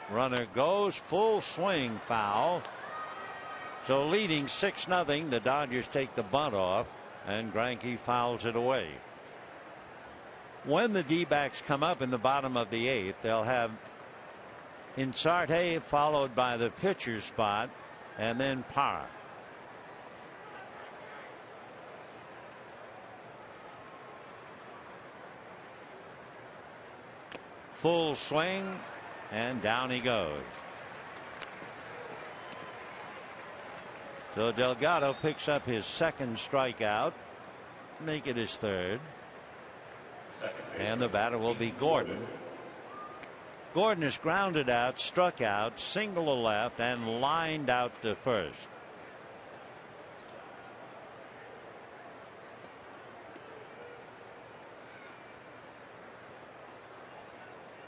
Runner goes, full swing, foul. So leading 6-0, the Dodgers take the bunt off, and Greinke fouls it away. When the D-backs come up in the bottom of the 8th, they'll have Insarte followed by the pitcher's spot, and then Parra. Full swing, And down he goes. So Delgado picks up his second strikeout, make it his third. And the batter will be Gordon. Gordon is grounded out, struck out, single to left, and lined out to first.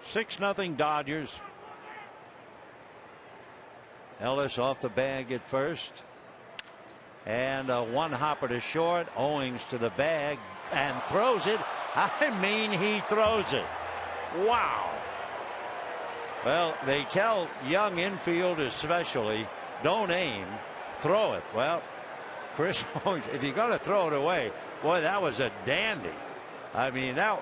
Six nothing Dodgers. Ellis off the bag at first. And a one hopper to short. Owings to the bag and throws it. I mean, he throws it. Wow. Well, they tell young infielders especially, don't aim, throw it. Well, Chris Owings, if you're going to throw it away, boy, that was a dandy. I mean, that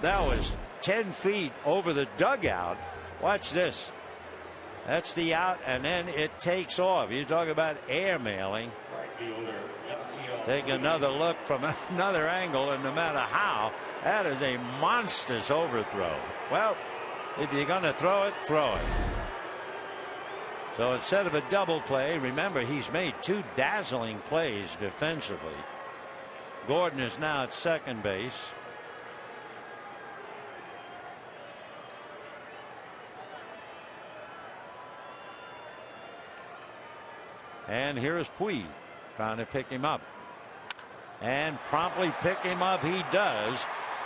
was 10 feet over the dugout. Watch this. That's the out, and then it takes off. You talk about airmailing. Take another look from another angle, and no matter how, that is a monstrous overthrow. Well, if you're going to throw it, throw it. So instead of a double play, remember he's made two dazzling plays defensively. Gordon is now at second base. And here's Puig trying to pick him up. And promptly pick him up he does.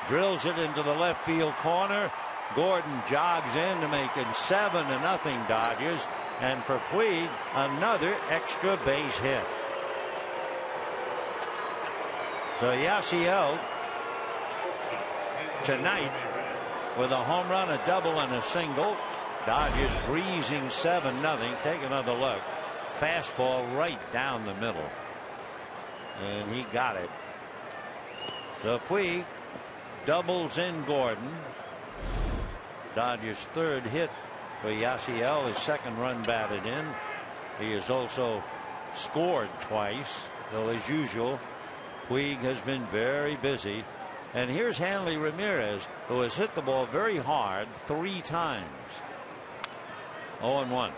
Drills it into the left field corner. Gordon jogs in to make it 7-0 Dodgers. And for Puig, another extra base hit. So Yasiel tonight with a home run, a double, and a single. Dodgers breezing 7-0. Take another look. Fastball right down the middle. And he got it. So Puig doubles in Gordon. Dodgers' third hit for Yasiel, his second run batted in. He has also scored twice, though as usual Puig has been very busy. And here's Hanley Ramirez, who has hit the ball very hard 3 times. 0-1.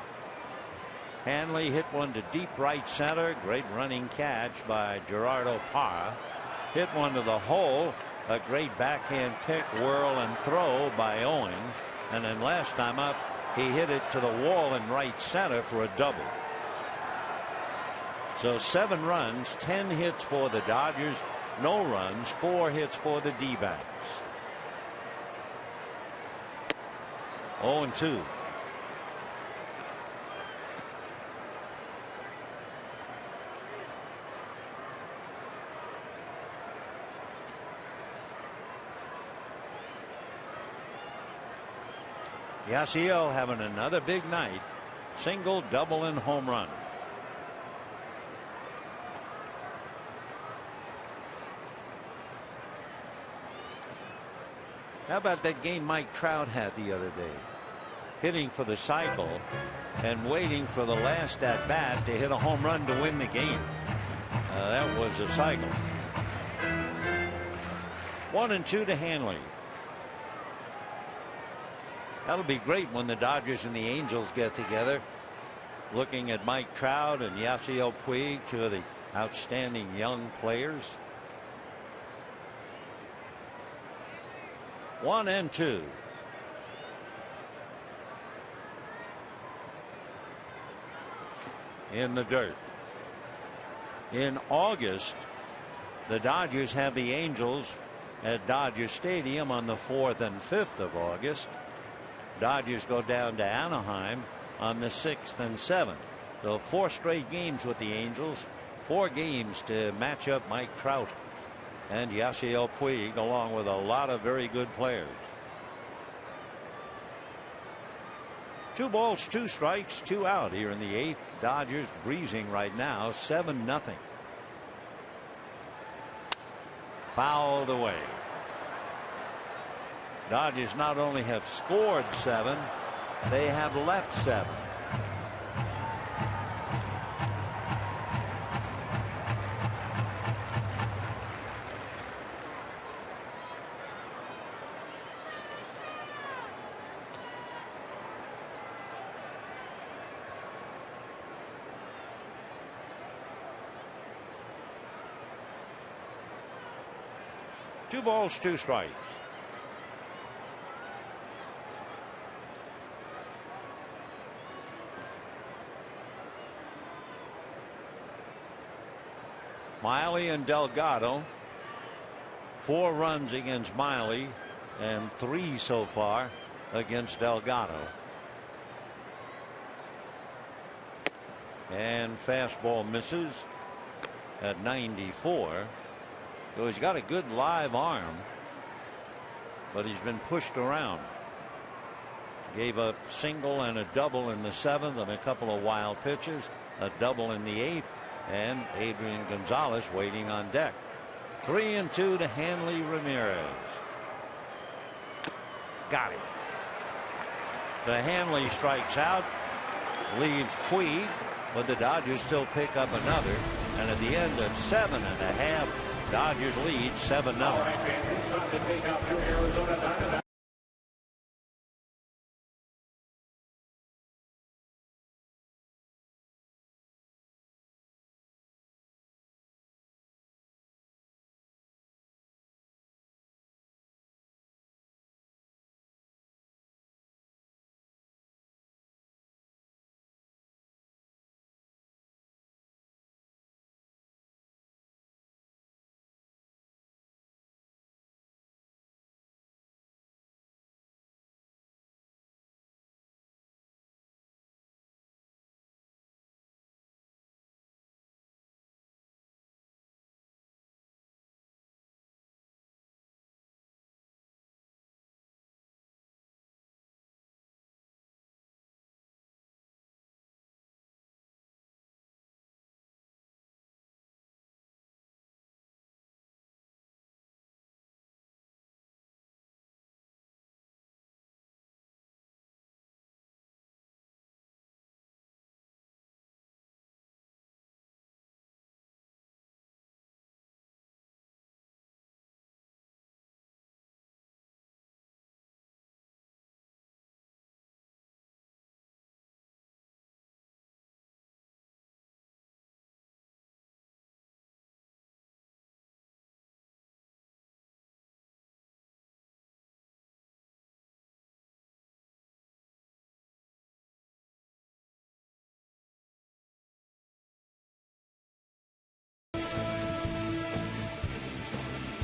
Hanley hit one to deep right center. Great running catch by Gerardo Parra. Hit one to the hole. A great backhand pick, whirl, and throw by Owings. And then last time up, he hit it to the wall in right center for a double. So 7 runs, 10 hits for the Dodgers, no runs, 4 hits for the D-backs. 0-2. Yasiel having another big night. Single, double, and home run. How about that game Mike Trout had the other day? Hitting for the cycle and waiting for the last at bat to hit a home run to win the game. That was a cycle. 1-2 to Hanley. That'll be great when the Dodgers and the Angels get together. Looking at Mike Trout and Yasiel Puig, 2 of the outstanding young players. 1-2. In the dirt. In August, the Dodgers have the Angels at Dodger Stadium on the 4th and 5th of August. Dodgers go down to Anaheim on the 6th and 7th. So 4 straight games with the Angels, 4 games to match up Mike Trout and Yasiel Puig, along with a lot of very good players. 2 balls, 2 strikes, 2 out here in the 8th. Dodgers breezing right now, 7-0. Fouled away. Dodgers not only have scored 7, they have left 7. 2 balls, 2 strikes. Miley and Delgado. 4 runs against Miley and 3 so far against Delgado. And fastball misses at 94. So he's got a good live arm, but he's been pushed around. Gave a single and a double in the 7th and a couple of wild pitches, a double in the 8th, and Adrian Gonzalez waiting on deck. 3-2 to Hanley Ramirez. Got it. The Hanley strikes out, leaves Puig, but the Dodgers still pick up another. And at the end of 7.5, Dodgers lead 7-0. All right, fans, it's time to take out your Arizona Diamondbacks.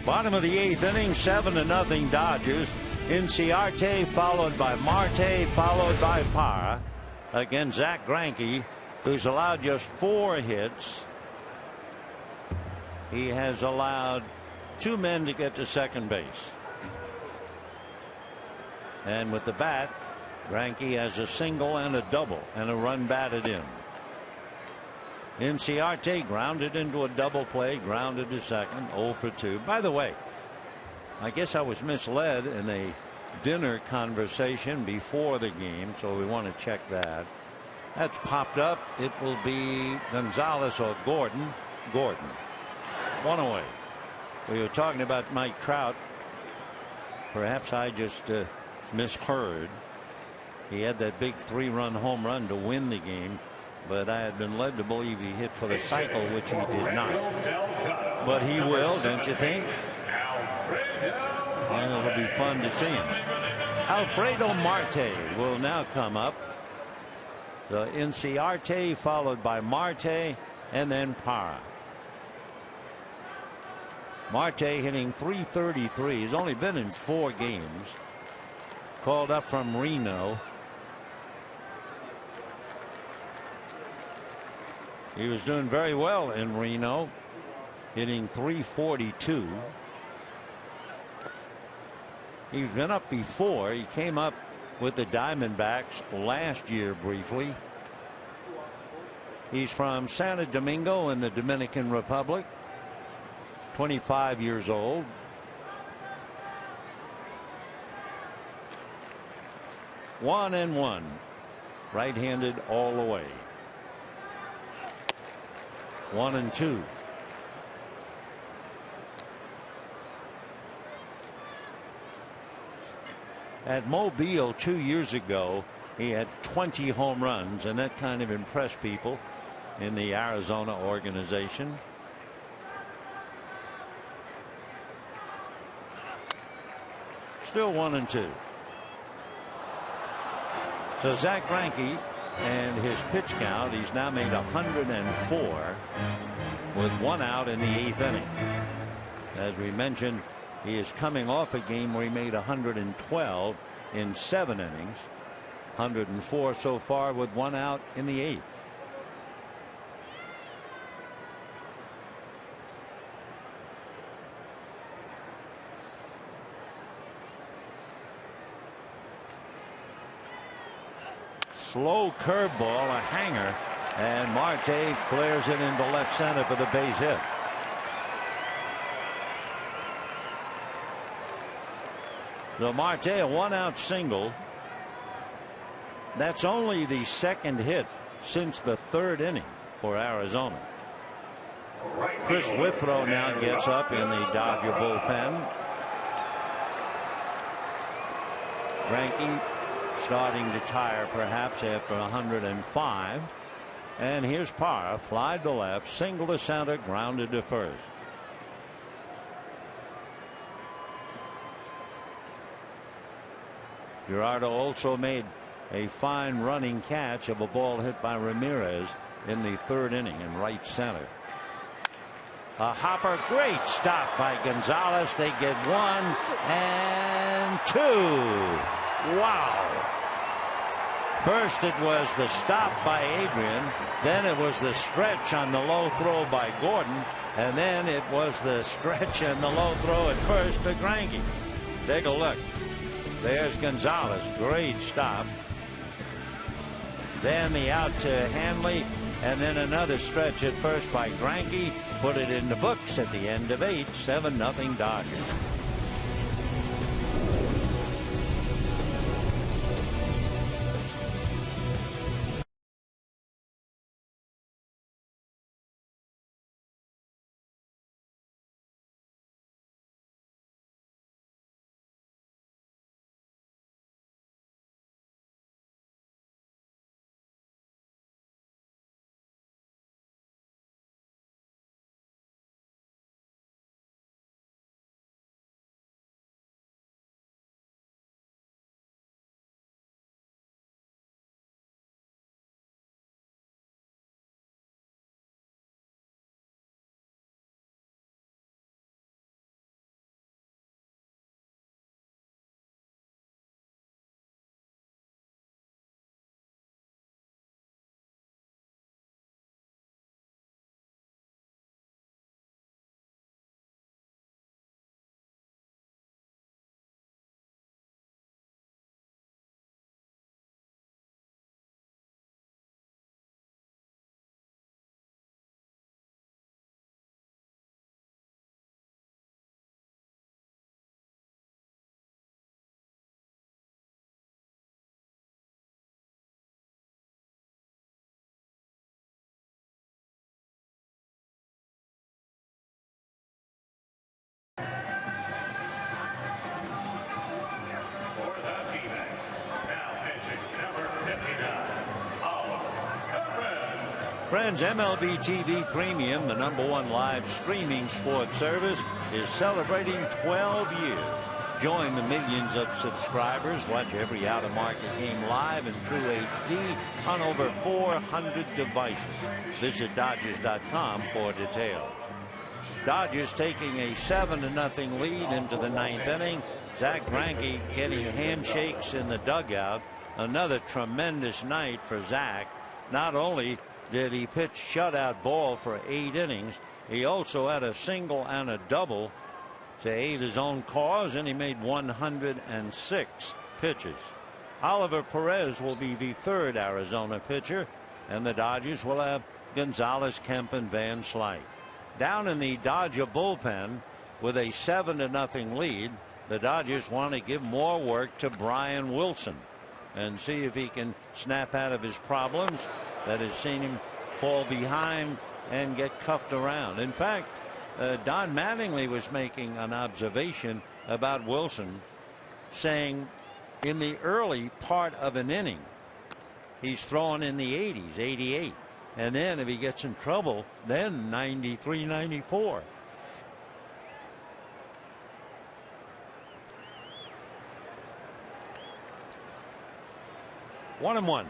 Bottom of the 8th inning, 7-0 Dodgers. Inciarte followed by Marte, followed by Parra. Again, Zach Greinke, who's allowed just 4 hits. He has allowed 2 men to get to second base. And with the bat, Greinke has a single and a double and a run batted in. Inciarte grounded into a double play, grounded to second, 0 for 2. By the way, I guess I was misled in a dinner conversation before the game, so we want to check that. That's popped up. It will be Gonzalez or Gordon. Gordon. 1 away. We were talking about Mike Trout. Perhaps I just misheard. He had that big 3-run home run to win the game, but I had been led to believe he hit for the cycle, which he did not. But he will, don't you think? And it'll be fun to see him. Alfredo Marte will now come up. The Inciarte followed by Marte and then Parra. Marte hitting .333. He's only been in 4 games. Called up from Reno. He was doing very well in Reno, hitting .342. He's been up before. He came up with the Diamondbacks last year briefly. He's from Santo Domingo in the Dominican Republic. 25 years old. One and one. Right-handed all the way. 1-2. At Mobile 2 years ago, he had 20 home runs, and that kind of impressed people in the Arizona organization. still 1-2. So Zach Greinke and his pitch count, he's now made 104 with 1 out in the 8th inning. As we mentioned, he is coming off a game where he made 112 in 7 innings. 104 so far with 1 out in the 8th. Slow curveball, a hanger, and Marte flares it into left center for the base hit. So Marte, a 1-out single. That's only the 2nd hit since the 3rd inning for Arizona. Chris Withrow now gets up in the Dodger bullpen. Greinke starting to tire perhaps after 105. And here's Parra, fly to left, single to center, grounded to first. Gerardo also made a fine running catch of a ball hit by Ramirez in the 3rd inning in right center. A hopper, great stop by Gonzalez. They get 1 and 2. Wow. First it was the stop by Adrian, then it was the stretch on the low throw by Gordon, and then it was the stretch and the low throw at first to Greinke. Take a look. There's Gonzalez, great stop. Then the out to Hanley, and then another stretch at first by Greinke. Put it in the books at the end of 8, 7-0 Dodgers. Friends, MLB TV Premium, the #1 live streaming sports service, is celebrating 12 years. Join the millions of subscribers. Watch every out-of-market game live and true HD on over 400 devices. Visit Dodgers.com for details. Dodgers taking a 7-0 lead into the 9th inning. Zach Greinke getting handshakes in the dugout. Another tremendous night for Zach. Not only did he pitch shutout ball for 8 innings, he also had a single and a double to aid his own cause, and he made 106 pitches. Oliver Perez will be the 3rd Arizona pitcher, and the Dodgers will have Gonzalez, Kemp, and Van Slyke. Down in the Dodger bullpen with a 7-0 lead, the Dodgers want to give more work to Brian Wilson and see if he can snap out of his problems that has seen him fall behind and get cuffed around. In fact, Don Mattingly was making an observation about Wilson, saying in the early part of an inning he's throwing in the 80s, 88, and then if he gets in trouble, then 93, 94. 1-1.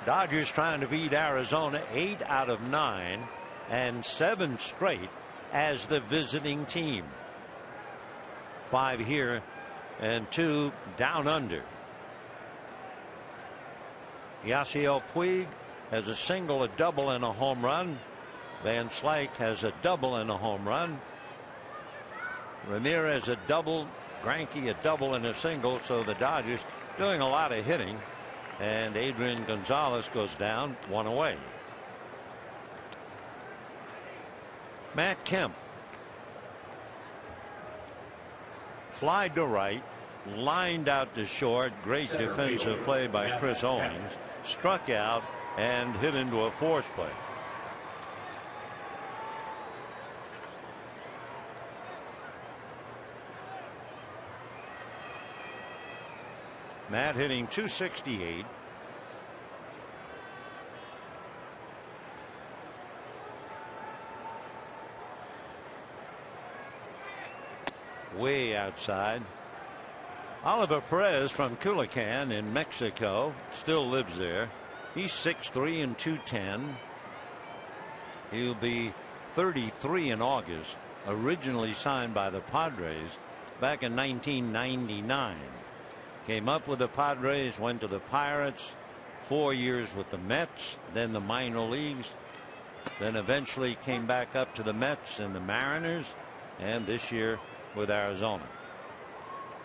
Dodgers trying to beat Arizona 8 out of 9 and 7 straight as the visiting team. 5 here and 2 down under. Yasiel Puig has a single, a double, and a home run. Van Slike has a double and a home run. Ramirez a double. Greinke a double and a single. So the Dodgers doing a lot of hitting. And Adrian Gonzalez goes down, 1 away. Matt Kemp. Fly to right. Lined out to short. Great defensive play by Chris Owings. Struck out and hit into a force play. Matt hitting .268. Way outside. Oliver Perez from Culiacan in Mexico still lives there. He's 6'3" and 210. He'll be 33 in August. Originally signed by the Padres back in 1999. Came up with the Padres, went to the Pirates, 4 years with the Mets, then the minor leagues, then eventually came back up to the Mets and the Mariners, and this year with Arizona.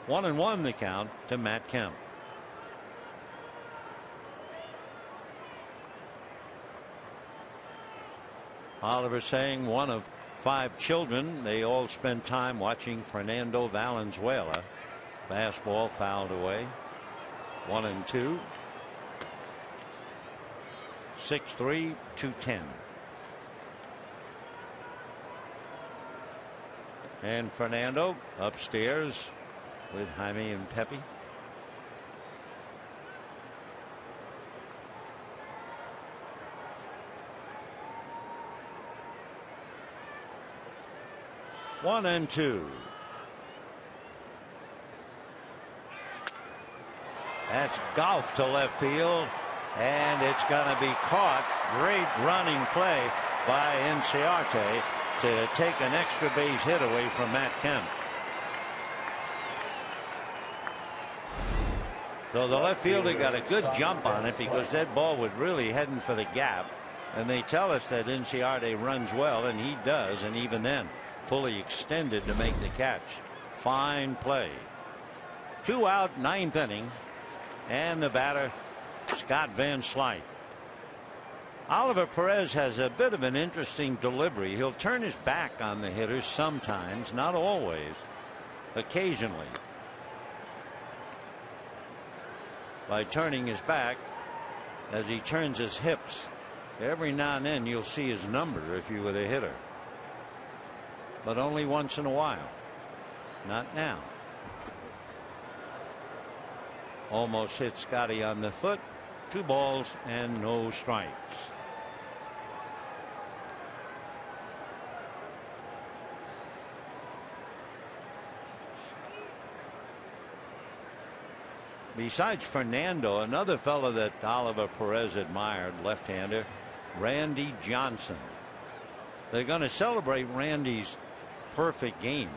1-1 the count to Matt Kemp. Oliver saying one of 5 children. They all spent time watching Fernando Valenzuela. Fastball fouled away. 1-2. 6'3", 210. And Fernando upstairs with Jaime and Pepe. One and two. That's golf to left field, and it's going to be caught. Great running play by Inciarte to take an extra base hit away from Matt Kemp. So the left fielder got a good jump on it because that ball was really heading for the gap. And they tell us that Inciarte runs well, and he does, and even then fully extended to make the catch. Fine play. 2 out, 9th inning. And the batter, Scott Van Slyke. Oliver Perez has a bit of an interesting delivery. He'll turn his back on the hitters sometimes, not always, occasionally. By turning his back as he turns his hips, every now and then you'll see his number if you were the hitter. But only once in a while. Not now. Almost hit Scotty on the foot. 2 balls and no strikes. Besides Fernando, another fellow that Oliver Perez admired, left-hander, Randy Johnson. They're going to celebrate Randy's perfect game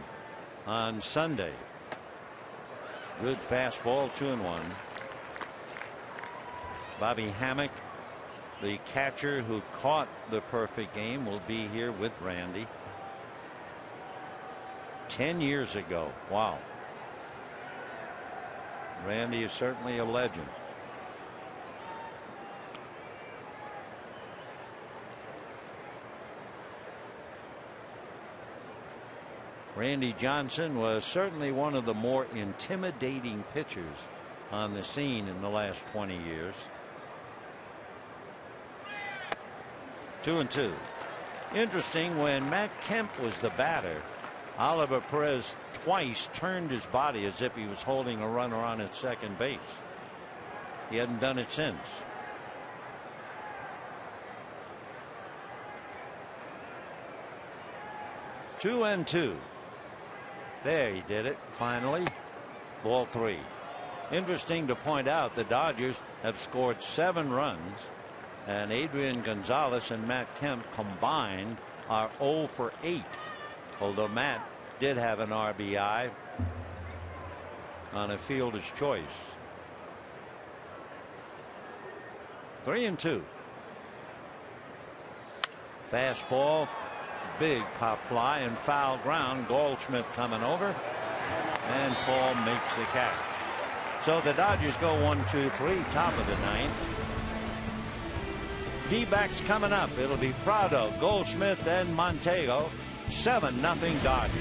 on Sunday. Good fastball, 2-1. Bobby Hammock, the catcher who caught the perfect game, will be here with Randy. 10 years ago. Wow. Randy is certainly a legend. Randy Johnson was certainly one of the more intimidating pitchers on the scene in the last 20 years. 2-2. Interesting, when Matt Kemp was the batter, Oliver Perez twice turned his body as if he was holding a runner on at second base. He hadn't done it since. Two and two. There, he did it finally. Ball 3. Interesting to point out, the Dodgers have scored 7 runs, and Adrian Gonzalez and Matt Kemp combined are 0 for 8. Although Matt did have an RBI on a fielder's choice. 3-2. Fastball, big pop fly and foul ground. Goldschmidt coming over, and Paul makes the catch. So the Dodgers go 1-2-3, top of the 9th. D-backs coming up. It'll be Prado, Goldschmidt, and Montego. 7-0 Dodgers.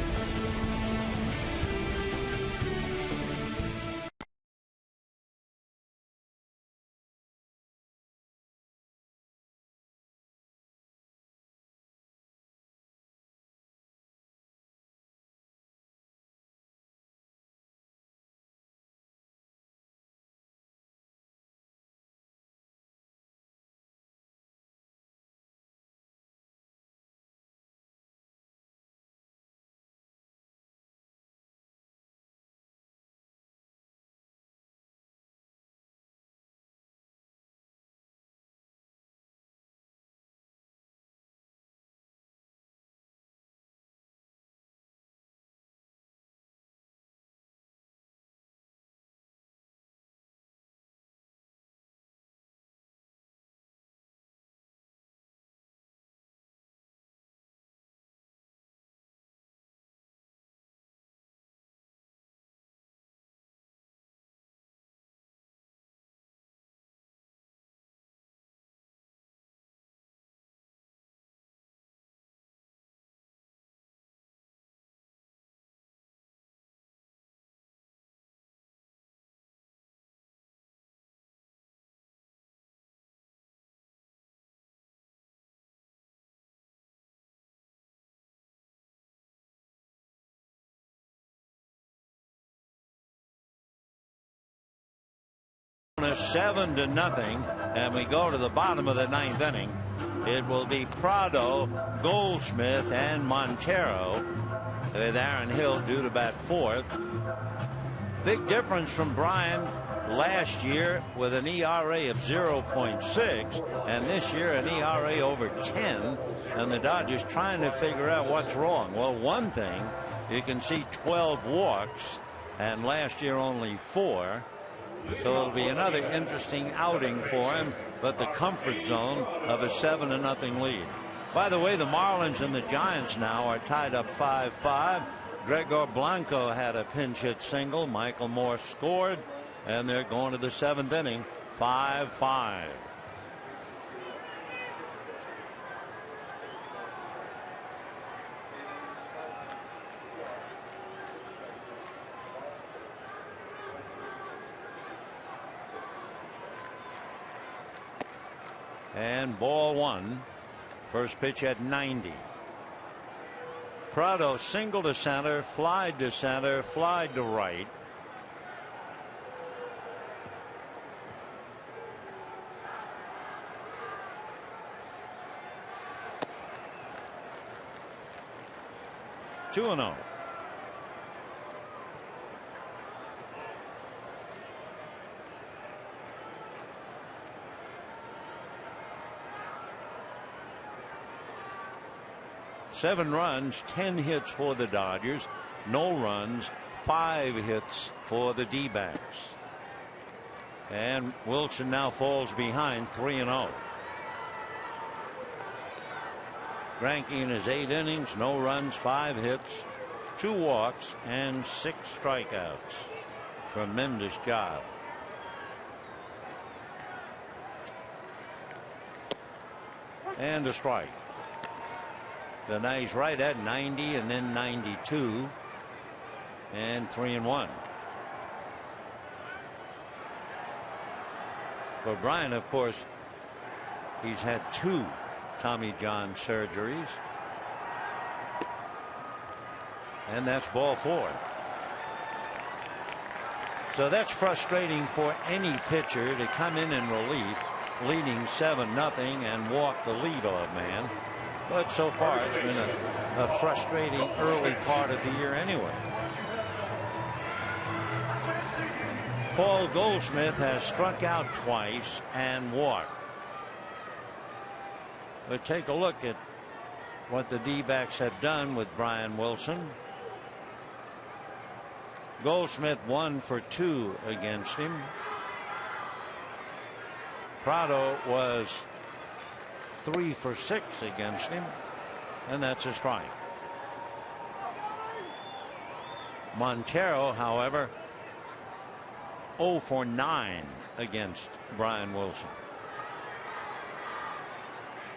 A 7-0, and we go to the bottom of the 9th inning. It will be Prado, Goldschmidt, and Montero, with Aaron Hill due to bat 4th. Big difference from Brian last year with an ERA of 0.6, and this year an ERA over 10, and the Dodgers trying to figure out what's wrong. Well, one thing, you can see 12 walks, and last year only 4. So it'll be another interesting outing for him, but the comfort zone of a 7-0 lead. By the way, the Marlins and the Giants now are tied up 5-5. Gregor Blanco had a pinch hit single. Michael Moore scored, and they're going to the 7th inning, 5-5. And ball 1. First pitch at 90. Prado single to center, fly to center, fly to right. Two and 0. Seven runs, 10 hits for the Dodgers, no runs, 5 hits for the D-backs. And Wilson now falls behind 3-0. Greinke in his 8 innings, no runs, 5 hits, 2 walks, and 6 strikeouts. Tremendous job. And a strike. The nice right at 90 and then 92 and 3-1. For Brian, of course, he's had 2 Tommy John surgeries, and that's ball 4. So that's frustrating for any pitcher to come in relief, leading 7-0 and walk the leadoff man. But so far it's been a frustrating early part of the year anyway. Paul Goldschmidt has struck out twice and walked. But take a look at what the D-backs have done with Brian Wilson. Goldschmidt 1 for 2 against him. Prado was 3 for 6 against him, and that's a strike. Montero, however, 0 for 9 against Brian Wilson.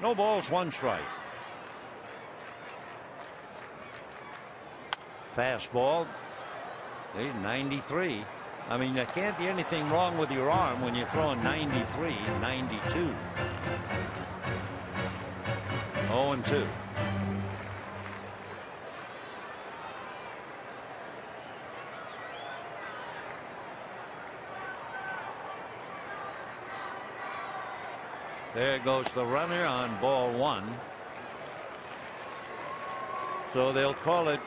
No balls, 1 strike. Fastball. He's 93. I mean, there can't be anything wrong with your arm when you're throwing 93, 92. 0-2. There goes the runner on ball 1. So they'll call it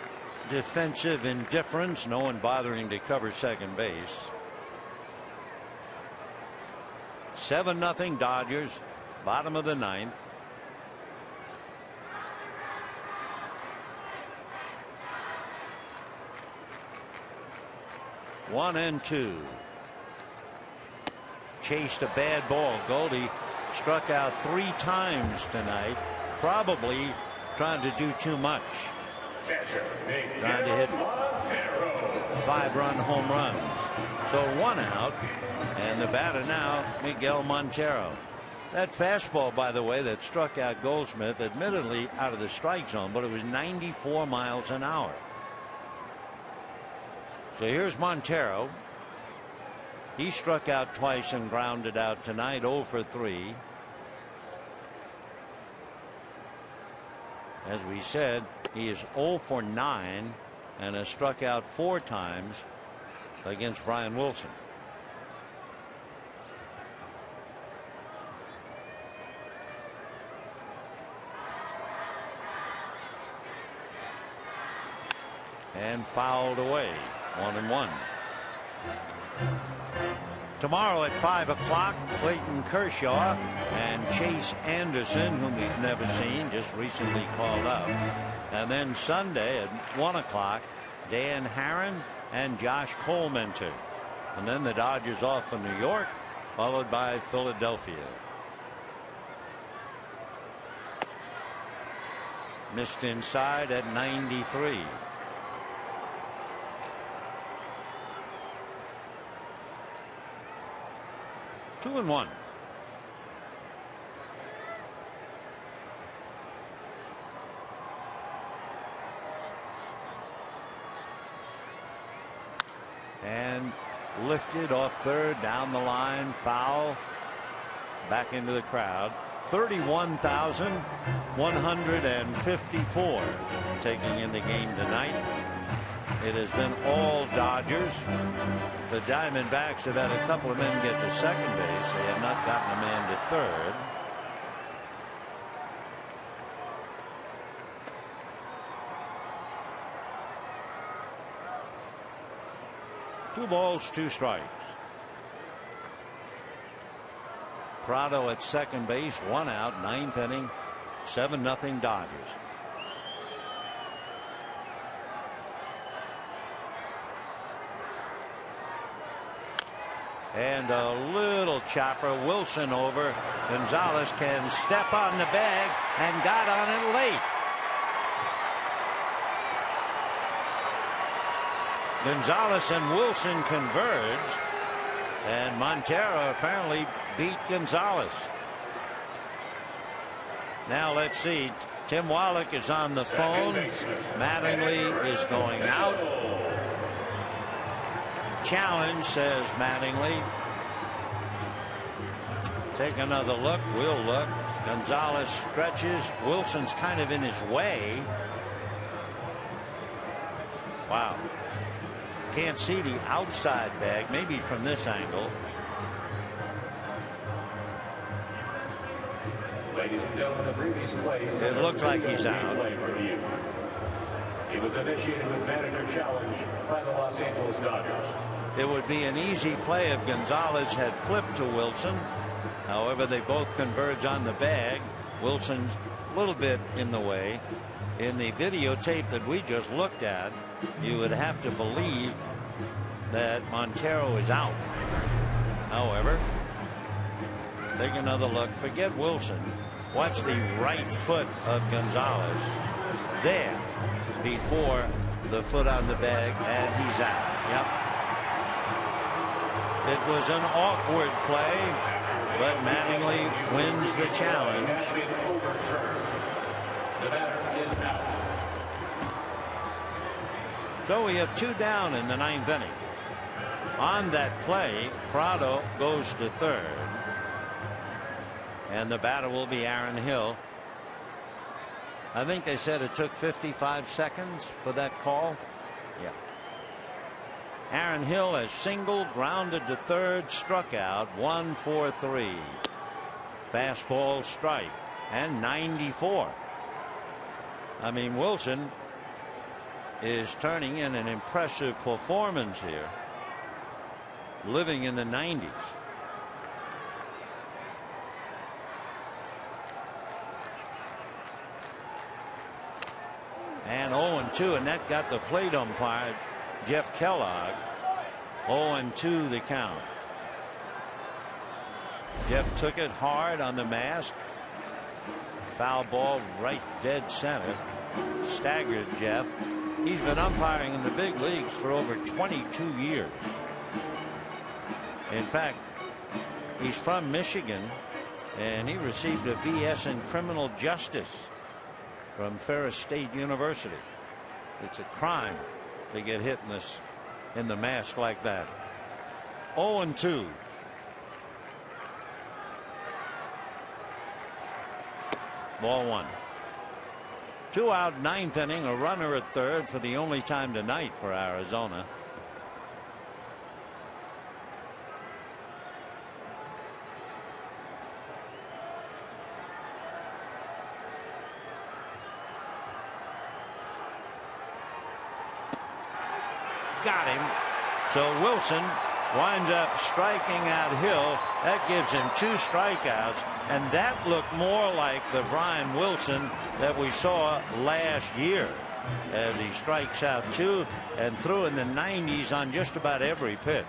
defensive indifference. No one bothering to cover second base. 7-0 Dodgers, bottom of the 9th. One and 2. Chased a bad ball. Goldie struck out 3 times tonight, probably trying to do too much. Trying to hit 5-run home runs. So 1 out, and the batter now, Miguel Montero. That fastball, by the way, that struck out Goldschmidt, admittedly out of the strike zone, but it was 94 miles an hour. So here's Montero. He struck out twice and grounded out tonight, 0 for 3. As we said, he is 0 for 9 and has struck out 4 times against Brian Wilson. And fouled away. 1-1. Tomorrow at 5 o'clock, Clayton Kershaw and Chase Anderson, whom we've never seen, just recently called up. And then Sunday at 1 o'clock, Dan Harron and Josh Colementor. And then the Dodgers off for New York, followed by Philadelphia. Missed inside at 93. Two and 1. And lifted off third, down the line, foul, back into the crowd. 31,154 taking in the game tonight. It has been all Dodgers. The Diamondbacks have had a couple of men get to second base. They have not gotten a man to third. Two balls, 2 strikes. Prado at second base, 1 out, 9th inning, 7-0 Dodgers. And a little chopper. Wilson over. Gonzalez can step on the bag and got on it late. Gonzalez and Wilson converged, and Montero apparently beat Gonzalez. Now let's see. Tim Wallach is on the phone. Mattingly is going out. Challenge, says Mattingly. Take another look. We'll look. Gonzalez stretches. Wilson's kind of in his way. Wow. Can't see the outside bag, maybe from this angle. Ladies and gentlemen, the previous play. It looks like he's out. He was initiated with manager challenge by the Los Angeles Dodgers. It would be an easy play if Gonzalez had flipped to Wilson. However, they both converge on the bag. Wilson's a little bit in the way. In the videotape that we just looked at, you would have to believe that Montero is out. However, take another look. Forget Wilson. Watch the right foot of Gonzalez there before the foot on the bag, and he's out. Yep. It was an awkward play, but Mattingly wins the challenge. The batter is out. So we have 2 down in the 9th inning. On that play, Prado goes to third, and the batter will be Aaron Hill. I think they said it took 55 seconds for that call. Yeah. Aaron Hill has singled, grounded to third, struck out, 1 for 3. Fastball strike, and 94. I mean, Wilson is turning in an impressive performance here, living in the 90s. And 0-2, and that got the plate umpire, Jeff Kellogg. 0-2 the count. Jeff took it hard on the mask. Foul ball right dead center. Staggered Jeff. He's been umpiring in the big leagues for over 22 years. In fact, he's from Michigan, and he received a BS in criminal justice from Ferris State University. It's a crime to get hit in the mask like that. 0-2. Ball 1. 2 out, 9th inning, a runner at third for the only time tonight for Arizona. Got him. So Wilson winds up striking out Hill. That gives him 2 strikeouts, and that looked more like the Brian Wilson that we saw last year, as he strikes out 2 and threw in the 90s on just about every pitch.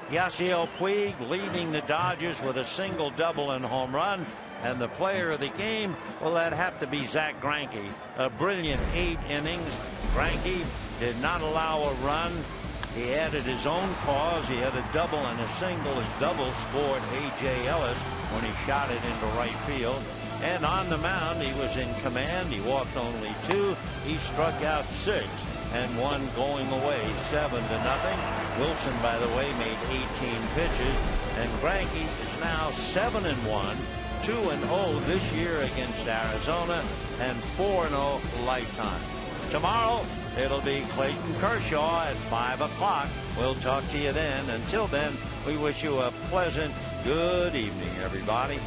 Yasiel Puig leading the Dodgers with a single, double, and home run. And the player of the game, well, that'd have to be Zach Greinke. A brilliant 8 innings. Greinke did not allow a run. He added his own cause. He had a double and a single. His double scored A.J. Ellis when he shot it into right field. And on the mound, he was in command. He walked only 2. He struck out 6 and won going away 7-0. Wilson, by the way, made 18 pitches. And Greinke is now 7-1. 2-0 this year against Arizona, and 4-0 lifetime. Tomorrow it'll be Clayton Kershaw at 5 o'clock. We'll talk to you then. Until then, we wish you a pleasant good evening, everybody.